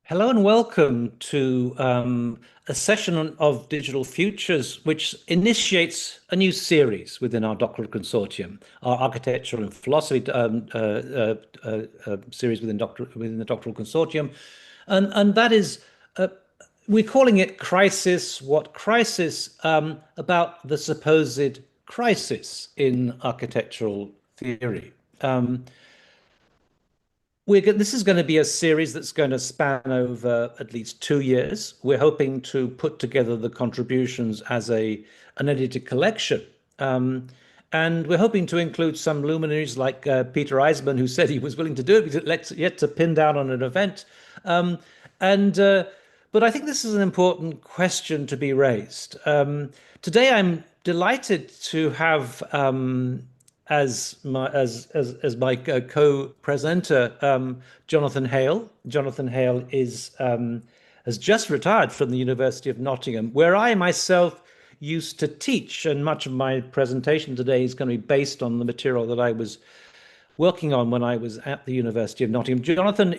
Hello and welcome to a session of Digital Futures, which initiates a new series within our Doctoral Consortium, our architectural and philosophy series within the Doctoral Consortium, and that is we're calling it Crisis. What crisis? About the supposed crisis in architectural theory. This is going to be a series that's going to span over at least 2 years. We're hoping to put together the contributions as an edited collection. And we're hoping to include some luminaries like Peter Eisman, who said he was willing to do it, because it's yet to pin down on an event. Um, and But I think this is an important question to be raised. Today, I'm delighted to have as my co-presenter, Jonathan Hale. Jonathan Hale has just retired from the University of Nottingham, where I myself used to teach, and much of my presentation today is going to be based on the material that I was working on when I was at the University of Nottingham. Jonathan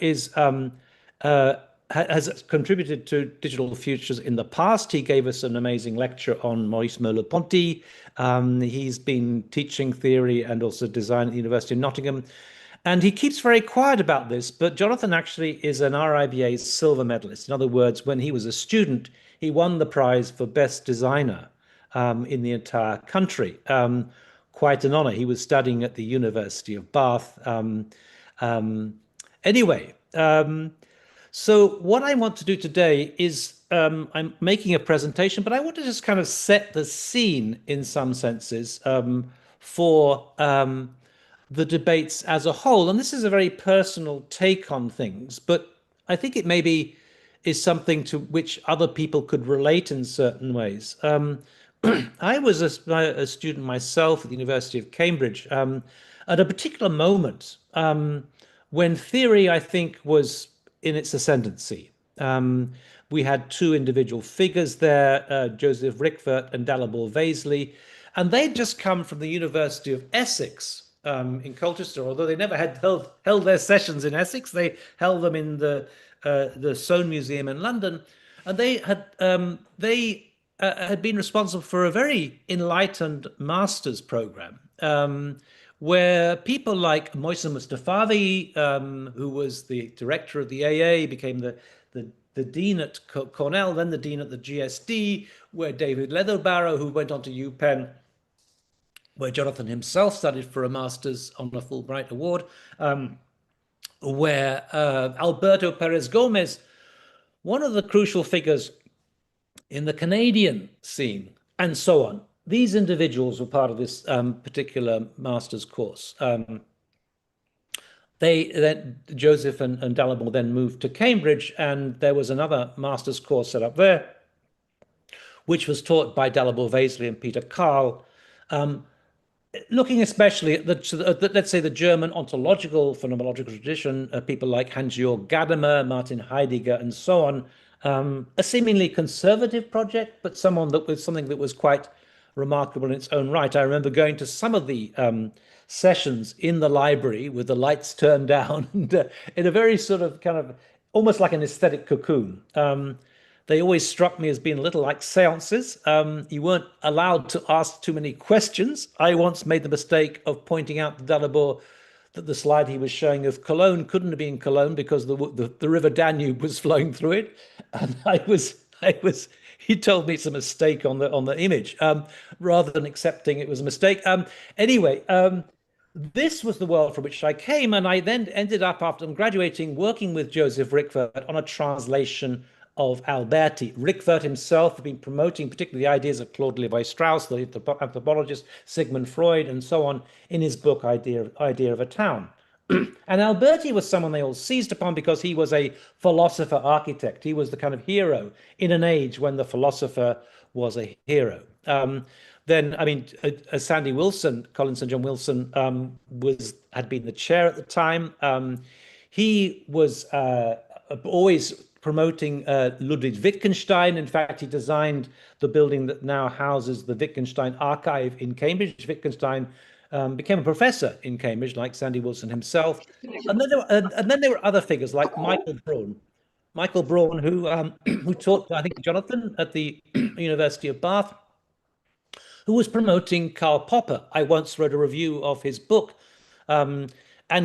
uh, has contributed to Digital Futures in the past. He gave us an amazing lecture on Maurice Merleau-Ponty. He's been teaching theory and also design at the University of Nottingham. And he keeps very quiet about this, but Jonathan actually is an RIBA silver medalist. In other words, when he was a student, he won the prize for best designer in the entire country. Quite an honor. He was studying at the University of Bath. Anyway, so what I want to do today is I'm making a presentation, but I want to just kind of set the scene in some senses for the debates as a whole. And this is a very personal take on things, but I think it maybe is something to which other people could relate in certain ways. I was a student myself at the University of Cambridge at a particular moment when theory, I think, was in its ascendancy. We had two individual figures there, Joseph Rickwert and Dalibor Vasley, and they'd just come from the University of Essex in Colchester. Although they never had held their sessions in Essex, they held them in the Soane Museum in London, and they had been responsible for a very enlightened master's program. Where people like Mohsen Mustafavi, who was the director of the AA, became the dean at Cornell, then the dean at the GSD, where David Leatherbarrow, who went on to UPenn, where Jonathan himself studied for a master's on a Fulbright Award, where Alberto Perez Gomez, one of the crucial figures in the Canadian scene, and so on. These individuals were part of this particular master's course. Joseph and Dalibor then moved to Cambridge, and there was another master's course set up there, which was taught by Dalibor Vasley and Peter Karl, looking especially at let's say, the German ontological phenomenological tradition, people like Hans-Georg Gadamer, Martin Heidegger, and so on. A seemingly conservative project, but something that was quite remarkable in its own right. I remember going to some of the sessions in the library with the lights turned down, and, in a very sort of kind of almost like an aesthetic cocoon. They always struck me as being a little like seances. You weren't allowed to ask too many questions. I once made the mistake of pointing out to Dalibor that the slide he was showing of Cologne couldn't have been Cologne because the River Danube was flowing through it, and he told me it's a mistake on the image, rather than accepting it was a mistake. Anyway, this was the world from which I came, and I then ended up, after graduating, working with Joseph Rickwert on a translation of Alberti. Rickwert himself had been promoting particularly the ideas of Claude Lévi-Strauss, the anthropologist, Sigmund Freud, and so on, in his book Idea of a Town. And Alberti was someone they all seized upon because he was a philosopher architect. He was the kind of hero in an age when the philosopher was a hero. Sandy Wilson, Colin St. John Wilson, had been the chair at the time. He was always promoting Ludwig Wittgenstein. In fact, he designed the building that now houses the Wittgenstein Archive in Cambridge. Wittgenstein became a professor in Cambridge, like Sandy Wilson himself. And then there were other figures like Michael Braun, Michael Braun, who who taught, I think, Jonathan at the University of Bath, who was promoting Karl Popper. I once wrote a review of his book and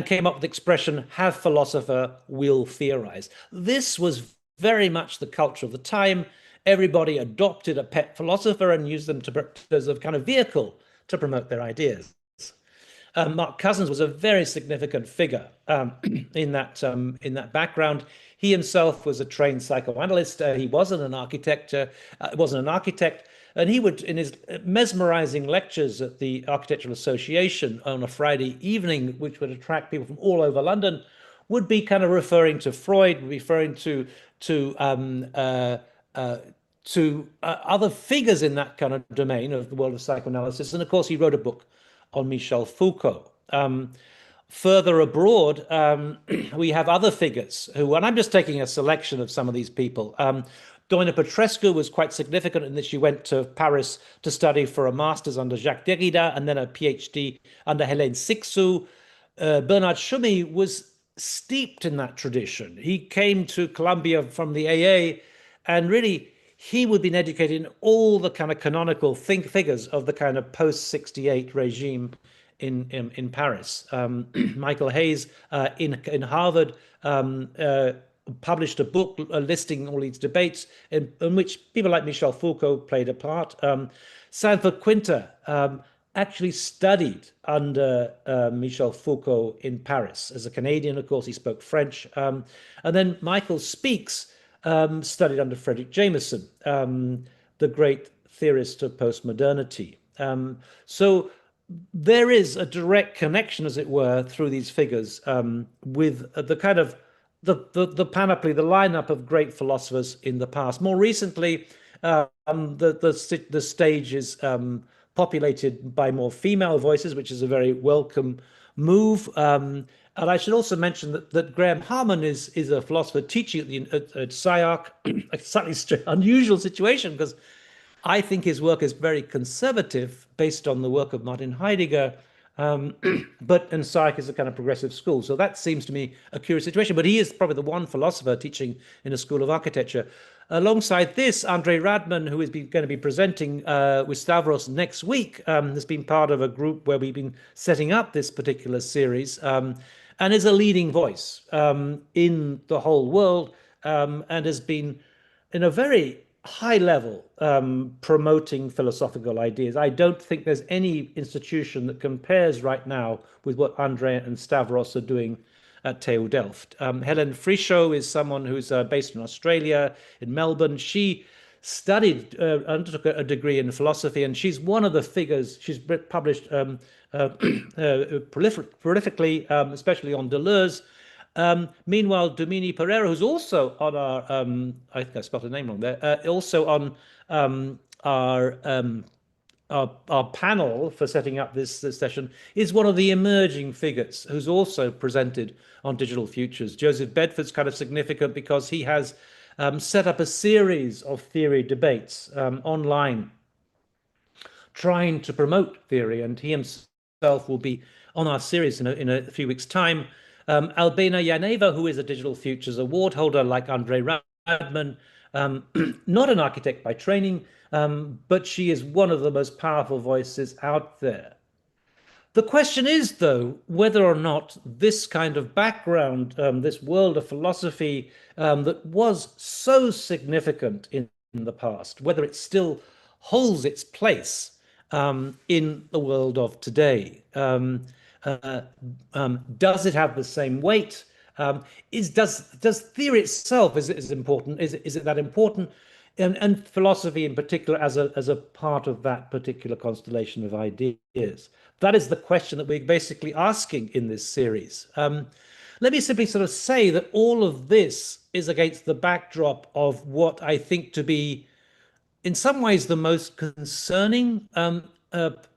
came up with the expression, have philosopher, will theorize. This was very much the culture of the time. Everybody adopted a pet philosopher and used them as a kind of vehicle to promote their ideas. Mark Cousins was a very significant figure in that background. He himself was a trained psychoanalyst. He wasn't an architect. And he would, in his mesmerizing lectures at the Architectural Association on a Friday evening, which would attract people from all over London, would be kind of referring to Freud, referring to other figures in that kind of domain of the world of psychoanalysis. And of course, he wrote a book on Michel Foucault. Further abroad, we have other figures who, and I'm just taking a selection of some of these people. Doina Petrescu was quite significant in that she went to Paris to study for a master's under Jacques Derrida and then a PhD under Hélène Cixous. Bernard Tschumi was steeped in that tradition. He came to Columbia from the AA, and really he would have been educated in all the kind of canonical figures of the kind of post-68 regime in Paris. Michael Hayes in Harvard published a book listing all these debates in which people like Michel Foucault played a part. Sanford Quinter actually studied under Michel Foucault in Paris. As a Canadian, of course, he spoke French. And then Michael Speakes studied under Frederick Jameson, the great theorist of postmodernity. So there is a direct connection, as it were, through these figures with the kind of the panoply, the lineup of great philosophers in the past. More recently, the stage is populated by more female voices, which is a very welcome move. And I should also mention that Graham Harman is a philosopher teaching at SCIARC, a slightly unusual situation, because I think his work is very conservative, based on the work of Martin Heidegger, and SCIARC is a kind of progressive school. So that seems to me a curious situation. But he is probably the one philosopher teaching in a school of architecture. Alongside this, Andrei Radman, who is going to be presenting with Stavros next week, has been part of a group where we've been setting up this particular series, and is a leading voice in the whole world, and has been in a very high level promoting philosophical ideas. I don't think there's any institution that compares right now with what Andrei and Stavros are doing at TU Delft. Helen Frischot is someone who's based in Australia, in Melbourne. She studied, undertook a degree in philosophy, and she's one of the figures. She's published prolifically, especially on Deleuze. Meanwhile, Domini Pereira, who's also on our, I think I spelled her name wrong there, also on our panel for setting up this session, is one of the emerging figures who's also presented on Digital Futures. Joseph Bedford's kind of significant because he has set up a series of theory debates online, trying to promote theory, and he himself will be on our series in a few weeks' time. Albena Yaneva, who is a Digital Futures award holder like Andrei Radman, not an architect by training, but she is one of the most powerful voices out there. The question is, though, whether or not this kind of background, this world of philosophy that was so significant in the past, whether it still holds its place in the world of today. Does it have the same weight? Does theory itself is important? Is it that important? And philosophy in particular as a part of that particular constellation of ideas. That is the question that we're basically asking in this series. Let me simply sort of say that all of this is against the backdrop of what I think to be, in some ways, the most concerning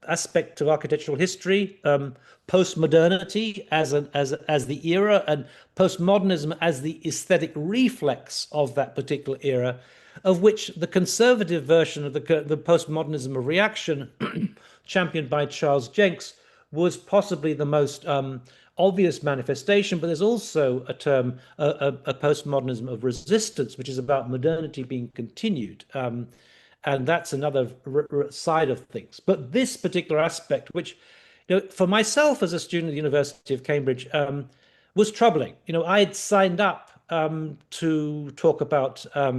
aspect of architectural history, postmodernity as the era, and postmodernism as the aesthetic reflex of that particular era, of which the conservative version of the postmodernism of reaction, championed by Charles Jenks, was possibly the most obvious manifestation, but there's also a term, a postmodernism of resistance, which is about modernity being continued. And that's another side of things. But this particular aspect, which, for myself as a student at the University of Cambridge, was troubling. I'd signed up to talk about. I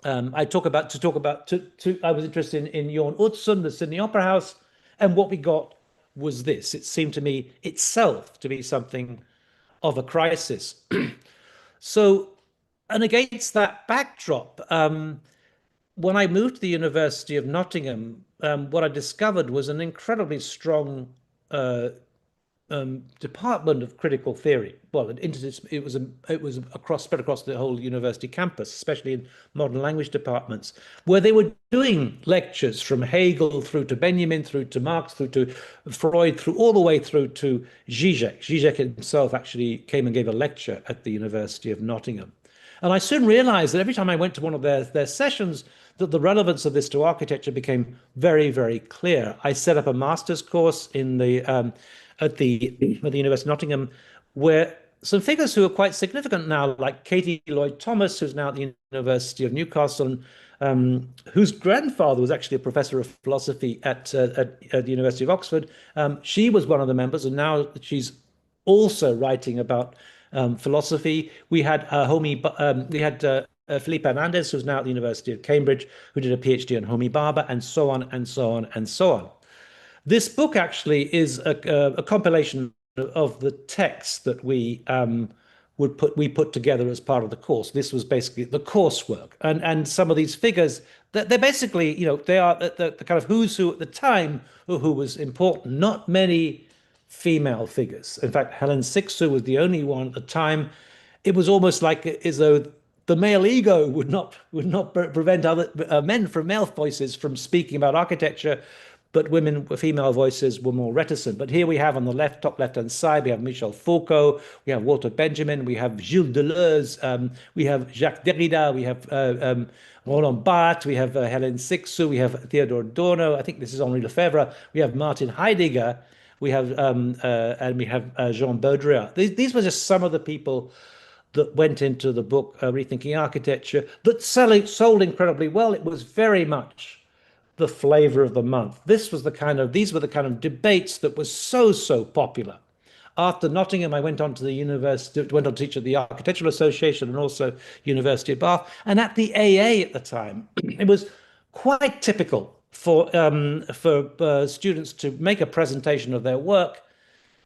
was interested in Jorn Utzon, the Sydney Opera House, and what we got was this. It seemed to me itself to be something of a crisis. So, and against that backdrop, when I moved to the University of Nottingham, what I discovered was an incredibly strong department of critical theory. Well, it was spread across the whole university campus, especially in modern language departments, where they were doing lectures from Hegel through to Benjamin, through to Marx, through to Freud, through all the way through to Zizek. Zizek himself actually came and gave a lecture at the University of Nottingham. And I soon realized that every time I went to one of their sessions, that the relevance of this to architecture became very, very clear. I set up a master's course in at the University of Nottingham, where some figures who are quite significant now, like Katie Lloyd-Thomas, who's now at the University of Newcastle, whose grandfather was actually a professor of philosophy at the University of Oxford. She was one of the members, and now she's also writing about philosophy. We had Felipe Hernandez, who's now at the University of Cambridge, who did a PhD on Homi Bhabha, and so on and so on and so on. This book actually is a compilation of the texts that we put together as part of the course. This was basically the coursework, and some of these figures, they're basically, they are the kind of who's who at the time, who was important. Not many female figures. In fact, Helen Sixu was the only one at the time. It was almost like as though the male ego would not prevent other men from male voices from speaking about architecture, but female voices were more reticent. But here we have on the top left-hand side, we have Michel Foucault, we have Walter Benjamin, we have Gilles Deleuze, we have Jacques Derrida, we have Roland Barthes, we have Helen Sixu, we have Theodore Adorno, I think this is Henri Lefebvre, we have Martin Heidegger, we have and we have Jean Baudrillard. These were just some of the people that went into the book Rethinking Architecture that sold incredibly well. It was very much the flavor of the month. These were the kind of debates that were so popular. After Nottingham, I went on to the university, went on to teach at the Architectural Association and also University of Bath. And at the AA at the time, it was quite typical for students to make a presentation of their work,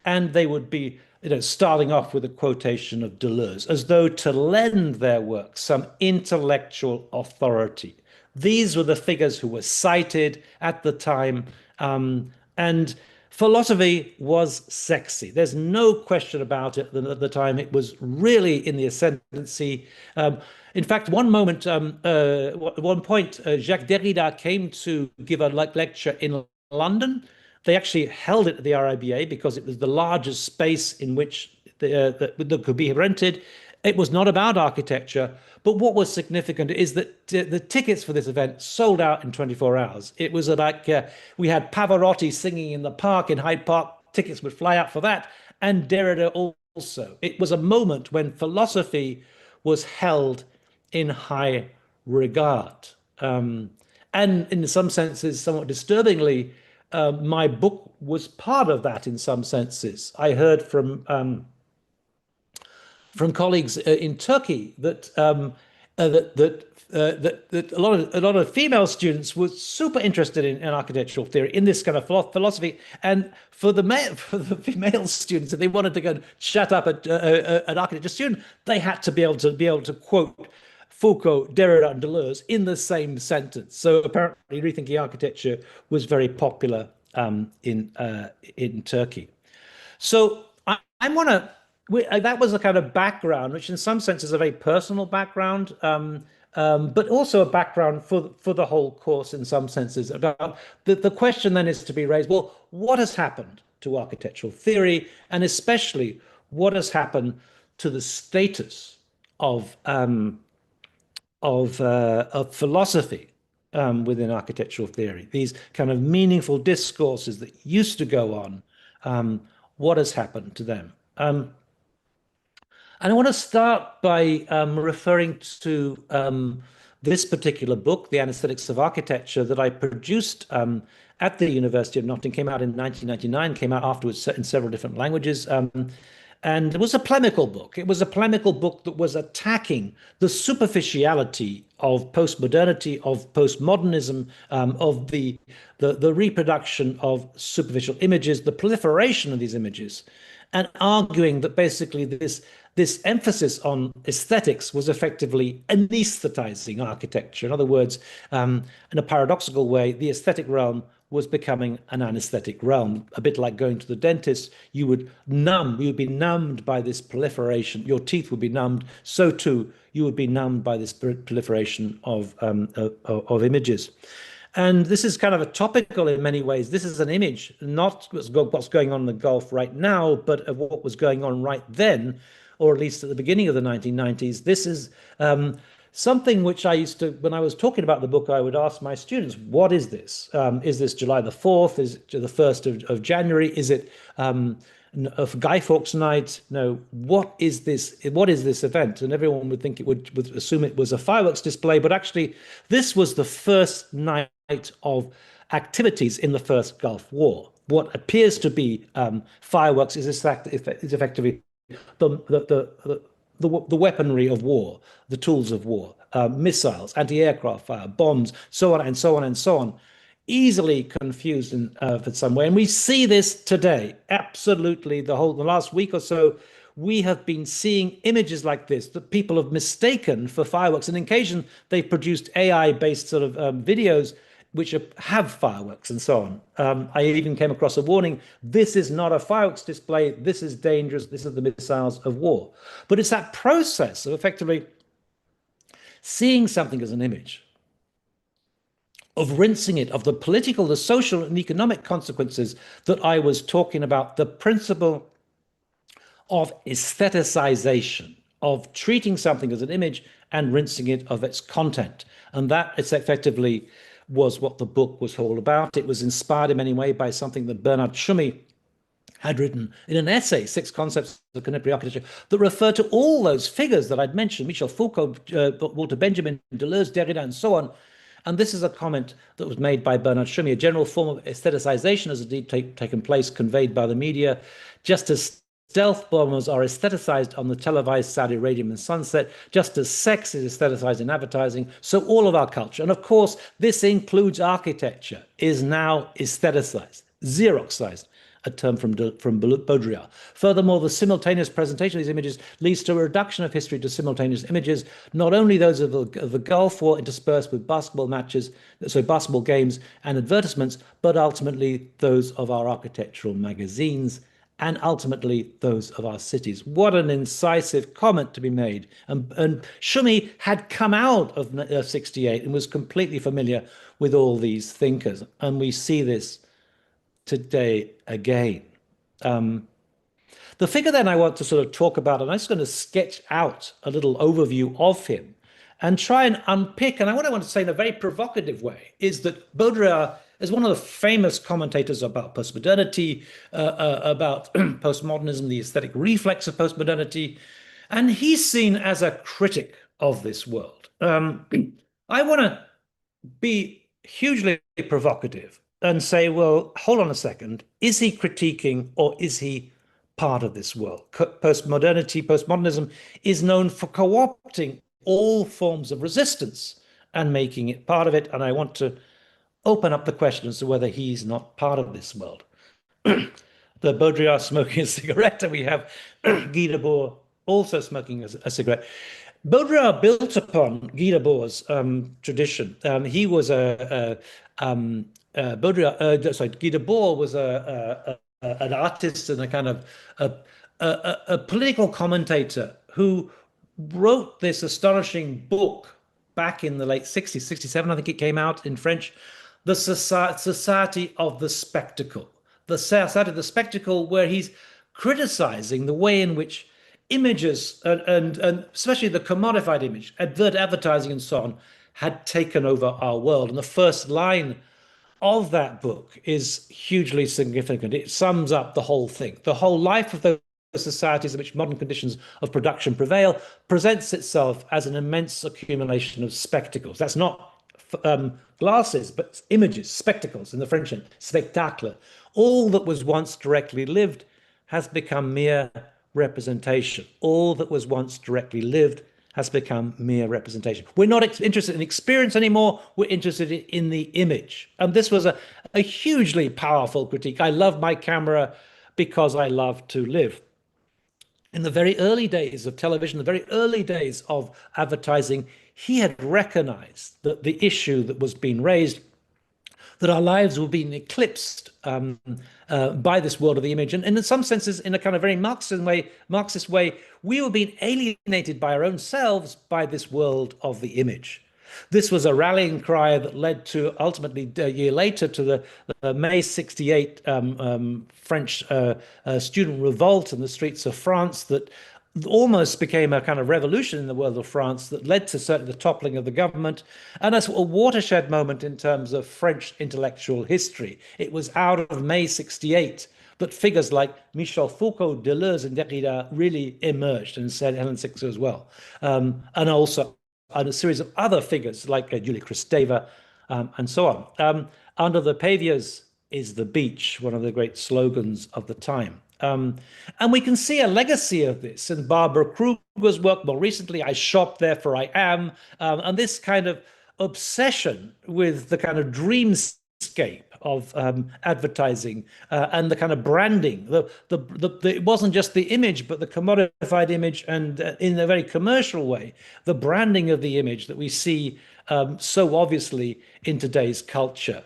and they would be starting off with a quotation of Deleuze, as though to lend their work some intellectual authority. These were the figures who were cited at the time, and philosophy was sexy. There's no question about it. At the time, it was really in the ascendancy. In fact, at one point, Jacques Derrida came to give a lecture in London. They actually held it at the RIBA because it was the largest space in which that could be rented. It was not about architecture, but what was significant is that the tickets for this event sold out in 24 hours. It was like we had Pavarotti singing in the park in Hyde Park. Tickets would fly out for that, and Derrida also. It was a moment when philosophy was held in high regard. And in some senses, somewhat disturbingly, my book was part of that in some senses. I heard from colleagues in Turkey that that a lot of female students were super interested in architectural theory, in this kind of philosophy, and for the female students, if they wanted to go and shut up an architecture student, they had to be able to quote Foucault, Derrida, and Deleuze in the same sentence. So apparently, rethinking architecture was very popular in Turkey. So I want to. That was a kind of background, which in some sense is a very personal background, but also a background for the whole course in some senses. About the question then is to be raised, well, what has happened to architectural theory, and especially what has happened to the status of philosophy within architectural theory? These kind of meaningful discourses that used to go on, what has happened to them? And I want to start by referring to this particular book, The Anesthetics of Architecture, that I produced at the University of Nottingham. Came out in 1999, came out afterwards in several different languages. And it was a polemical book. It was a polemical book that was attacking the superficiality of postmodernity, of postmodernism, of the reproduction of superficial images, the proliferation of these images, and arguing that basically this emphasis on aesthetics was effectively anesthetizing architecture. In other words, in a paradoxical way, the aesthetic realm was becoming an anesthetic realm, a bit like going to the dentist. You would be numbed by this proliferation. Your teeth would be numbed. So too, you would be numbed by this proliferation of images. And this is kind of a topical in many ways. This is an image, not what's going on in the Gulf right now, but of what was going on right then, or at least at the beginning of the 1990s. This is something which I used to, when I was talking about the book, I would ask my students, what is this? Is this July the 4th? Is it the 1st of January? Is it of Guy Fawkes Night? No, what is this? What is this event? And everyone would think would assume it was a fireworks display, but actually this was the first night of activities in the first Gulf War. What appears to be fireworks is effectively the weaponry of war, the tools of war, missiles, anti-aircraft fire, bombs, so on and so on and so on, easily confused in some way. And we see this today. Absolutely, the last week or so, we have been seeing images like this that people have mistaken for fireworks. And on occasion, they've produced AI-based sort of videos which have fireworks and so on. I even came across a warning, this is not a fireworks display, this is dangerous, this is the missiles of war. But it's that process of effectively seeing something as an image, of rinsing it, of the political, the social and economic consequences that I was talking about, the principle of aestheticization, of treating something as an image and rinsing it of its content. And that is effectively was what the book was all about. It was inspired in many ways by something that Bernard Tschumi had written in an essay, Six Concepts of Contemporary Architecture, that referred to all those figures that I'd mentioned, Michel Foucault, Walter Benjamin, Deleuze, Derrida, and so on. And this is a comment that was made by Bernard Tschumi. A general form of aestheticization has indeed taken place, conveyed by the media, just as stealth bombers are aestheticized on the televised Saudi Arabian sunset, just as sex is aestheticized in advertising, so all of our culture, and of course, this includes architecture, is now aestheticized, xeroxized, a term from Baudrillard. Furthermore, the simultaneous presentation of these images leads to a reduction of history to simultaneous images, not only those of the Gulf War interspersed with basketball matches, so basketball games and advertisements, but ultimately those of our architectural magazines, and ultimately those of our cities. What an incisive comment to be made. And Tschumi had come out of 68 and was completely familiar with all these thinkers. And we see this today again. The figure then I want to sort of talk about, and I'm just going to sketch out a little overview of him and try and unpick, and what I want to say in a very provocative way is that Baudrillard is one of the famous commentators about postmodernity, about postmodernism, the aesthetic reflex of postmodernity, and he's seen as a critic of this world. I want to be hugely provocative and say, well, hold on a second. Is he critiquing or is he part of this world? Postmodernism is known for co-opting all forms of resistance and making it part of it. And I want to open up the question as to whether he's not part of this world. The Baudrillard smoking a cigarette, and we have Guy Debord also smoking a cigarette. Baudrillard built upon Guy Debord's tradition. He was Guy Debord was an artist and a kind of a political commentator who wrote this astonishing book back in the late 60s, 67, I think it came out in French, the Society of the Spectacle. The Society of the Spectacle, where he's criticizing the way in which images, and especially the commodified image, advertising and so on, had taken over our world. And the first line of that book is hugely significant. It sums up the whole thing. The whole life of those societies in which modern conditions of production prevail presents itself as an immense accumulation of spectacles. That's not glasses, but images, spectacles in the French, spectacle. All that was once directly lived has become mere representation. All that was once directly lived has become mere representation. We're not interested in experience anymore. We're interested in the image. And this was a hugely powerful critique. I love my camera because I love to live. In the very early days of television, the very early days of advertising, he had recognized that the issue that was being raised, that our lives were being eclipsed by this world of the image. And in some senses, in a kind of very Marxist way, we were being alienated by our own selves by this world of the image. This was a rallying cry that led to ultimately a year later to the May 68 French student revolt in the streets of France that almost became a kind of revolution in the world of France that led to certainly the toppling of the government, and as a watershed moment in terms of French intellectual history. It was out of May 68 that figures like Michel Foucault, Deleuze, and Derrida really emerged, and said Helen Sixer as well, and also and a series of other figures like Julia Kristeva and so on. Under the pavias is the beach, one of the great slogans of the time. And we can see a legacy of this in Barbara Kruger's work more recently, I Shop, Therefore I Am, and this kind of obsession with the kind of dreamscape of advertising and the kind of branding. It wasn't just the image, but the commodified image, and in a very commercial way, the branding of the image that we see so obviously in today's culture.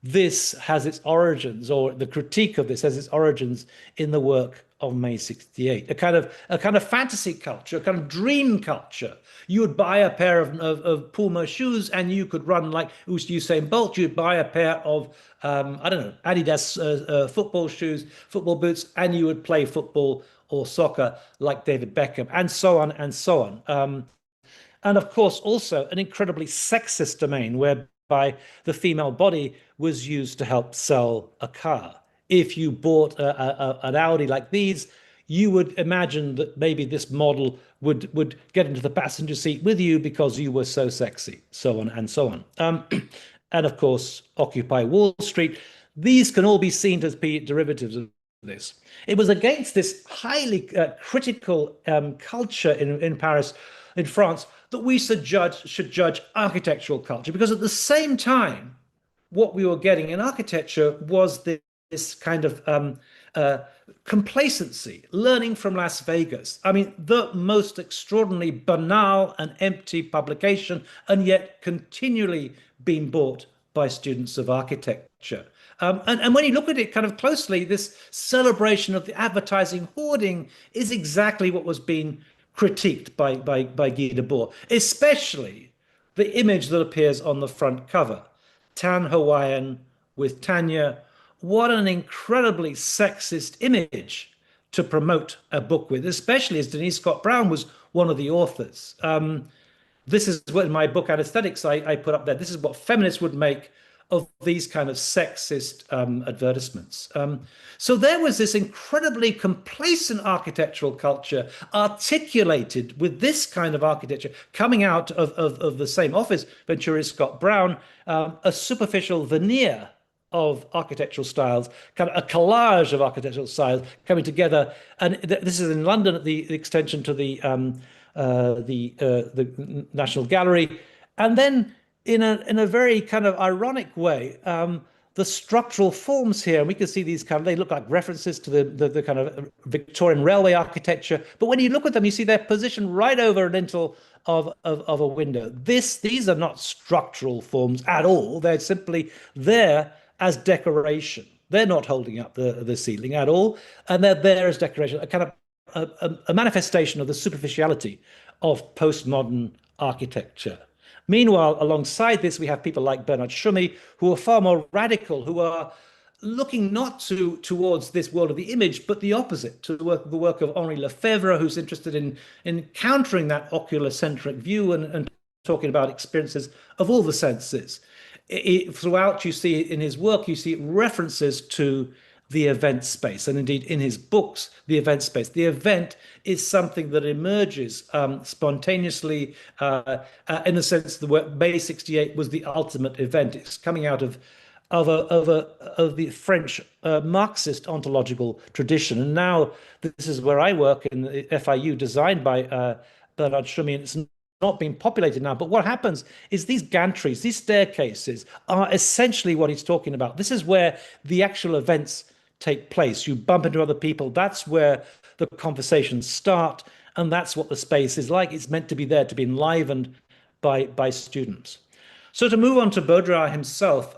This has its origins, or the critique of this has its origins in the work of May 68, a kind of fantasy culture, a kind of dream culture. You would buy a pair of Puma shoes and you could run like Usain Bolt. You'd buy a pair of I don't know, Adidas football shoes, football boots, and you would play football or soccer like David Beckham, and so on and so on. And of course, also an incredibly sexist domain whereby the female body was used to help sell a car. If you bought an Audi like these, you would imagine that maybe this model would get into the passenger seat with you because you were so sexy, so on and so on. And of course, Occupy Wall Street. These can all be seen as derivatives of this. It was against this highly critical culture in Paris, in France, that we should judge architectural culture, because at the same time, what we were getting in architecture was this kind of complacency, learning from Las Vegas. I mean, the most extraordinarily banal and empty publication, and yet continually being bought by students of architecture. And when you look at it kind of closely, this celebration of the advertising hoarding is exactly what was being critiqued by Guy Debord, especially the image that appears on the front cover. Tan Hawaiian with Tanya. What an incredibly sexist image to promote a book with, especially as Denise Scott Brown was one of the authors. This is what in my book Anesthetics I put up there. This is what feminists would make of these kind of sexist advertisements. So there was this incredibly complacent architectural culture articulated with this kind of architecture coming out of the same office, Venturi Scott Brown, a superficial veneer of architectural styles, kind of a collage of architectural styles coming together. And this is in London at the extension to the National Gallery. And then in a very kind of ironic way, the structural forms here, and we can see these kind of, they look like references to the kind of Victorian railway architecture. But when you look at them, you see they're positioned right over a lintel of a window. These are not structural forms at all. They're simply there as decoration. They're not holding up the ceiling at all. And they're there as decoration, a kind of a manifestation of the superficiality of postmodern architecture. Meanwhile, alongside this, we have people like Bernard Tschumi, who are far more radical, who are looking not towards this world of the image, but the opposite, to the work of Henri Lefebvre, who's interested in countering that oculocentric view and talking about experiences of all the senses. Throughout, you see in his work, you see references to the event space. And indeed, in his books, the event space, the event is something that emerges spontaneously in the sense that May 68 was the ultimate event. It's coming out of the French Marxist ontological tradition. And now this is where I work in the FIU, designed by Bernard Schumi, and it's not being populated now. But what happens is these gantries, these staircases, are essentially what he's talking about. This is where the actual events take place. You bump into other people. That's where the conversations start, and that's what the space is like. It's meant to be there to be enlivened by students. So to move on to Baudrillard himself,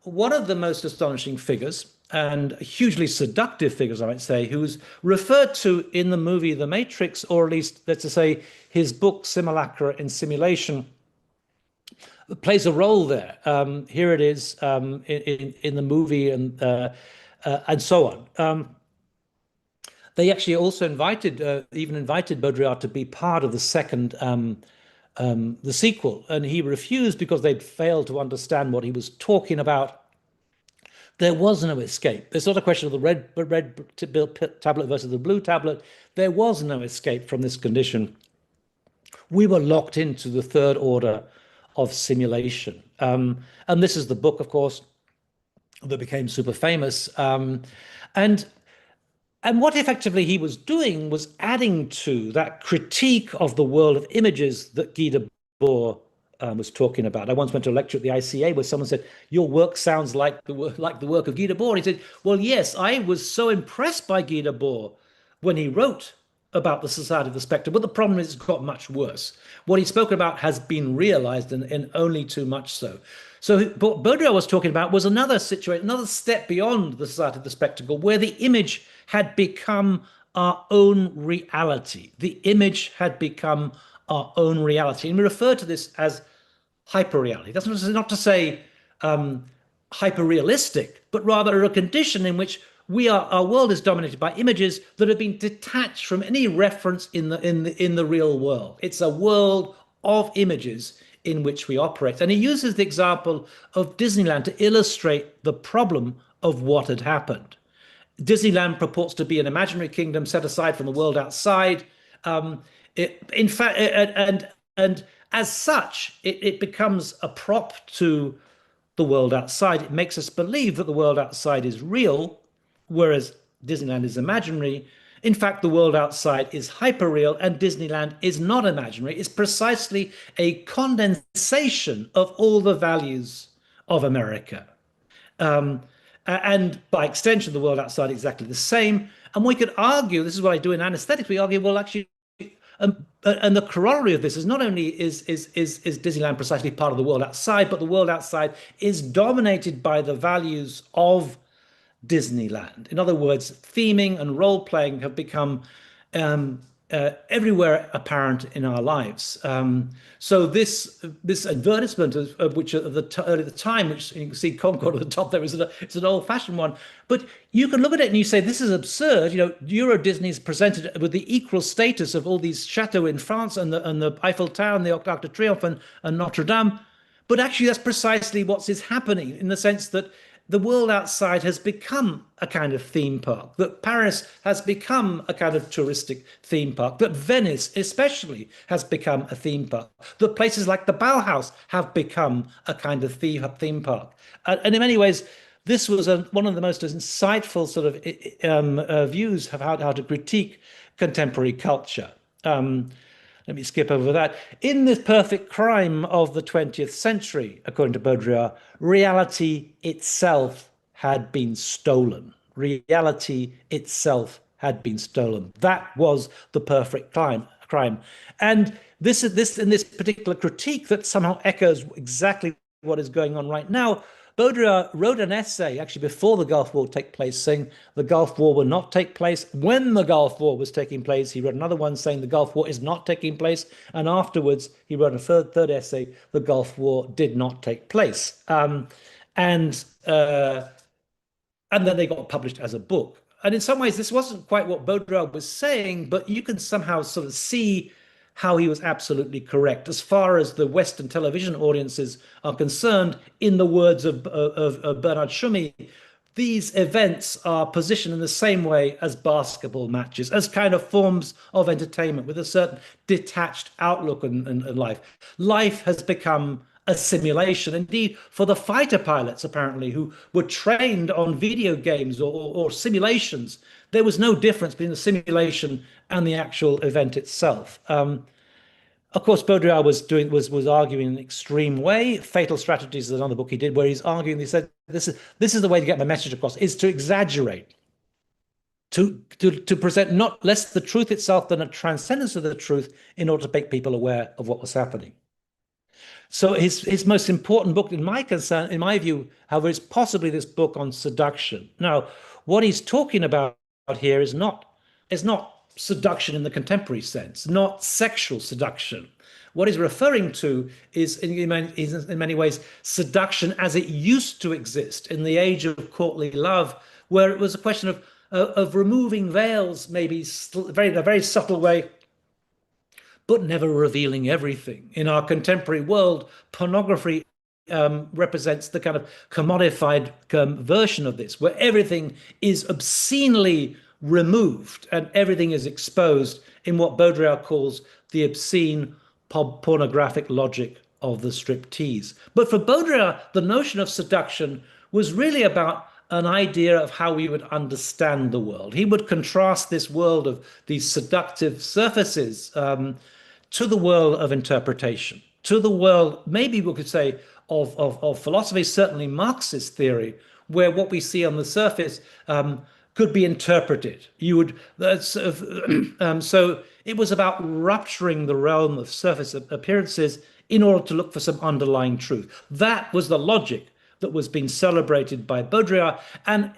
one of the most astonishing figures, and hugely seductive figures, I might say, who's referred to in the movie The Matrix, or at least, let's say, his book Simulacra in Simulation, plays a role there. Here it is in the movie, and so on. They actually also even invited Baudrillard to be part of the second, the sequel, and he refused because they'd failed to understand what he was talking about. There was no escape. It's not a question of the red tablet versus the blue tablet. There was no escape from this condition. We were locked into the third order of simulation. And this is the book, of course, that became super famous. And what effectively he was doing was adding to that critique of the world of images that Guy Debord was talking about. I once went to a lecture at the ICA where someone said, "Your work sounds like the work of Guy Debord." He said, "Well, yes, I was so impressed by Guy Debord when he wrote about the Society of the Spectre, but the problem is it's got much worse. What he spoke about has been realized, and only too much so." So what Baudrillard was talking about was another situation, another step beyond the Society of the Spectacle, where the image had become our own reality. The image had become our own reality. And we refer to this as hyperreality. That's not to say hyperrealistic, but rather a condition in which our world is dominated by images that have been detached from any reference in the real world. It's a world of images in which we operate. And he uses the example of Disneyland to illustrate the problem of what had happened. Disneyland purports to be an imaginary kingdom set aside from the world outside. In fact, and as such, it becomes a prop to the world outside. It makes us believe that the world outside is real, whereas Disneyland is imaginary. In fact, the world outside is hyperreal, and Disneyland is not imaginary. It's precisely a condensation of all the values of America. And by extension, the world outside is exactly the same. And we could argue, this is what I do in anesthetics, we argue, well, actually, and the corollary of this is not only is Disneyland precisely part of the world outside, but the world outside is dominated by the values of Disneyland. In other words, theming and role playing have become everywhere apparent in our lives. So this advertisement of which at the time, which you can see Concorde at the top there, it's an old-fashioned one. But you can look at it and you say, this is absurd. You know, Euro Disney is presented with the equal status of all these chateaux in France and the Eiffel Tower and the Arc de Triomphe and Notre Dame. But actually, that's precisely what is happening, in the sense that the world outside has become a kind of theme park, that Paris has become a kind of touristic theme park, that Venice especially has become a theme park, that places like the Bauhaus have become a kind of theme park. And in many ways, this was one of the most insightful sort of views of how to critique contemporary culture. Let me skip over that. In this perfect crime of the 20th century, according to Baudrillard, reality itself had been stolen. Reality itself had been stolen. That was the perfect crime. And this in this particular critique that somehow echoes exactly what is going on right now. Baudrillard wrote an essay actually before the Gulf War took place saying the Gulf War will not take place. When the Gulf War was taking place, he wrote another one saying the Gulf War is not taking place. And afterwards, he wrote a third essay, the Gulf War did not take place. And then they got published as a book. And in some ways, this wasn't quite what Baudrillard was saying, but you can somehow sort of see how he was absolutely correct as far as the Western television audiences are concerned. In the words of Bernard Schumi, these events are positioned in the same way as basketball matches, as kind of forms of entertainment with a certain detached outlook on life. Life has become a simulation. Indeed, for the fighter pilots, apparently, who were trained on video games or simulations, there was no difference between the simulation and the actual event itself. Of course, Baudrillard was arguing in an extreme way. Fatal Strategies is another book he did, where he's arguing. He said this is the way to get my message across: is to exaggerate, to present not less the truth itself than a transcendence of the truth, in order to make people aware of what was happening. So his most important book, in my view, however, is possibly this book on seduction. Now, what he's talking about here is not seduction in the contemporary sense, not sexual seduction. What he's referring to is, in many ways, seduction as it used to exist in the age of courtly love, where it was a question of removing veils, maybe in a very subtle way, but never revealing everything. In our contemporary world, pornography represents the kind of commodified version of this, where everything is obscenely removed and everything is exposed in what Baudrillard calls the obscene pornographic logic of the striptease. But for Baudrillard, the notion of seduction was really about an idea of how we would understand the world. He would contrast this world of these seductive surfaces to the world of interpretation, to the world, maybe we could say, of philosophy, certainly Marxist theory, where what we see on the surface could be interpreted. So it was about rupturing the realm of surface appearances in order to look for some underlying truth. That was the logic that was being celebrated by Baudrillard. And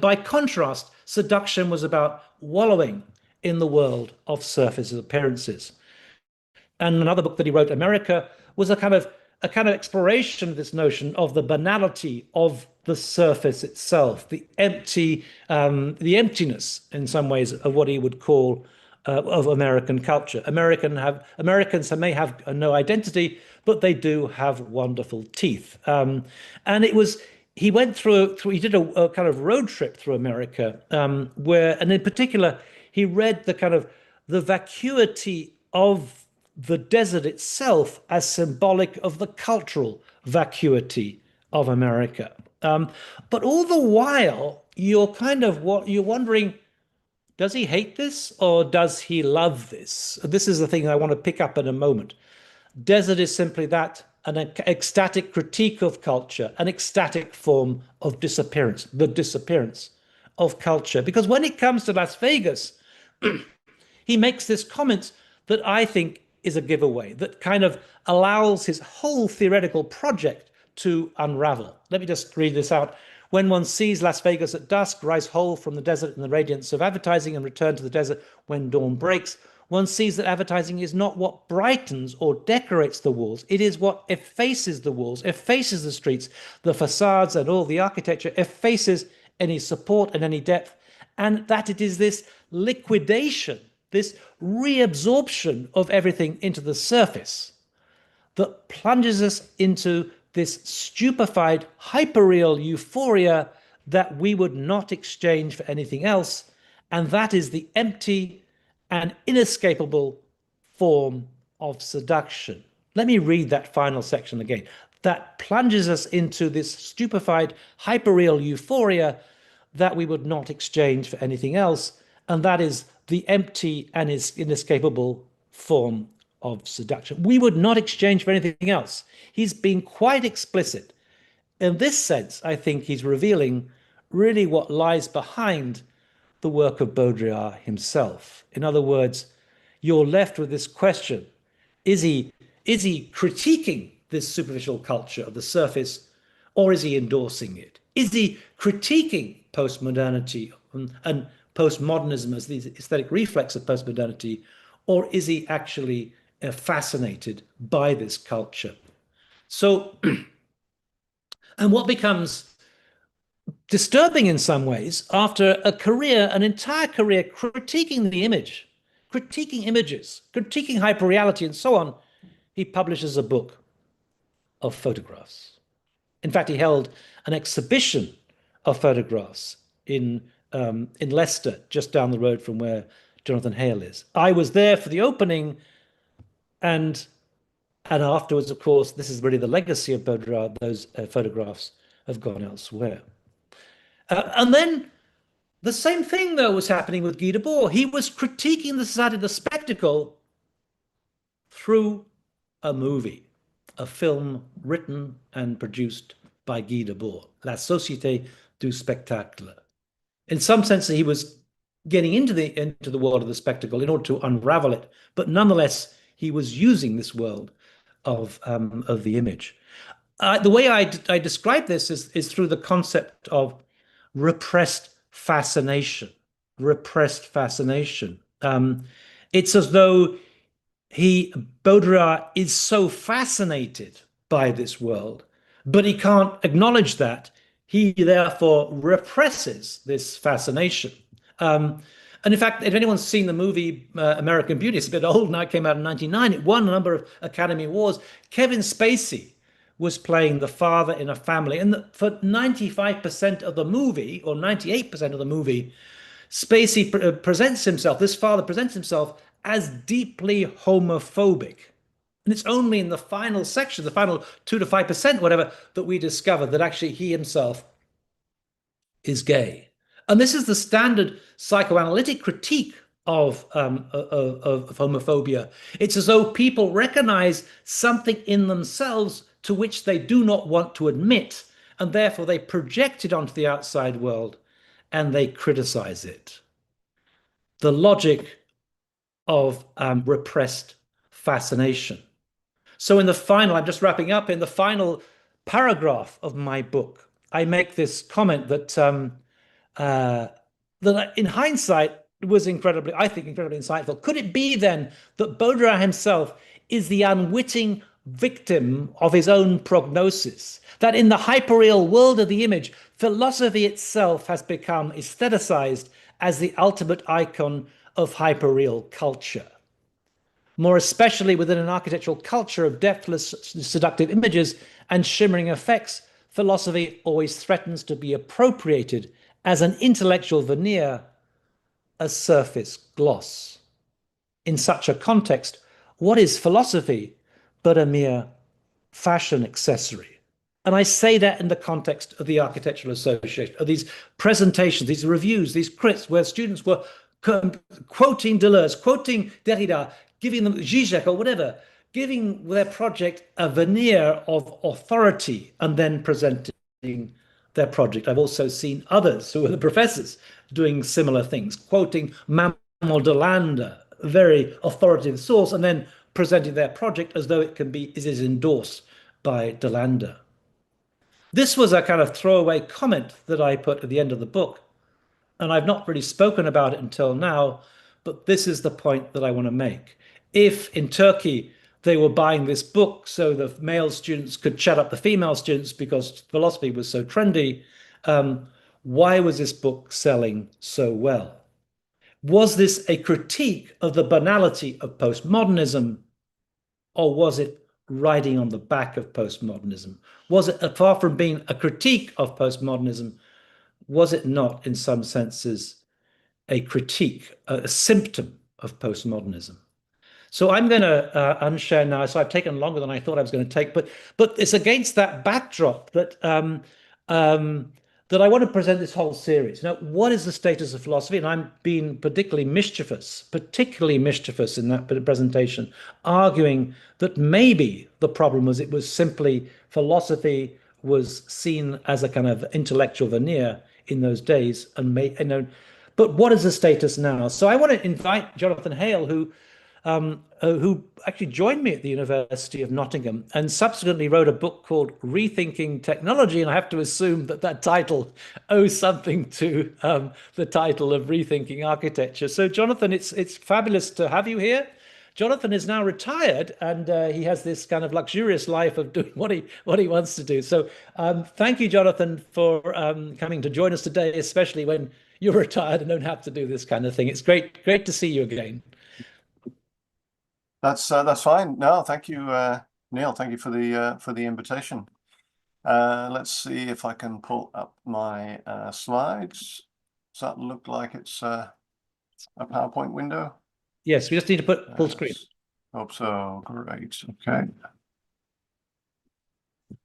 by contrast, seduction was about wallowing in the world of surface appearances. And another book that he wrote, America, was a kind of exploration of this notion of the banality of the surface itself, the emptiness in some ways of what he would call of American culture. Americans may have no identity, but they do have wonderful teeth. And he went he did a kind of road trip through America, and in particular, he read the vacuity of the desert itself as symbolic of the cultural vacuity of America. But all the while, you're wondering, does he hate this or does he love this? This is the thing I want to pick up in a moment. Desert is simply that, an ecstatic critique of culture, an ecstatic form of disappearance, the disappearance of culture. Because when it comes to Las Vegas, he makes this comment that I think is a giveaway, that kind of allows his whole theoretical project to unravel. Let me just read this out. When one sees Las Vegas at dusk, rise whole from the desert in the radiance of advertising and return to the desert when dawn breaks, one sees that advertising is not what brightens or decorates the walls. It is what effaces the walls, effaces the streets, the facades and all the architecture, effaces any support and any depth. And that it is this liquidation, this reabsorption of everything into the surface that plunges us into this stupefied, hyperreal euphoria that we would not exchange for anything else. And that is the empty and inescapable form of seduction. Let me read that final section again. That plunges us into this stupefied, hyperreal euphoria that we would not exchange for anything else. And that is the empty and inescapable form of seduction. We would not exchange for anything else. He's been quite explicit. In this sense, I think he's revealing really what lies behind the work of Baudrillard himself. In other words, you're left with this question: is he critiquing this superficial culture of the surface, or is he endorsing it? Is he critiquing postmodernity and postmodernism as the aesthetic reflex of postmodernity, or is he actually fascinated by this culture? So, and what becomes disturbing in some ways, after an entire career critiquing the image, critiquing images, critiquing hyperreality and so on, he publishes a book of photographs. In fact, he held an exhibition of photographs in Leicester, just down the road from where Jonathan Hale is. I was there for the opening, and afterwards, of course, this is really the legacy of Baudrillard. Those photographs have gone elsewhere. And then the same thing, though, was happening with Guy Debord. He was critiquing the society of the spectacle through a movie, a film written and produced by Guy Debord, La Société du Spectacle. In some sense, he was getting into the world of the spectacle in order to unravel it, but nonetheless, he was using this world of the image. The way I describe this is through the concept of repressed fascination. Repressed fascination. It's as though Baudrillard is so fascinated by this world, but he can't acknowledge that. He therefore represses this fascination. And in fact, if anyone's seen the movie American Beauty, it's a bit old now, it came out in 1999. It won a number of Academy Awards. Kevin Spacey was playing the father in a family. And for 95% of the movie, or 98% of the movie, Spacey presents himself, this father presents himself as deeply homophobic. And it's only in the final section, the final 2 to 5%, whatever, that we discover that actually he himself is gay. And this is the standard psychoanalytic critique of homophobia. It's as though people recognize something in themselves to which they do not want to admit, and therefore they project it onto the outside world and they criticize it. The logic of repressed fascination. So in the final, I'm just wrapping up, in the final paragraph of my book, I make this comment that that in hindsight was incredibly, I think, incredibly insightful. Could it be then that Baudrillard himself is the unwitting victim of his own prognosis? That in the hyperreal world of the image, philosophy itself has become aestheticized as the ultimate icon of hyperreal culture. More especially within an architectural culture of depthless, seductive images and shimmering effects, philosophy always threatens to be appropriated as an intellectual veneer, a surface gloss. In such a context, what is philosophy but a mere fashion accessory? And I say that in the context of the Architectural Association, of these presentations, these reviews, these crits, where students were quoting Deleuze, quoting Derrida, giving them Zizek or whatever, giving their project a veneer of authority and then presenting their project. I've also seen others who are the professors doing similar things, quoting Manuel de Landa, a very authoritative source, and then presenting their project as though it is endorsed by de Landa. This was a kind of throwaway comment that I put at the end of the book, and I've not really spoken about it until now, but this is the point that I want to make. If in Turkey they were buying this book so the male students could shut up the female students because philosophy was so trendy, why was this book selling so well? Was this a critique of the banality of postmodernism, or was it riding on the back of postmodernism? Was it, far from being a critique of postmodernism, was it not, in some senses, a critique, a symptom of postmodernism? So I'm going to unshare now. So I've taken longer than I thought I was going to take, but it's against that backdrop that that I want to present this whole series. Now, what is the status of philosophy? And I'm being particularly mischievous in that presentation, arguing that maybe the problem was it was simply philosophy was seen as a kind of intellectual veneer in those days, but what is the status now? So I want to invite Jonathan Hale, who actually joined me at the University of Nottingham and subsequently wrote a book called Rethinking Technology. And I have to assume that that title owes something to the title of Rethinking Architecture. So Jonathan, it's fabulous to have you here. Jonathan is now retired, and he has this kind of luxurious life of doing what he wants to do. So thank you, Jonathan, for coming to join us today, especially when you're retired and don't have to do this kind of thing. It's great to see you again. That's fine. No, thank you, Neil. Thank you for the invitation. Let's see if I can pull up my slides. Does that look like it's a PowerPoint window? Yes, we just need to put full screen. Hope so. Great. Okay.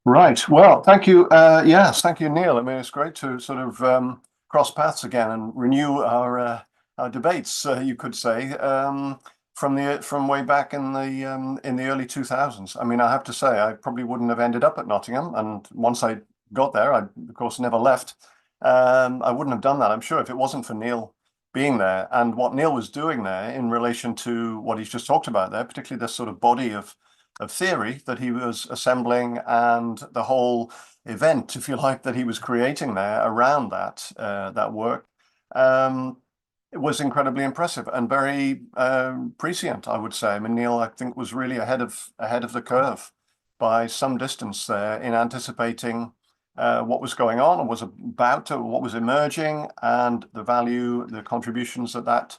Right. Well, thank you. Yes, thank you, Neil. I mean, it's great to sort of cross paths again and renew our debates, you could say, from way back in the early 2000s. I mean, I have to say, I probably wouldn't have ended up at Nottingham, and once I got there, I of course never left. I wouldn't have done that, I'm sure, if it wasn't for Neil being there and what Neil was doing there in relation to what he's just talked about there, particularly this sort of body of theory that he was assembling and the whole event, if you like, that he was creating there around that work. It was incredibly impressive and very prescient, I would say. I mean, Neil, I think, was really ahead of the curve by some distance there in anticipating what was going on and was about to, what was emerging, and the value, the contributions that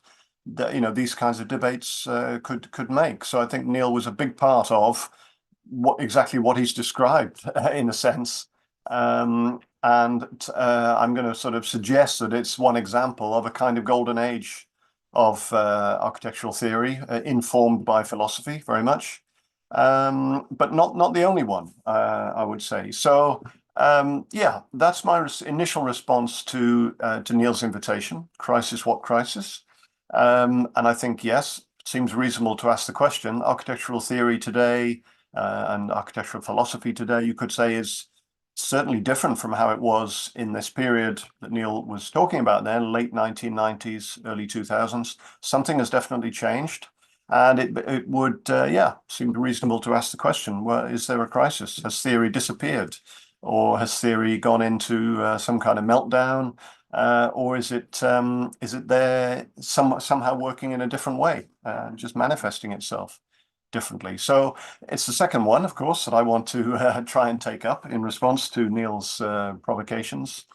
these kinds of debates could make. So I think Neil was a big part of exactly what he's described in a sense. And I'm going to sort of suggest that it's one example of a kind of golden age of architectural theory, informed by philosophy very much, but not the only one, I would say. So yeah, that's my initial response to Neil's invitation. Crisis, what crisis? And I think, yes, it seems reasonable to ask the question. Architectural theory today and architectural philosophy today, you could say, is certainly different from how it was in this period that Neil was talking about there, late 1990s, early 2000s. Something has definitely changed. And it would, yeah, seem reasonable to ask the question, well, is there a crisis? Has theory disappeared? Or has theory gone into some kind of meltdown? Or is it there somehow working in a different way, just manifesting itself differently? So it's the second one, of course, that I want to try and take up in response to Neil's provocations.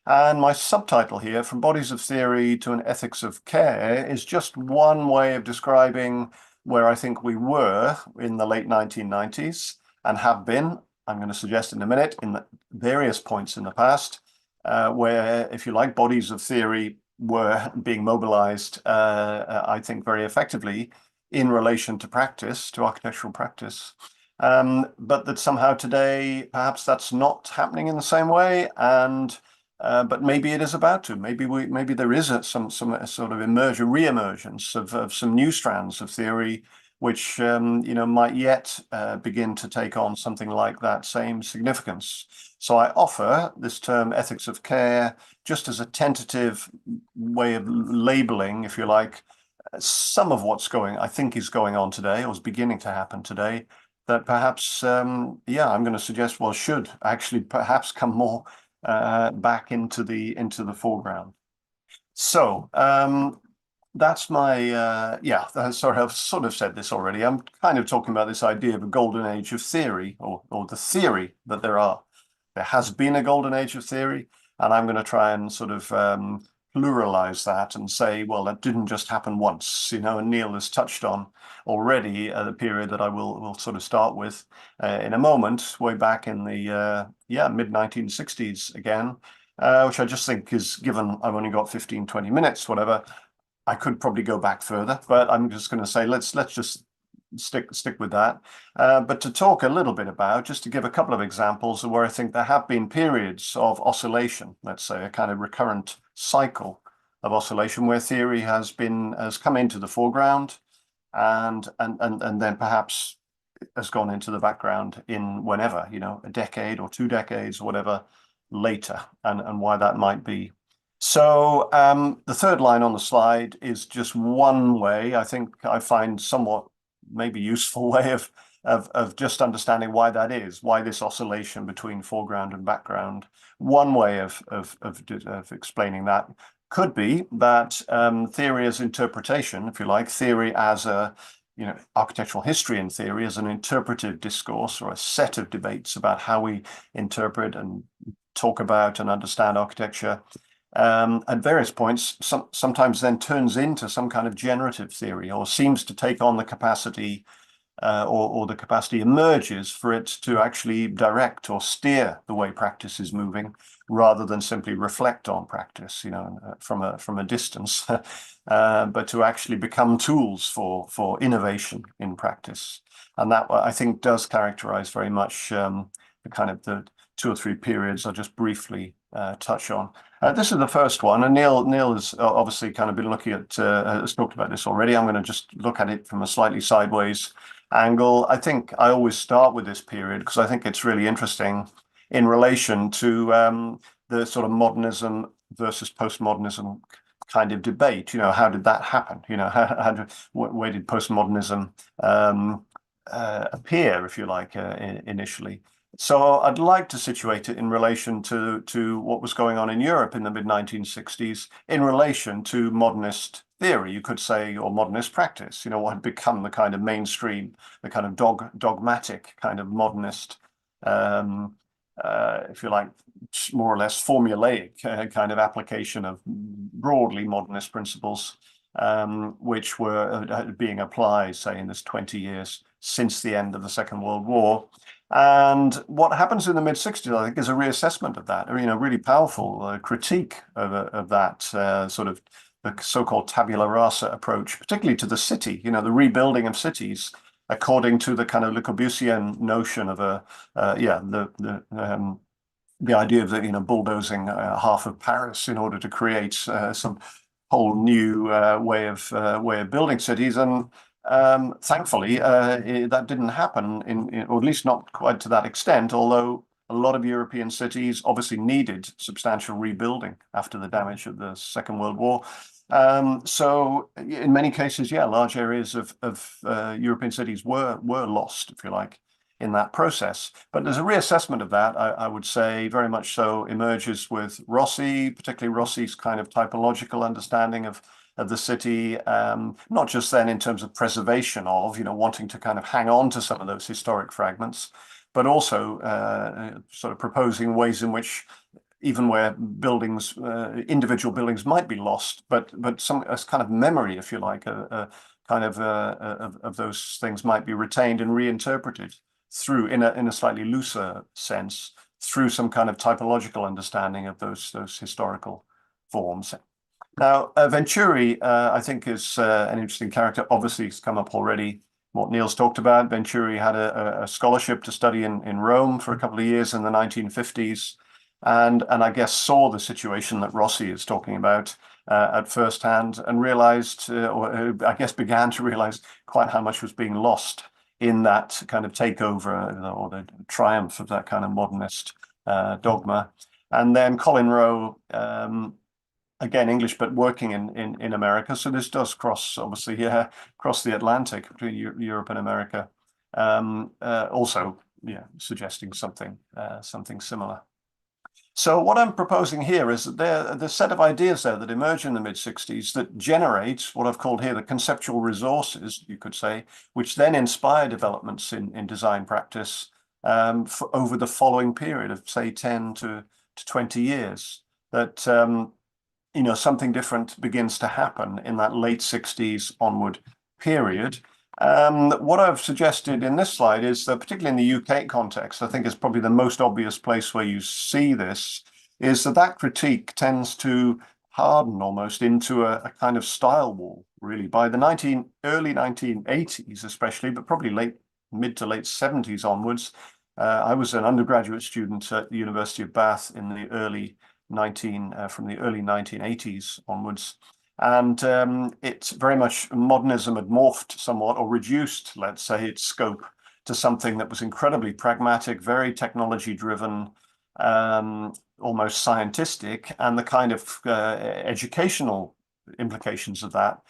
And my subtitle here, From Bodies of Theory to an Ethics of Care, is just one way of describing where I think we were in the late 1990s and have been, I'm going to suggest in a minute, in the various points in the past, where, if you like, bodies of theory were being mobilized, I think, very effectively in relation to practice, to architectural practice. But that somehow today, perhaps that's not happening in the same way, and but maybe it is about to. Maybe there is some sort of re-emergence of some new strands of theory, which might yet begin to take on something like that same significance. So I offer this term ethics of care just as a tentative way of labeling, if you like, some of what's I think is going on today, or is beginning to happen today, that perhaps, yeah, I'm going to suggest, well, should actually perhaps come more back into the foreground. So that's my yeah. Sorry, I've sort of said this already. I'm kind of talking about this idea of a golden age of theory, or the theory that there has been a golden age of theory, and I'm going to try and sort of pluralize that and say, well, that didn't just happen once, and Neil has touched on already the period that I will sort of start with in a moment, way back in the yeah, mid 1960s again, which I just think is, given I've only got 15, 20 minutes, whatever, I could probably go back further, but I'm just going to say let's just stick with that. But to talk a little bit about, just to give a couple of examples of where I think there have been periods of oscillation, let's say a kind of recurrent cycle of oscillation where theory has come into the foreground and then perhaps has gone into the background in whenever, a decade or 2 decades or whatever later, and why that might be. So the third line on the slide is just one way, I think I find somewhat maybe useful way of just understanding why that is, why this oscillation between foreground and background. One way of explaining that could be that theory as interpretation, if you like, theory as a, architectural history in theory as an interpretive discourse or a set of debates about how we interpret and talk about and understand architecture, at various points, sometimes then turns into some kind of generative theory, or seems to take on the capacity or the capacity emerges for it to actually direct or steer the way practice is moving, rather than simply reflect on practice, from a distance, but to actually become tools for innovation in practice. And that, I think, does characterize very much the kind of the 2 or 3 periods I'll just briefly touch on. This is the first one, and Neil has obviously kind of been looking at, has talked about this already. I'm going to just look at it from a slightly sideways angle. I think I always start with this period because I think it's really interesting in relation to the sort of modernism versus postmodernism kind of debate. How did that happen? Where did postmodernism appear, if you like, initially? So I'd like to situate it in relation to what was going on in Europe in the mid-1960s in relation to modernist theory, you could say, or modernist practice, what had become the kind of mainstream, the kind of dogmatic kind of modernist, if you like, more or less formulaic kind of application of broadly modernist principles, which were being applied, say, in this 20 years since the end of the Second World War. And what happens in the mid-60s, I think, is a reassessment of that, really powerful critique of that sort of the so-called tabula rasa approach, particularly to the city, the rebuilding of cities according to the kind of Le Corbusian notion of the idea of bulldozing half of Paris in order to create some whole new way of building cities. And thankfully, that didn't happen, or at least not quite to that extent, although a lot of European cities obviously needed substantial rebuilding after the damage of the Second World War. So in many cases, large areas of European cities were lost, if you like, in that process. But there's a reassessment of that, I would say, very much so emerges with Rossi, particularly Rossi's kind of typological understanding of the city, not just then in terms of preservation of, wanting to kind of hang on to some of those historic fragments, but also sort of proposing ways in which, even where buildings, individual buildings might be lost, but some kind of memory, if you like, kind of those things might be retained and reinterpreted through, in a slightly looser sense, through some kind of typological understanding of those historical forms. Now, Venturi, I think, is an interesting character. Obviously, it's come up already, what Neil's talked about. Venturi had a scholarship to study in Rome for a couple of years in the 1950s, and I guess saw the situation that Rossi is talking about at first hand, and realized, or I guess began to realize quite how much was being lost in that kind of takeover or the triumph of that kind of modernist dogma. And then Colin Rowe, again, English, but working in America. So this does cross, obviously, cross the Atlantic between Europe and America. Also, suggesting something similar. So what I'm proposing here is that there's a set of ideas there that emerge in the mid-60s that generate what I've called here the conceptual resources, you could say, which then inspire developments in design practice over the following period of, say, 10 to 20 years. That something different begins to happen in that late 60s onward period. What I've suggested in this slide is that, particularly in the UK context, I think is probably the most obvious place where you see this, is that critique tends to harden almost into a kind of style war, really, by the early 1980s especially, but probably mid to late 70s onwards. I was an undergraduate student at the University of Bath in the from the early 1980s onwards. And it's very much, modernism had morphed somewhat, or reduced, let's say, its scope to something that was incredibly pragmatic, very technology-driven, almost scientific, and the kind of educational implications of that.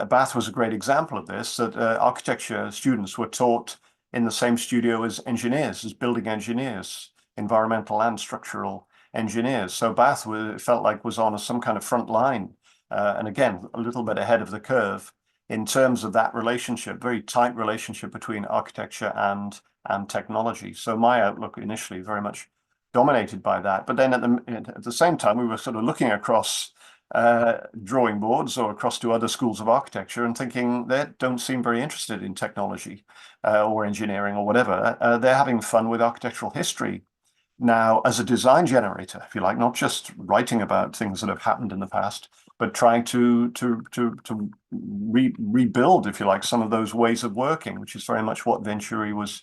Bath was a great example of this, that architecture students were taught in the same studio as engineers, as building engineers, environmental and structural engineers. So Bath felt like was on some kind of front line. And again, a little bit ahead of the curve in terms of that relationship, very tight relationship between architecture and technology. So my outlook initially very much dominated by that. But then at the same time, we were sort of looking across drawing boards or across to other schools of architecture and thinking they don't seem very interested in technology or engineering or whatever. They're having fun with architectural history now as a design generator, if you like, not just writing about things that have happened in the past, but trying to rebuild, if you like, some of those ways of working, which is very much what Venturi was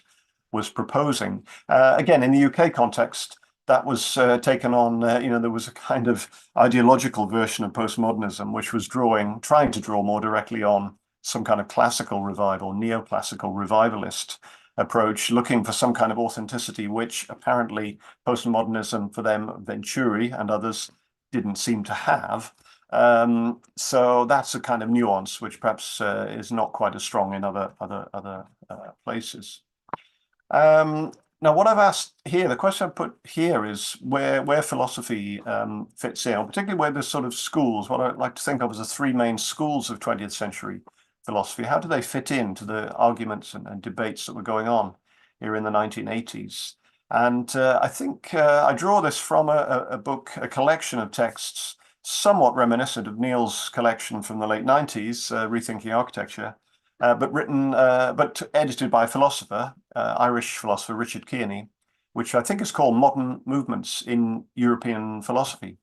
proposing. Again, in the UK context, that was taken on, there was a kind of ideological version of postmodernism, which was trying to draw more directly on some kind of classical revival, neoclassical revivalist approach, looking for some kind of authenticity, which apparently postmodernism for them, Venturi and others, didn't seem to have. So that's a kind of nuance which perhaps is not quite as strong in other places. Now, what I've asked here, the question I've put here is where philosophy fits in, or particularly where there's sort of schools, what I like to think of as the three main schools of 20th century philosophy. How do they fit into the arguments and debates that were going on here in the 1980s? And I think I draw this from a book, a collection of texts, somewhat reminiscent of Neil's collection from the late 90s, Rethinking Architecture, but edited by a philosopher, Irish philosopher Richard Kearney, which I think is called Modern Movements in European Philosophy.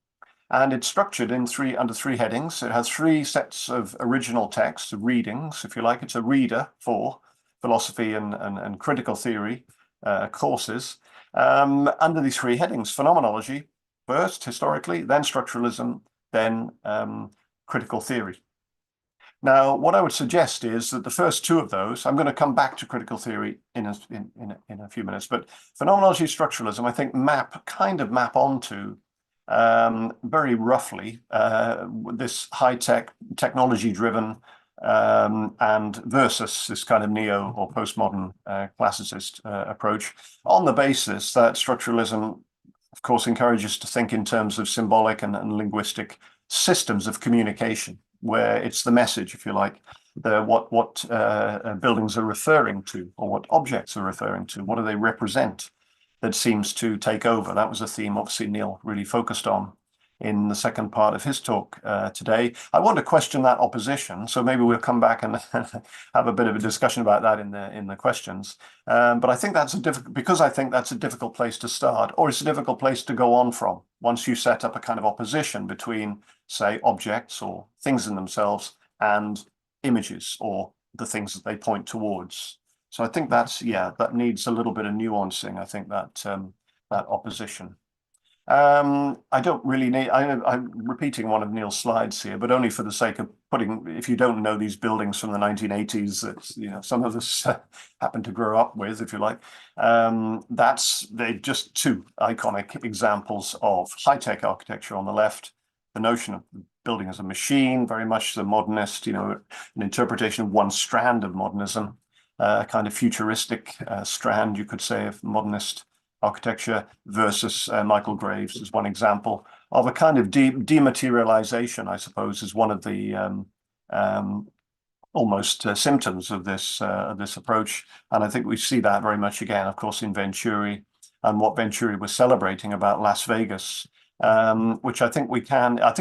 And it's structured under three headings. It has three sets of original texts, of readings, if you like. It's a reader for philosophy and critical theory courses. Under these three headings: phenomenology first, historically, then structuralism, then critical theory. Now, what I would suggest is that the first two of those, I'm going to come back to critical theory in a few minutes, but phenomenology, structuralism, I think kind of map onto very roughly this high-tech, technology-driven and versus this kind of neo or postmodern classicist approach, on the basis that structuralism, of course, encourages to think in terms of symbolic and linguistic systems of communication, where it's the message, if you like, what buildings are referring to, or what objects are referring to, what do they represent, that seems to take over. That was a theme, obviously, Neil really focused on in the second part of his talk today. I want to question that opposition, so maybe we'll come back and have a bit of a discussion about that in the questions. But I think that's a difficult place to start, or it's a difficult place to go on from once you set up a kind of opposition between, say, objects or things in themselves and images or the things that they point towards. So I think that needs a little bit of nuancing. I think that opposition. I don't really need, I'm repeating one of Neil's slides here, but only for the sake of putting, if you don't know these buildings from the 1980s that some of us happen to grow up with, if you like, they're just two iconic examples of high-tech architecture on the left, the notion of building as a machine, very much the modernist, an interpretation of one strand of modernism, kind of futuristic strand, you could say, of modernist architecture, versus Michael Graves as one example of a kind of dematerialization, I suppose, is one of the almost symptoms of this approach. And I think we see that very much again, of course, in Venturi and what Venturi was celebrating about Las Vegas, which I think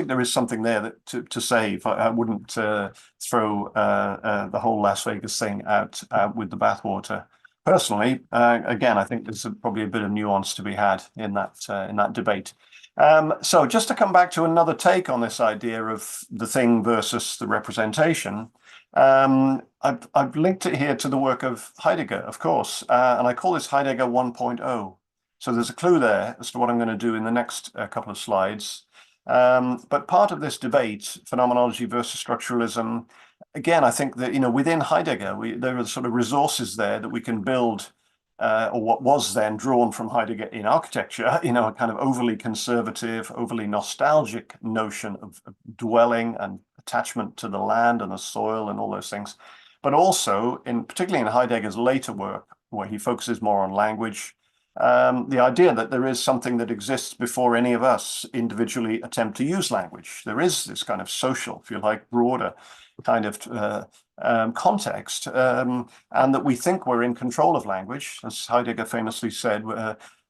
there is something there to save. I wouldn't throw the whole Las Vegas thing out with the bathwater. Personally, again, I think there's probably a bit of nuance to be had in that debate. So just to come back to another take on this idea of the thing versus the representation, I've linked it here to the work of Heidegger, of course, and I call this Heidegger 1.0. So there's a clue there as to what I'm going to do in the next couple of slides. But part of this debate, phenomenology versus structuralism, again, I think that, within Heidegger, there are sort of resources there that we can build, or what was then drawn from Heidegger in architecture, a kind of overly conservative, overly nostalgic notion of dwelling and attachment to the land and the soil and all those things. But also, particularly in Heidegger's later work, where he focuses more on language, the idea that there is something that exists before any of us individually attempt to use language. There is this kind of social, if you like, broader kind of context, and that we think we're in control of language. As Heidegger famously said,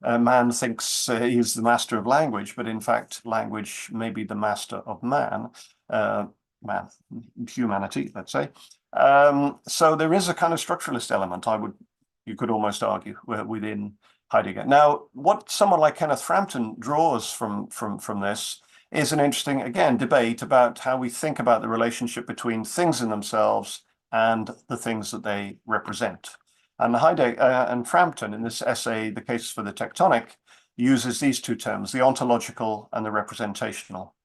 man thinks he's the master of language, but in fact, language may be the master of man, humanity, let's say. So there is a kind of structuralist element, you could almost argue, within Heidegger. Now, what someone like Kenneth Frampton draws from this is an interesting, again, debate about how we think about the relationship between things in themselves and the things that they represent. And Heidegger and Frampton, in this essay, The Case for the Tectonic, uses these two terms, the ontological and the representational.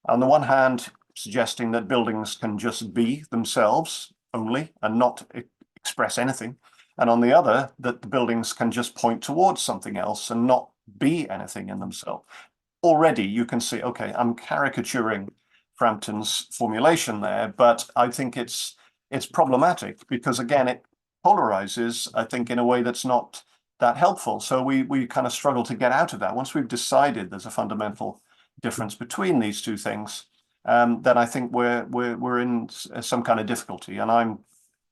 On the one hand, suggesting that buildings can just be themselves only and not express anything. And on the other, that the buildings can just point towards something else and not be anything in themselves. Already you can see, okay, I'm caricaturing Frampton's formulation there, but I think it's problematic because, again, it polarizes, I think, in a way that's not that helpful. So we kind of struggle to get out of that. Once we've decided there's a fundamental difference between these two things, then I think we're in some kind of difficulty. And I'm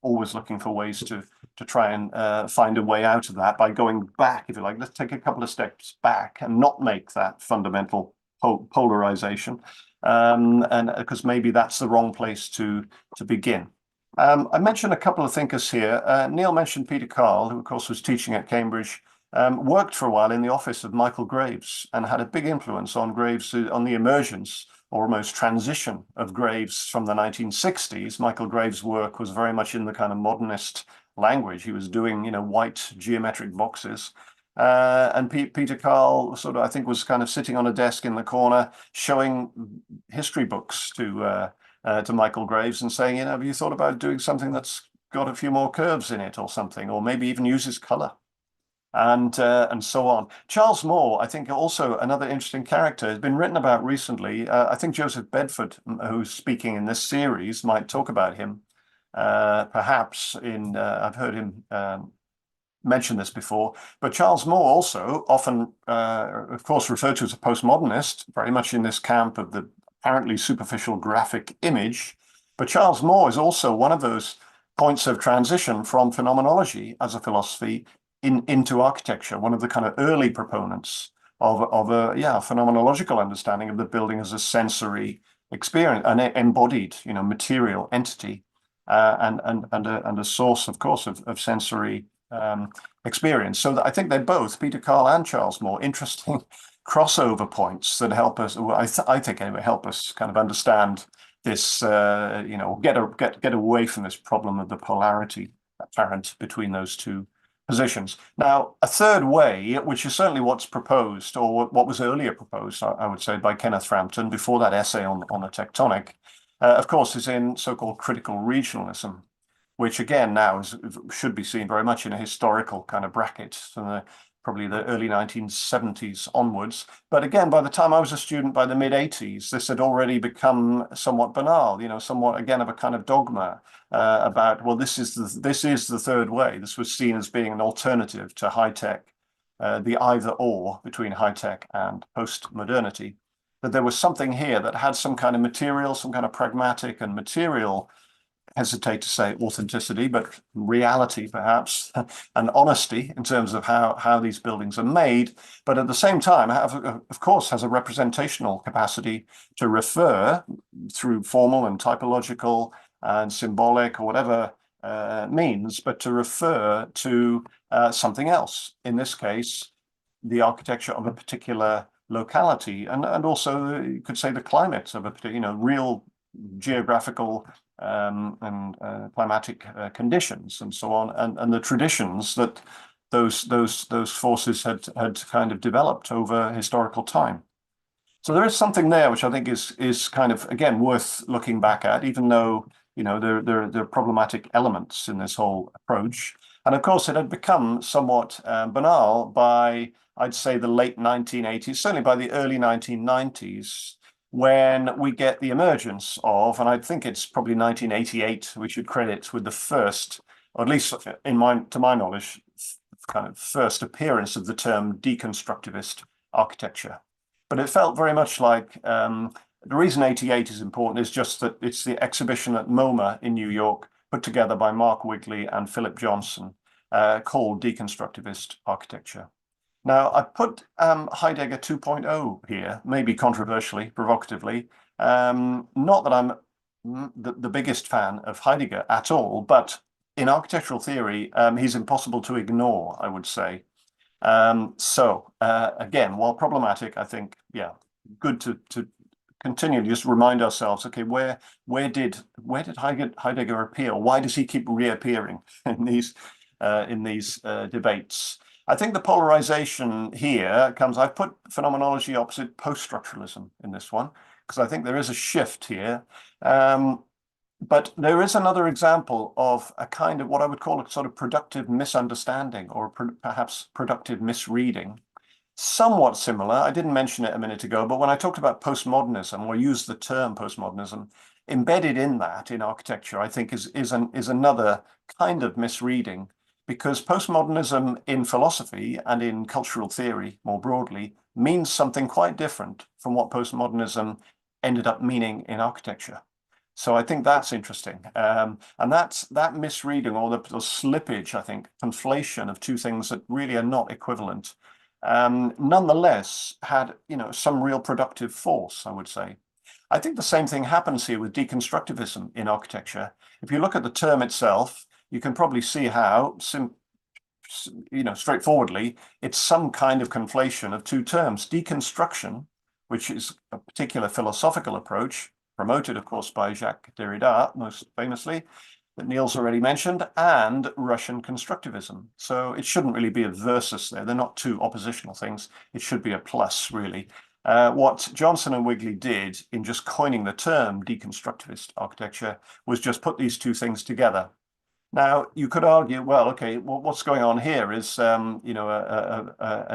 always looking for ways to try and find a way out of that by going back, if you like. Let's take a couple of steps back and not make that fundamental polarization, and because maybe that's the wrong place to begin. I mentioned a couple of thinkers here. Neil mentioned Peter Carl, who of course was teaching at Cambridge, worked for a while in the office of Michael Graves and had a big influence on Graves, on the emergence or almost transition of Graves from the 1960s. Michael Graves' work was very much in the kind of modernist language. He was doing, white geometric boxes. And Peter Carl sort of, I think, was kind of sitting on a desk in the corner showing history books to Michael Graves and saying, have you thought about doing something that's got a few more curves in it or something, or maybe even uses color? And so on. Charles Moore, I think, also another interesting character, has been written about recently. I think Joseph Bedford, who's speaking in this series, might talk about him. Perhaps I've heard him mention this before, but Charles Moore also often, of course, referred to as a postmodernist, very much in this camp of the apparently superficial graphic image. But Charles Moore is also one of those points of transition from phenomenology as a philosophy into architecture, one of the kind of early proponents of a phenomenological understanding of the building as a sensory experience, an embodied, material entity, and a source, of course, of sensory experience. So that I think they're both, Peter Carl and Charles Moore, interesting crossover points that help us, I think anyway, help us kind of understand this, get away from this problem of the polarity apparent between those two positions. Now, a third way, which is certainly what's proposed, or what was earlier proposed, I would say, by Kenneth Frampton before that essay on the tectonic, of course, is in so-called critical regionalism, which again now should be seen very much in a historical kind of bracket from probably the early 1970s onwards. But again, by the time I was a student, by the mid-80s, this had already become somewhat banal, somewhat, again, of a kind of dogma about, well, this is the third way. This was seen as being an alternative to high-tech, the either-or between high-tech and post-modernity, that there was something here that had some kind of material, some kind of pragmatic and material, hesitate to say authenticity, but reality perhaps, and honesty in terms of how these buildings are made, but at the same time, of course, has a representational capacity to refer through formal and typological and symbolic or whatever means, but to refer to something else. In this case, the architecture of a particular locality, and also you could say the climate of a particular, real geographical and climatic conditions and so on, and the traditions that those forces had kind of developed over historical time. So there is something there which I think is kind of, again, worth looking back at, even though there are problematic elements in this whole approach. And of course, it had become somewhat banal by, I'd say, the late 1980s, certainly by the early 1990s, when we get the emergence of, and I think it's probably 1988, we should credit with the first, or at least to my knowledge, kind of first appearance of the term deconstructivist architecture. But it felt very much like, the reason 88 is important is just that it's the exhibition at MoMA in New York, put together by Mark Wigley and Philip Johnson, called Deconstructivist Architecture. Now, I put Heidegger 2.0 here, maybe controversially, provocatively. Not that I'm the biggest fan of Heidegger at all, but in architectural theory, he's impossible to ignore, I would say. Again, while problematic, I think, yeah, good to continue to just remind ourselves, okay, where did Heidegger appear? Why does he keep reappearing in these debates? I think the polarization here comes. I've put phenomenology opposite post-structuralism in this one because I think there is a shift here. But there is another example of a kind of what I would call a sort of productive misunderstanding or perhaps productive misreading. Somewhat similar, I didn't mention it a minute ago, but when I talked about postmodernism or used the term postmodernism, embedded in that in architecture, I think is another kind of misreading, because postmodernism in philosophy and in cultural theory more broadly means something quite different from what postmodernism ended up meaning in architecture. So I think that's interesting. And that misreading or the slippage, I think, conflation of two things that really are not equivalent, nonetheless had, some real productive force, I would say. I think the same thing happens here with deconstructivism in architecture. If you look at the term itself, you can probably see how, straightforwardly, it's some kind of conflation of two terms. Deconstruction, which is a particular philosophical approach, promoted, of course, by Jacques Derrida, most famously, that Neil's already mentioned, and Russian constructivism. So it shouldn't really be a versus there. They're not two oppositional things. It should be a plus, really. What Johnson and Wigley did in just coining the term deconstructivist architecture was just put these two things together. Now, you could argue, well, okay, what's going on here is, an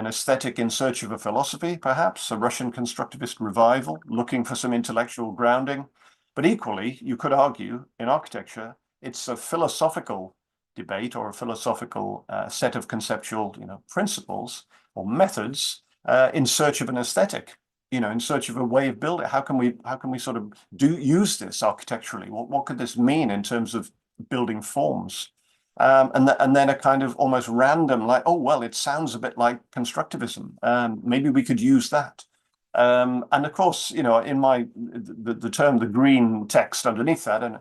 aesthetic in search of a philosophy, perhaps, a Russian constructivist revival, looking for some intellectual grounding. But equally, you could argue in architecture, it's a philosophical debate or a philosophical set of conceptual, principles or methods in search of an aesthetic, in search of a way of building. How can we sort of use this architecturally? What could this mean in terms of building forms? And then a kind of almost random, like, oh, well, it sounds a bit like constructivism. Maybe we could use that. And of course, in the term, the green text underneath that, and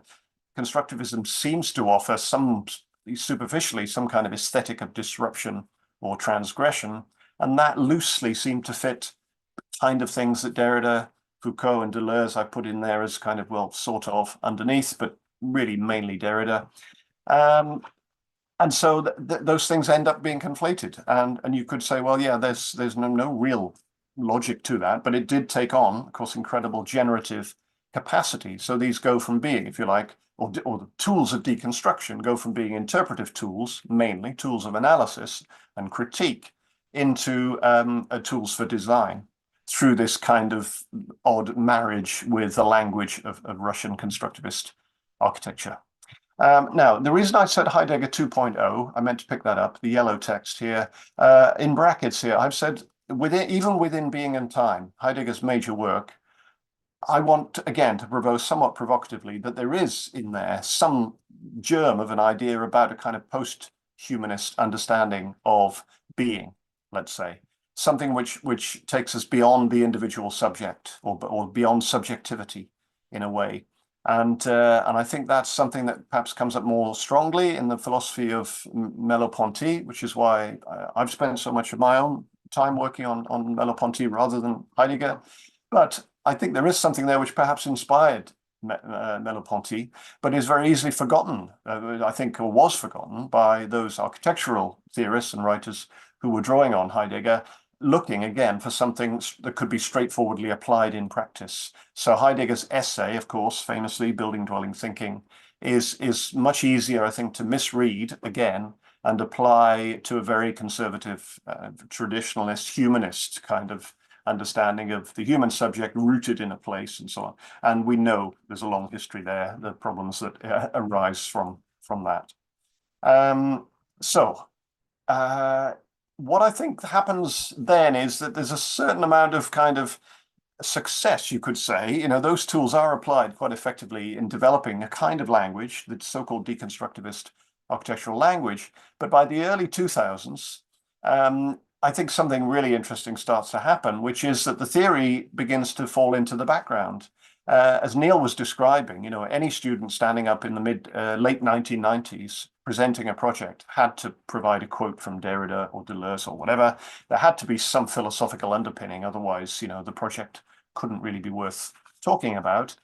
constructivism seems to offer superficially some kind of aesthetic of disruption or transgression. And that loosely seemed to fit kind of things that Derrida, Foucault, and Deleuze I put in there as kind of, well, sort of underneath, but really mainly Derrida. And so those things end up being conflated. And you could say, well, yeah, there's no real logic to that, but it did take on, of course, incredible generative capacity. So these go from being, if you like, or the tools of deconstruction go from being interpretive tools, mainly tools of analysis and critique, into tools for design through this kind of odd marriage with the language of Russian constructivist architecture. Now, the reason I said Heidegger 2.0, I meant to pick that up, the yellow text here, in brackets here, I've said, even within Being and Time, Heidegger's major work, I want, again, to propose somewhat provocatively that there is in there some germ of an idea about a kind of post-humanist understanding of being, let's say. Something which takes us beyond the individual subject or beyond subjectivity in a way. And I think that's something that perhaps comes up more strongly in the philosophy of Merleau-Ponty, which is why I've spent so much of my own time working on Merleau-Ponty rather than Heidegger. But I think there is something there which perhaps inspired Merleau-Ponty, but is very easily forgotten, I think, or was forgotten by those architectural theorists and writers who were drawing on Heidegger, looking again for something that could be straightforwardly applied in practice. So Heidegger's essay, of course, famously Building Dwelling Thinking, is much easier, I think, to misread again and apply to a very conservative, traditionalist, humanist kind of understanding of the human subject rooted in a place and so on. And we know there's a long history there, the problems that arise from that. What I think happens then is that there's a certain amount of kind of success, you could say. Those tools are applied quite effectively in developing a kind of language, the so-called deconstructivist architectural language. But by the early 2000s, I think something really interesting starts to happen, which is that the theory begins to fall into the background. As Neil was describing, any student standing up in the late 1990s presenting a project had to provide a quote from Derrida or Deleuze or whatever. There had to be some philosophical underpinning, otherwise, the project couldn't really be worth talking about.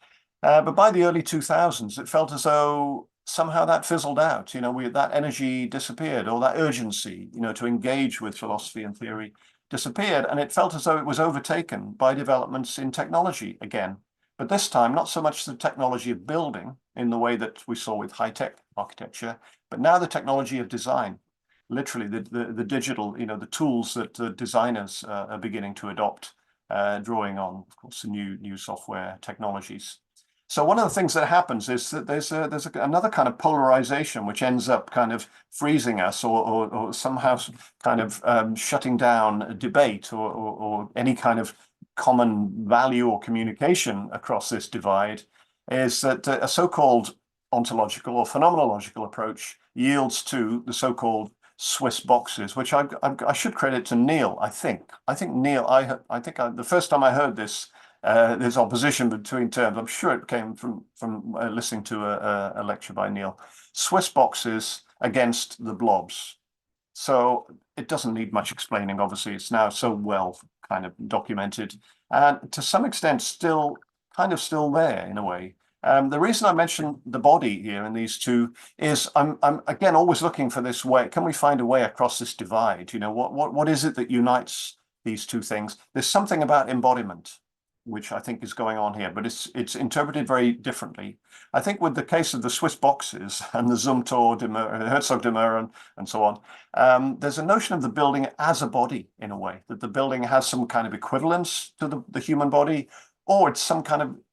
But by the early 2000s, it felt as though somehow that fizzled out. That energy disappeared, or that urgency, to engage with philosophy and theory disappeared, and it felt as though it was overtaken by developments in technology again. But this time, not so much the technology of building in the way that we saw with high-tech architecture, but now the technology of design. Literally, the digital, the tools that the designers are beginning to adopt, drawing on, of course, the new software technologies. So one of the things that happens is that there's another kind of polarization which ends up kind of freezing us, or somehow kind of shutting down a debate or any kind of common value or communication across this divide, is that a so-called ontological or phenomenological approach yields to the so-called Swiss boxes, which I should credit to Neil. I think Neil. The first time I heard this opposition between terms, I'm sure it came from listening to a lecture by Neil. Swiss boxes against the blobs. So it doesn't need much explaining. Obviously, it's now so well kind of documented, and to some extent still there in a way. The reason I mention the body here in these two is I'm again always looking for this way. Can we find a way across this divide? What is it that unites these two things? There's something about embodiment which I think is going on here, but it's interpreted very differently. I think with the case of the Swiss boxes and the Zumthor, Herzog de Meuron, and so on, there's a notion of the building as a body in a way, that the building has some kind of equivalence to the human body, or it's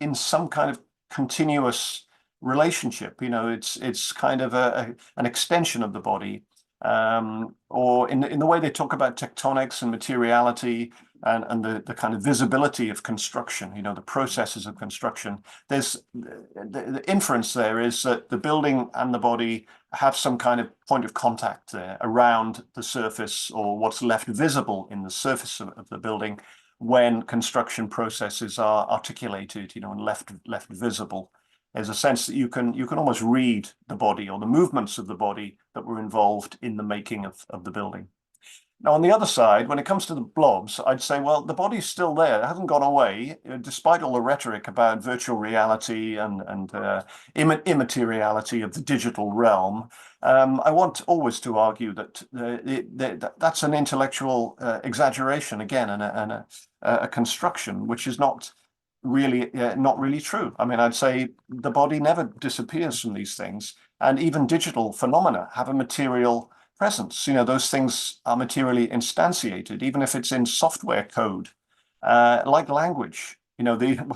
in some kind of continuous relationship. It's kind of an extension of the body, or in the way they talk about tectonics and materiality and the kind of visibility of construction, the processes of construction. There's the inference there is that the building and the body have some kind of point of contact there around the surface, or what's left visible in the surface of the building when construction processes are articulated, and left visible. There's a sense that you can almost read the body or the movements of the body that were involved in the making of the building. Now, on the other side, when it comes to the blobs, I'd say, well, the body's still there. It hasn't gone away, despite all the rhetoric about virtual reality and immateriality of the digital realm. I want always to argue that that's an intellectual exaggeration again, and a construction which is not really true. I mean, I'd say the body never disappears from these things, and even digital phenomena have a material presence. Those things are materially instantiated, even if it's in software code, like language.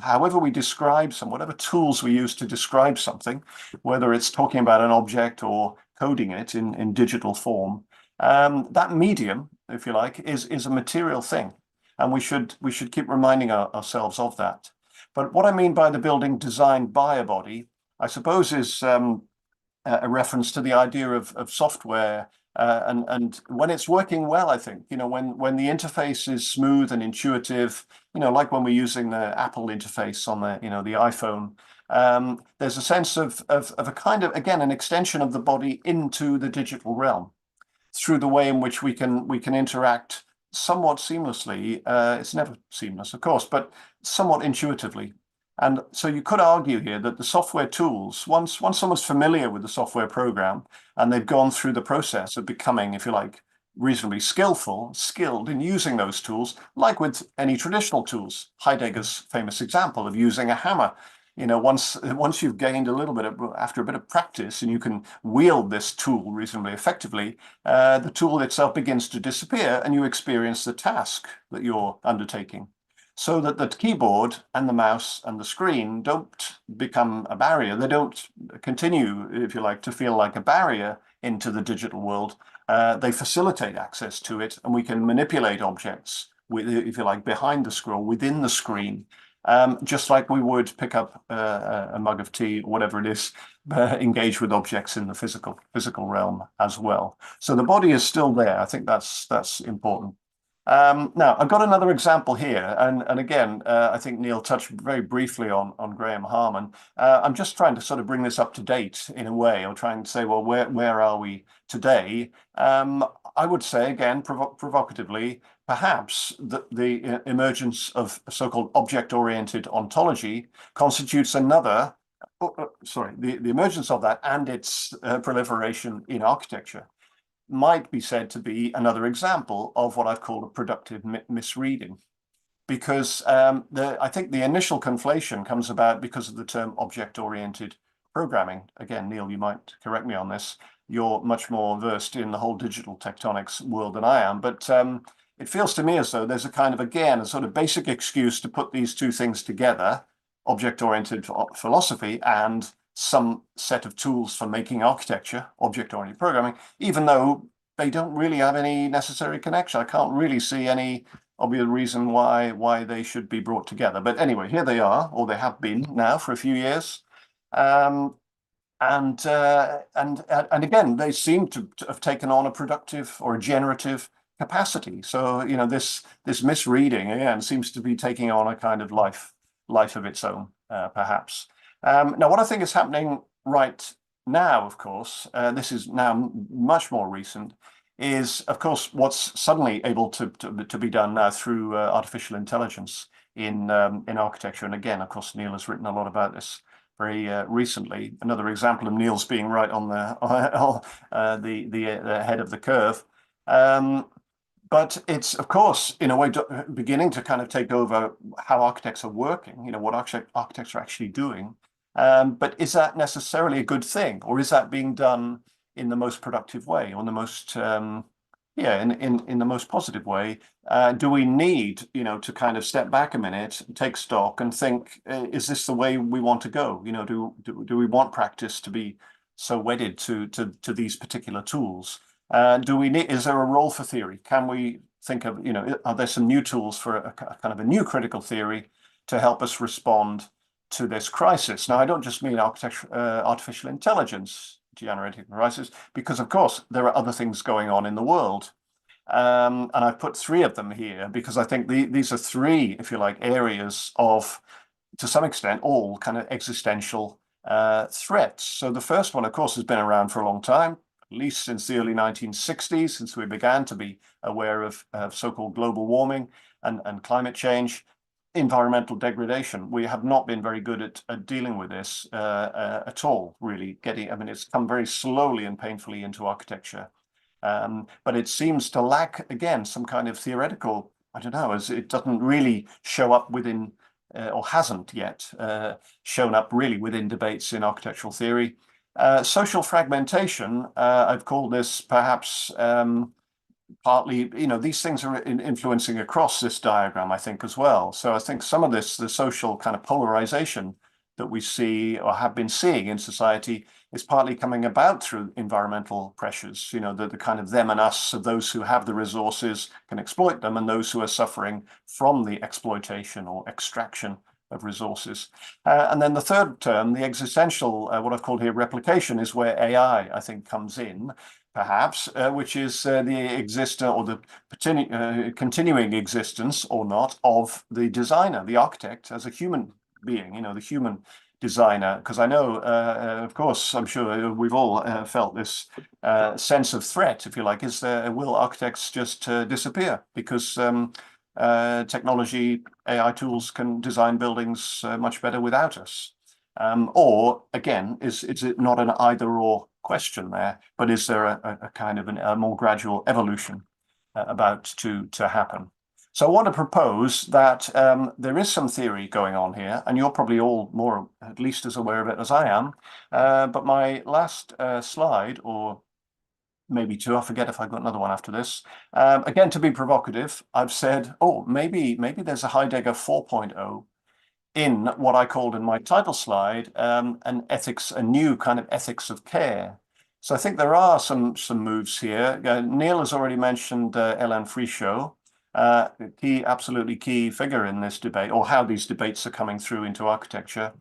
However we describe whatever tools we use to describe something, whether it's talking about an object or coding it in digital form, that medium, if you like, is a material thing, and we should keep reminding ourselves of that. But what I mean by the building designed by a body, I suppose, is a reference to the idea of software. And when it's working well, I think, when the interface is smooth and intuitive, like when we're using the Apple interface on the iPhone, there's a sense of a kind of, again, an extension of the body into the digital realm through the way in which we can interact somewhat seamlessly. It's never seamless, of course, but somewhat intuitively. And so you could argue here that the software tools, once someone's familiar with the software program and they've gone through the process of becoming, if you like, reasonably skilled in using those tools, like with any traditional tools, Heidegger's famous example of using a hammer. Once you've gained after a bit of practice, and you can wield this tool reasonably effectively, the tool itself begins to disappear and you experience the task that you're undertaking. So that the keyboard and the mouse and the screen don't become a barrier. They don't continue, if you like, to feel like a barrier into the digital world. They facilitate access to it, and we can manipulate objects, if you like, behind the scroll, within the screen, just like we would pick up a mug of tea, or whatever it is, engage with objects in the physical realm as well. So the body is still there. I think that's important. Now, I've got another example here, and again, I think Neil touched very briefly on Graham Harman. I'm just trying to sort of bring this up to date in a way, or trying to say, well, where are we today? I would say, again, provocatively, perhaps the emergence of so-called object-oriented ontology constitutes another, the emergence of that and its proliferation in architecture might be said to be another example of what I've called a productive misreading. Because I think the initial conflation comes about because of the term object-oriented programming. Again, Neil, you might correct me on this. You're much more versed in the whole digital tectonics world than I am, but it feels to me as though there's a kind of, again, a sort of basic excuse to put these two things together, object-oriented philosophy and some set of tools for making architecture, object-oriented programming, even though they don't really have any necessary connection. I can't really see any obvious reason why they should be brought together. But anyway, here they are, or they have been now for a few years. And again, they seem to have taken on a productive or a generative capacity. So, you know, this misreading, again, seems to be taking on a kind of life of its own, perhaps. Now, what I think is happening right now, of course, this is now much more recent, is, of course, what's suddenly able to be done now through artificial intelligence in architecture. And again, of course, Neil has written a lot about this very recently. Another example of Neil's being right on the head of the curve. But it's, of course, in a way, beginning to kind of take over how architects are working, you know, what architects are actually doing. But is that necessarily a good thing, or is that being done in the most productive way, or in the most, in the most positive way? Do we need, you know, to kind of step back a minute, take stock, and think, is this the way we want to go? You know, do we want practice to be so wedded to these particular tools? Is there a role for theory? Can we think of, you know, are there some new tools for a kind of a new critical theory to help us respond to this crisis? Now, I don't just mean artificial intelligence generating crisis, because of course there are other things going on in the world. And I've put three of them here because I think these are three, if you like, areas of, to some extent, all kind of existential threats. So the first one, of course, has been around for a long time, at least since the early 1960s, since we began to be aware of so-called global warming and climate change, environmental degradation. We have not been very good at dealing with this at all, really. It's come very slowly and painfully into architecture. But it seems to lack, again, some kind of theoretical, I don't know, as it doesn't really show up within, or hasn't yet shown up really within debates in architectural theory. Social fragmentation, I've called this perhaps partly, you know, these things are influencing across this diagram, I think, as well. So I think some of this, the social kind of polarization that we see or have been seeing in society is partly coming about through environmental pressures, you know, the kind of them and us of those who have the resources can exploit them and those who are suffering from the exploitation or extraction of resources. And then the third term, the existential, what I've called here replication, is where AI, I think, comes in, perhaps, which is the existence or the continuing existence or not of the designer, the architect, as a human being, you know, the human designer. Because I know, of course, I'm sure we've all felt this sense of threat, if you like, will architects just disappear because technology, AI tools can design buildings much better without us? Or again, is it not an either or question there, but is there a kind of a more gradual evolution about to happen? So I want to propose that there is some theory going on here, and you're probably all more, at least as aware of it as I am. But my last slide, or maybe two, I forget if I've got another one after this. Again, to be provocative, I've said, oh, maybe there's a Heidegger 4.0 in what I called in my title slide, a new kind of ethics of care. So I think there are some moves here. Neil has already mentioned Hélène Frichot, absolutely key figure in this debate, or how these debates are coming through into architecture.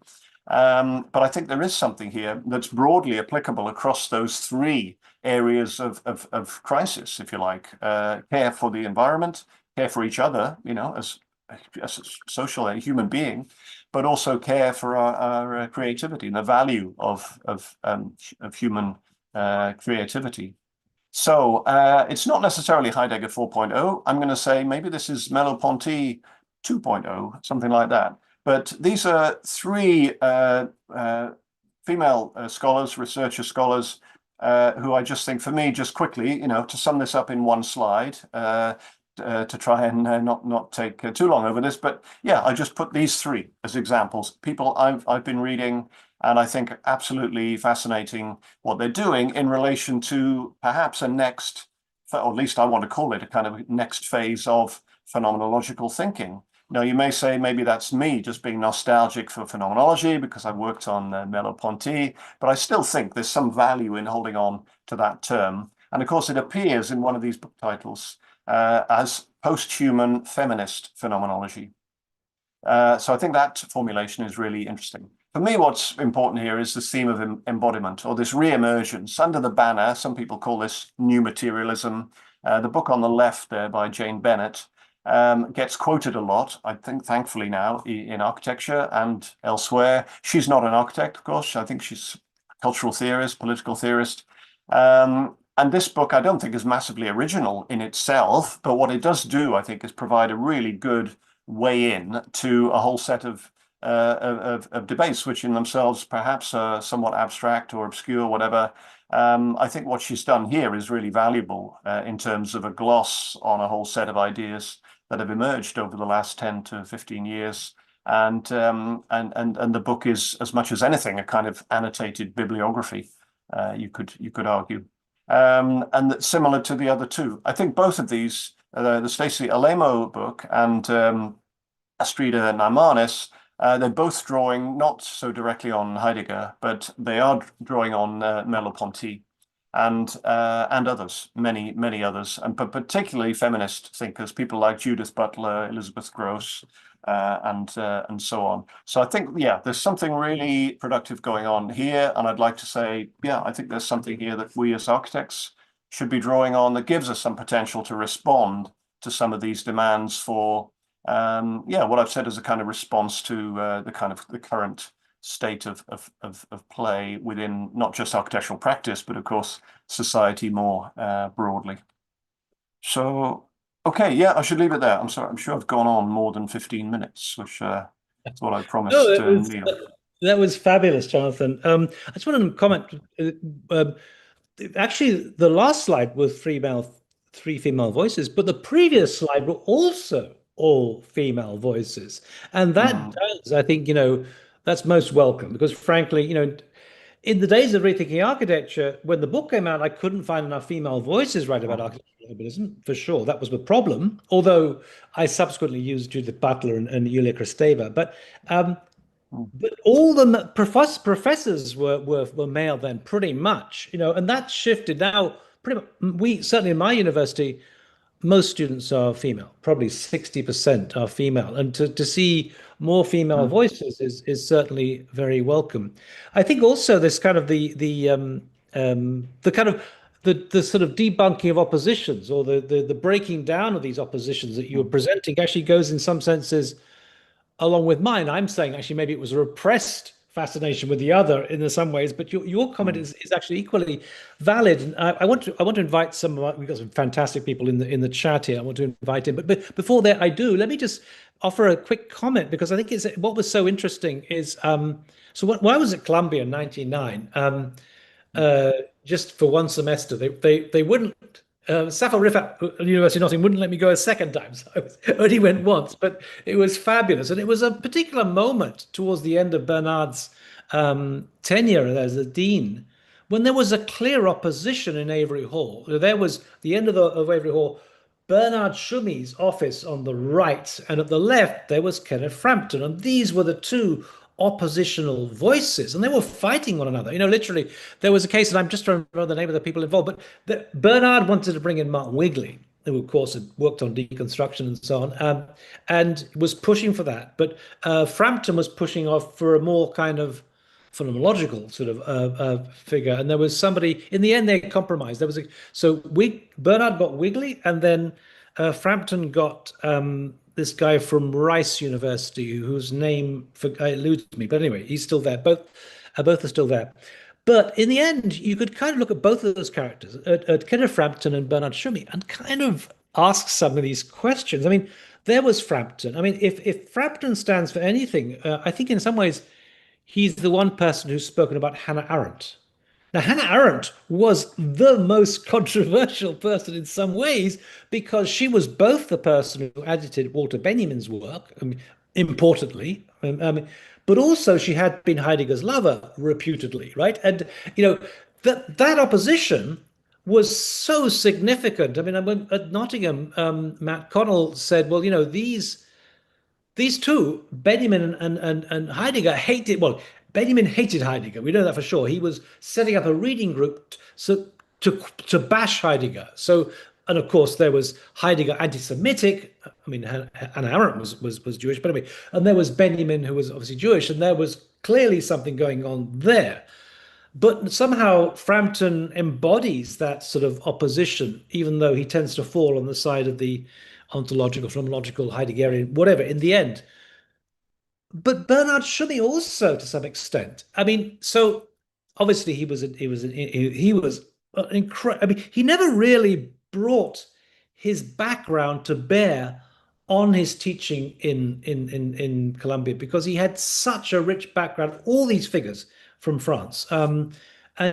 But I think there is something here that's broadly applicable across those three areas of crisis, if you like, care for the environment, care for each other, as a social, a human being, but also care for our creativity and the value of human creativity. So it's not necessarily Heidegger 4.0. I'm going to say maybe this is Merleau-Ponty 2.0, something like that. But these are three female scholars, researcher scholars, who I just think, for me, just quickly, to sum this up in one slide, to try and not take too long over this, but yeah, I just put these three as examples. People I've been reading, and I think absolutely fascinating what they're doing in relation to perhaps a next, or at least I want to call it a kind of next phase of phenomenological thinking. Now, you may say maybe that's me just being nostalgic for phenomenology because I worked on Merleau-Ponty, but I still think there's some value in holding on to that term. And of course, it appears in one of these book titles as post-human feminist phenomenology. So I think that formulation is really interesting. For me, what's important here is the theme of embodiment, or this re-emergence under the banner. Some people call this new materialism. The book on the left there by Jane Bennett gets quoted a lot, I think, thankfully now, in architecture and elsewhere. She's not an architect, of course. I think she's a cultural theorist, political theorist. And this book, I don't think, is massively original in itself, but what it does do, I think, is provide a really good way in to a whole set of debates, which in themselves perhaps are somewhat abstract or obscure, whatever. I think what she's done here is really valuable in terms of a gloss on a whole set of ideas that have emerged over the last 10 to 15 years. And the book is, as much as anything, a kind of annotated bibliography, you could argue. And similar to the other two. I think both of these, the Stacey Alemo book and Astrida Naimanis, they're both drawing not so directly on Heidegger, but they are drawing on Merleau-Ponty and others, many others, and but particularly feminist thinkers, people like Judith Butler, Elizabeth Gross, and so on. So I think, yeah, there's something really productive going on here, and I'd like to say, yeah, I think there's something here that we as architects should be drawing on that gives us some potential to respond to some of these demands for, what I've said is a kind of response to the current state of play within not just architectural practice, but of course society more broadly. So, okay, yeah, I should leave it there. I'm sorry, I'm sure I've gone on more than 15 minutes, which is what I promised. No, Neil. that was fabulous, Jonathan. I just wanted to comment. Actually, the last slide was three female voices, but the previous slide were also all female voices, and that does, I think, that's most welcome because, frankly, in the days of rethinking architecture, when the book came out, I couldn't find enough female voices write about architectural liberalism, for sure. That was the problem. Although I subsequently used Judith Butler and Yulia Kristeva, but all the professors were male then, pretty much, and that shifted now. Pretty much, we certainly in my university, most students are female, probably 60% are female, and to see more female voices is certainly very welcome. I think also this kind of the kind of the sort of debunking of oppositions, or the breaking down of these oppositions that you were presenting, actually goes in some senses along with mine. I'm saying actually maybe it was a repressed fascination with the other in some ways, but your comment is actually equally valid. And I want to invite we've got some fantastic people in the chat here. I want to invite in, but before that I do, let me just offer a quick comment, because I think what was so interesting is so when I was at Columbia in 1999, just for one semester, they wouldn't. Safo Rifat, University of Nottingham, wouldn't let me go a second time, so I only went once, but it was fabulous. And it was a particular moment towards the end of Bernard's tenure as a dean, when there was a clear opposition in Avery Hall. There was the end of Avery Hall, Bernard Shumi's office on the right, and at the left there was Kenneth Frampton, and these were the two oppositional voices, and they were fighting one another. Literally, there was a case, and I'm just trying to remember the name of the people involved, but Bernard wanted to bring in Martin Wigley, who of course had worked on deconstruction and so on, and was pushing for that. But Frampton was pushing off for a more kind of phenomenological sort of figure, and there was somebody. In the end, they compromised. Bernard got Wigley, and then Frampton got this guy from Rice University whose name eludes me, but anyway, he's still there. Both are still there. But in the end, you could kind of look at both of those characters, at Kenneth Frampton and Bernard Shumme, and kind of ask some of these questions. I mean, there was Frampton. I mean, if Frampton stands for anything, I think in some ways he's the one person who's spoken about Hannah Arendt. Now, Hannah Arendt was the most controversial person in some ways because she was both the person who edited Walter Benjamin's work, importantly, but also she had been Heidegger's lover, reputedly, right? And, that opposition was so significant. I mean, at Nottingham, Matt Connell said, well, these two, Benjamin and Heidegger, hated, well, Benjamin hated Heidegger. We know that for sure. He was setting up a reading group to bash Heidegger. So, and of course, there was Heidegger anti-Semitic. I mean, Hannah Arendt was Jewish, but anyway, and there was Benjamin, who was obviously Jewish, and there was clearly something going on there. But somehow Frampton embodies that sort of opposition, even though he tends to fall on the side of the ontological, phenomenological, Heideggerian, whatever, in the end. But Bernard Shumme also, to some extent. I mean, so obviously he was incredible. I mean, he never really brought his background to bear on his teaching in Columbia because he had such a rich background, all these figures from France. And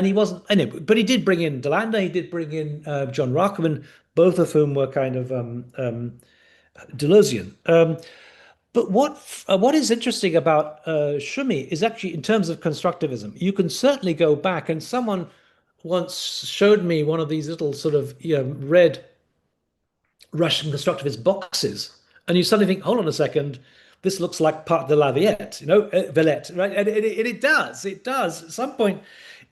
he wasn't, anyway, but he did bring in Delander, he did bring in John Rackerman, both of whom were kind of Deleuzian. But what is interesting about Shumme is actually in terms of constructivism. You can certainly go back, and someone once showed me one of these little sort of red Russian constructivist boxes, and you suddenly think, hold on a second, this looks like part de la Villette, right? And it does. At some point,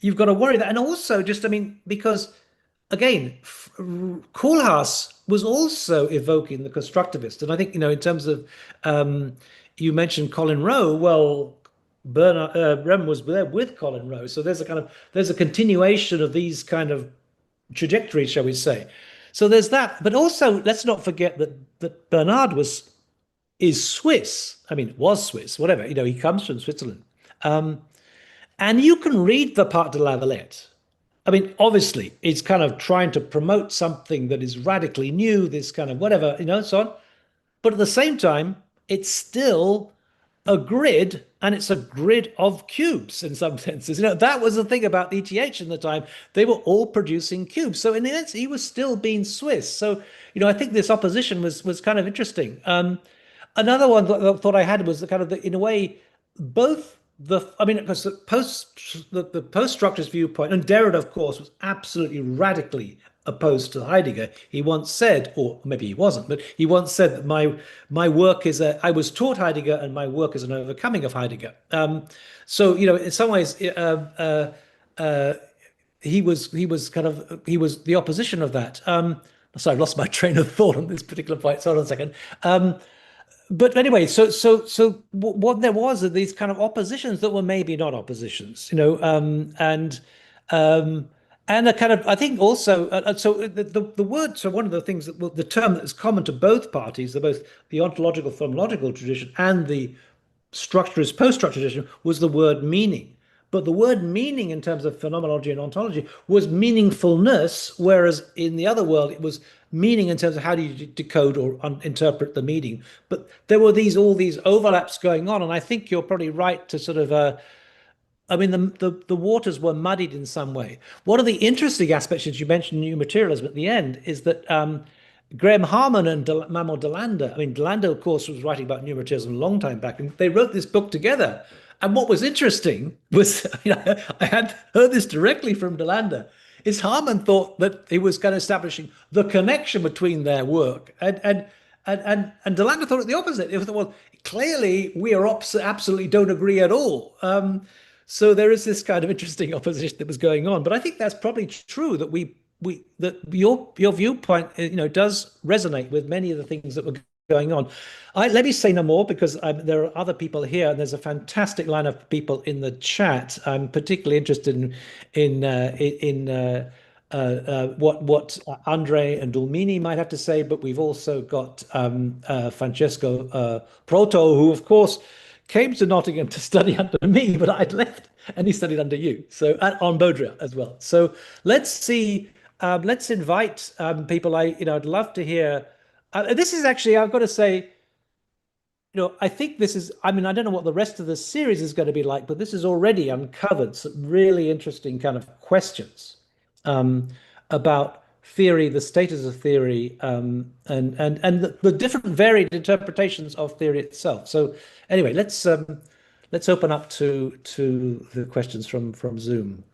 you've got to worry that, and also just, I mean, because again, Koolhaas was also evoking the constructivist, and I think in terms of you mentioned Colin Rowe. Well, Bernard Rem was there with Colin Rowe, so there's a continuation of these kind of trajectories, shall we say? So there's that, but also let's not forget that Bernard is Swiss. I mean, was Swiss, whatever. He comes from Switzerland, and you can read the Part de la Villette. I mean, obviously, it's kind of trying to promote something that is radically new, this kind of whatever, so on. But at the same time, it's still a grid, and it's a grid of cubes in some senses. That was the thing about ETH in the time. They were all producing cubes. So in the end, he was still being Swiss. So, I think this opposition was kind of interesting. Another one that I thought I had was the kind of, in a way, both because the post-structuralist viewpoint, and Derrida, of course, was absolutely radically opposed to Heidegger. He once said, or maybe he wasn't, but he once said that my work is I was taught Heidegger, and my work is an overcoming of Heidegger. So in some ways, he was the opposition of that. Sorry, I've lost my train of thought on this particular point. So hold on a second. But anyway, so what there was are these kind of oppositions that were maybe not oppositions, and a kind of, I think also, so the word, so one of the things that the term that is common to both parties, both the ontological phenomenological tradition and the structuralist post-structuralist tradition, was the word meaning. But the word meaning in terms of phenomenology and ontology was meaningfulness, whereas in the other world, it was meaning in terms of how do you decode or interpret the meaning. But there were all these overlaps going on, and I think you're probably right to sort of, the waters were muddied in some way. One of the interesting aspects, as you mentioned new materialism at the end, is that Graham Harman and Manuel Delander, Delander, of course, was writing about new materialism a long time back, and they wrote this book together. And what was interesting was, I had heard this directly from Delander, is Harman thought that he was kind of establishing the connection between their work, and Delander thought it the opposite. He thought, well, clearly we are absolutely don't agree at all. So there is this kind of interesting opposition that was going on. But I think that's probably true that that your viewpoint, does resonate with many of the things that were going on. Let me say no more because there are other people here, and there's a fantastic line of people in the chat. I'm particularly interested in what Andre and Dulmini might have to say, but we've also got Francesco Proto, who of course came to Nottingham to study under me, but I'd left and he studied under you, so on Baudrillard as well. So let's see, let's invite people. I'd love to hear. This is actually, I've got to say, I think this is, I mean, I don't know what the rest of the series is going to be like, but this has already uncovered some really interesting kind of questions about theory, the status of theory, and the different varied interpretations of theory itself. So anyway, let's open up to the questions from Zoom.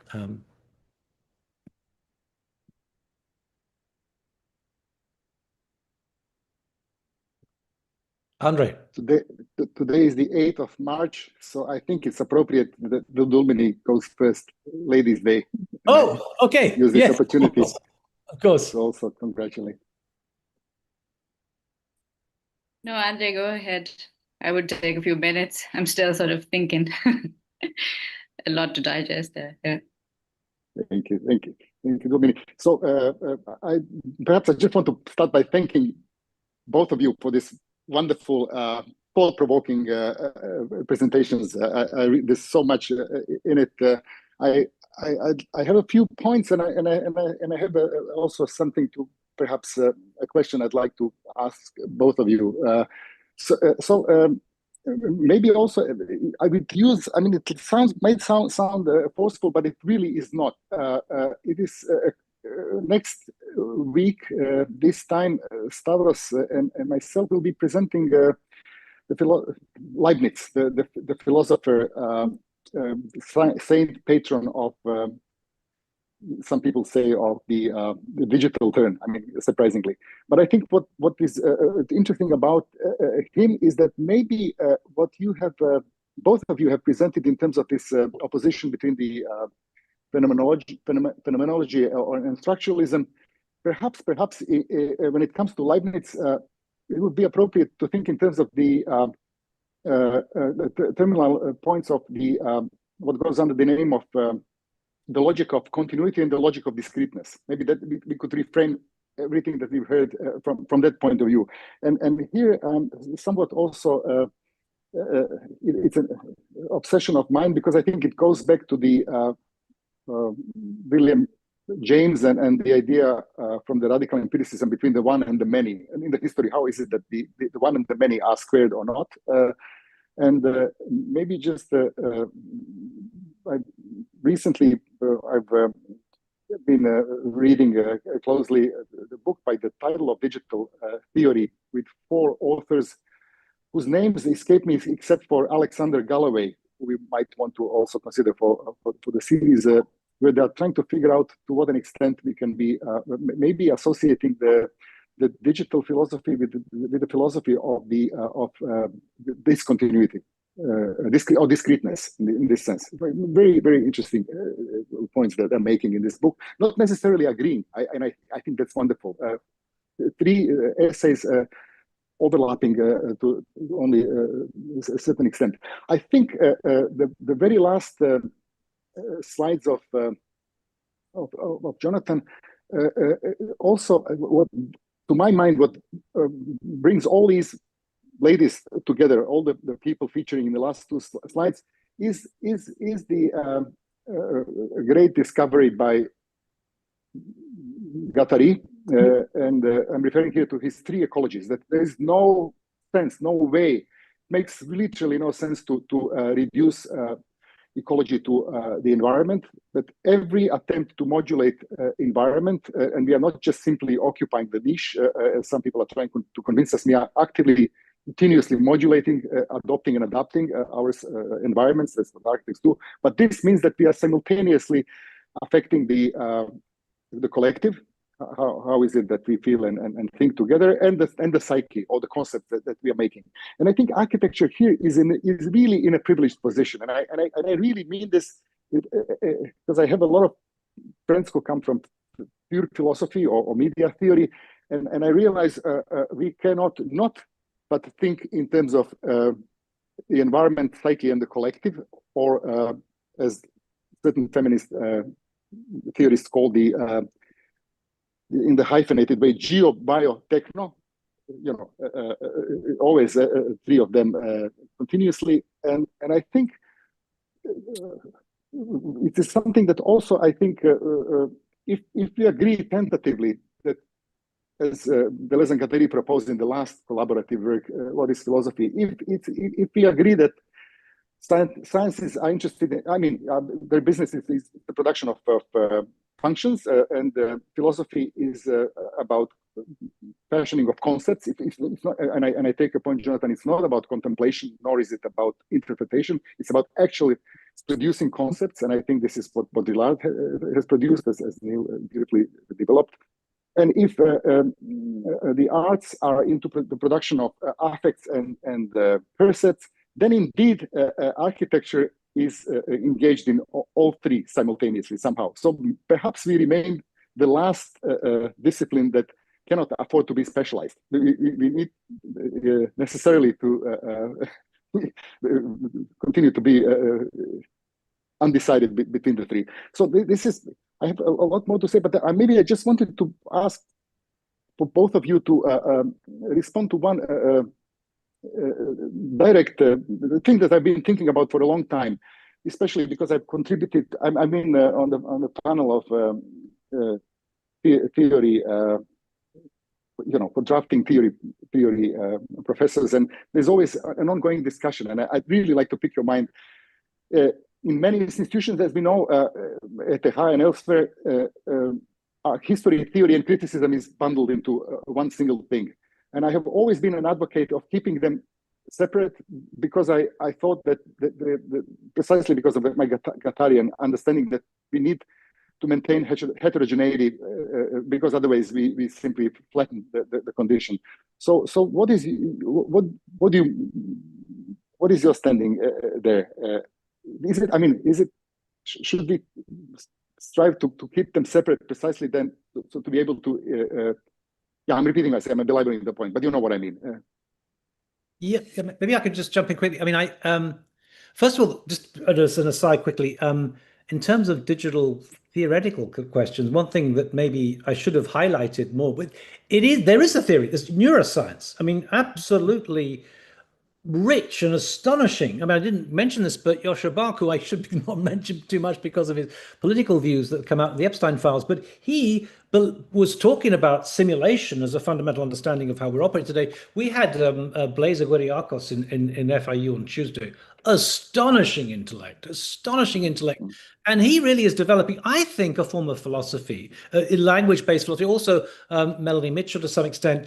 Andre. Today is the 8th of March, so I think it's appropriate that Dulmini goes first, Ladies' Day. Oh, okay. Use this opportunity. Of course. To also congratulate. No, Andre, go ahead. I would take a few minutes. I'm still sort of thinking. A lot to digest there. Yeah. Thank you, Dulmini. So perhaps I just want to start by thanking both of you for this wonderful, thought-provoking presentations. There's so much in it. I have a few points, and I have also something to perhaps a question I'd like to ask both of you. Maybe also I would use. I mean, it might sound forceful, but it really is not. It is. Next week, this time, Stavros and myself will be presenting Leibniz, the philosopher, saint patron of, some people say, of the digital turn. I mean, surprisingly. But I think what is interesting about him is that maybe what you have, both of you have presented in terms of this opposition between the phenomenology and structuralism, perhaps when it comes to Leibniz, it would be appropriate to think in terms of the terminal points of the what goes under the name of the logic of continuity and the logic of discreteness. Maybe that we could reframe everything that we've heard from that point of view. And here, somewhat also, it's an obsession of mine, because I think it goes back to the William James and the idea from the radical empiricism between the one and the many. And in the history, how is it that the one and the many are squared or not? Maybe just recently I've been reading closely the book by the title of Digital Theory, with 4 authors whose names escape me except for Alexander Galloway, who we might want to also consider for the series, where they're trying to figure out to what an extent we can be maybe associating the digital philosophy with the philosophy of discontinuity, or discreteness in this sense. Very, very interesting points that they're making in this book. Not necessarily agreeing, and I think that's wonderful. 3 essays overlapping to only a certain extent. I think the very last slides of Jonathan also, what to my mind, what brings all these ladies together, all the people featuring in the last 2 slides, is the great discovery by Guattari, and I'm referring here to his 3 ecologies, that there is no sense, no way, makes literally no sense to reduce ecology to the environment, that every attempt to modulate environment, and we are not just simply occupying the niche, as some people are trying to convince us, we are actively, continuously modulating, adopting and adapting our environments. That's what architects do. But this means that we are simultaneously affecting the collective. How is it that we feel and think together, and the psyche, or the concept that we are making. And I think architecture here is really in a privileged position, and I really mean this because I have a lot of friends who come from pure philosophy or media theory, and I realize we cannot not but think in terms of the environment, psyche, and the collective, or as certain feminist theorists call the in the hyphenated way, geo, bio, techno, always three of them continuously. And I think it is something that also, I think, if we agree tentatively that, as Deleuze and Guattari proposed in the last collaborative work, what is philosophy, if we agree that sciences are interested in, I mean, their business is the production of functions, and philosophy is about fashioning of concepts. It's not, and I take a point, Jonathan, it's not about contemplation, nor is it about interpretation. It's about actually producing concepts, and I think this is what Baudrillard has produced, as Neil beautifully developed. And if the arts are into the production of affects and percepts, then indeed architecture is engaged in all three simultaneously somehow. So perhaps we remain the last discipline that cannot afford to be specialized. We need necessarily to continue to be undecided between the three. So this is, I have a lot more to say, but maybe I just wanted to ask for both of you to respond to one direct thing that I've been thinking about for a long time, especially because I've contributed. I'm in on the panel of theory, for drafting theory professors, and there's always an ongoing discussion. And I'd really like to pick your mind. In many institutions, as we know, at the Hale and elsewhere, history, theory, and criticism is bundled into one single thing. And I have always been an advocate of keeping them separate, because I thought that precisely because of my Guattarian understanding that we need to maintain heterogeneity, because otherwise we simply flatten the condition. So what is your standing there? Should we strive to keep them separate precisely then, so to be able to? Yeah, I'm repeating myself. I'm belaboring the point, but you know what I mean. Yeah, maybe I could just jump in quickly. I mean, first of all, just as an aside quickly, in terms of digital theoretical questions, one thing that maybe I should have highlighted more, but there is a theory, there's neuroscience. I mean, absolutely rich and astonishing. I mean, I didn't mention this, but Yosha Baku, I should not mention too much because of his political views that come out in the Epstein files, but he was talking about simulation as a fundamental understanding of how we're operating today. We had Blazer Gueriakos in FIU on Tuesday. Astonishing intellect. And he really is developing, I think, a form of philosophy, language-based philosophy. Also, Melanie Mitchell to some extent.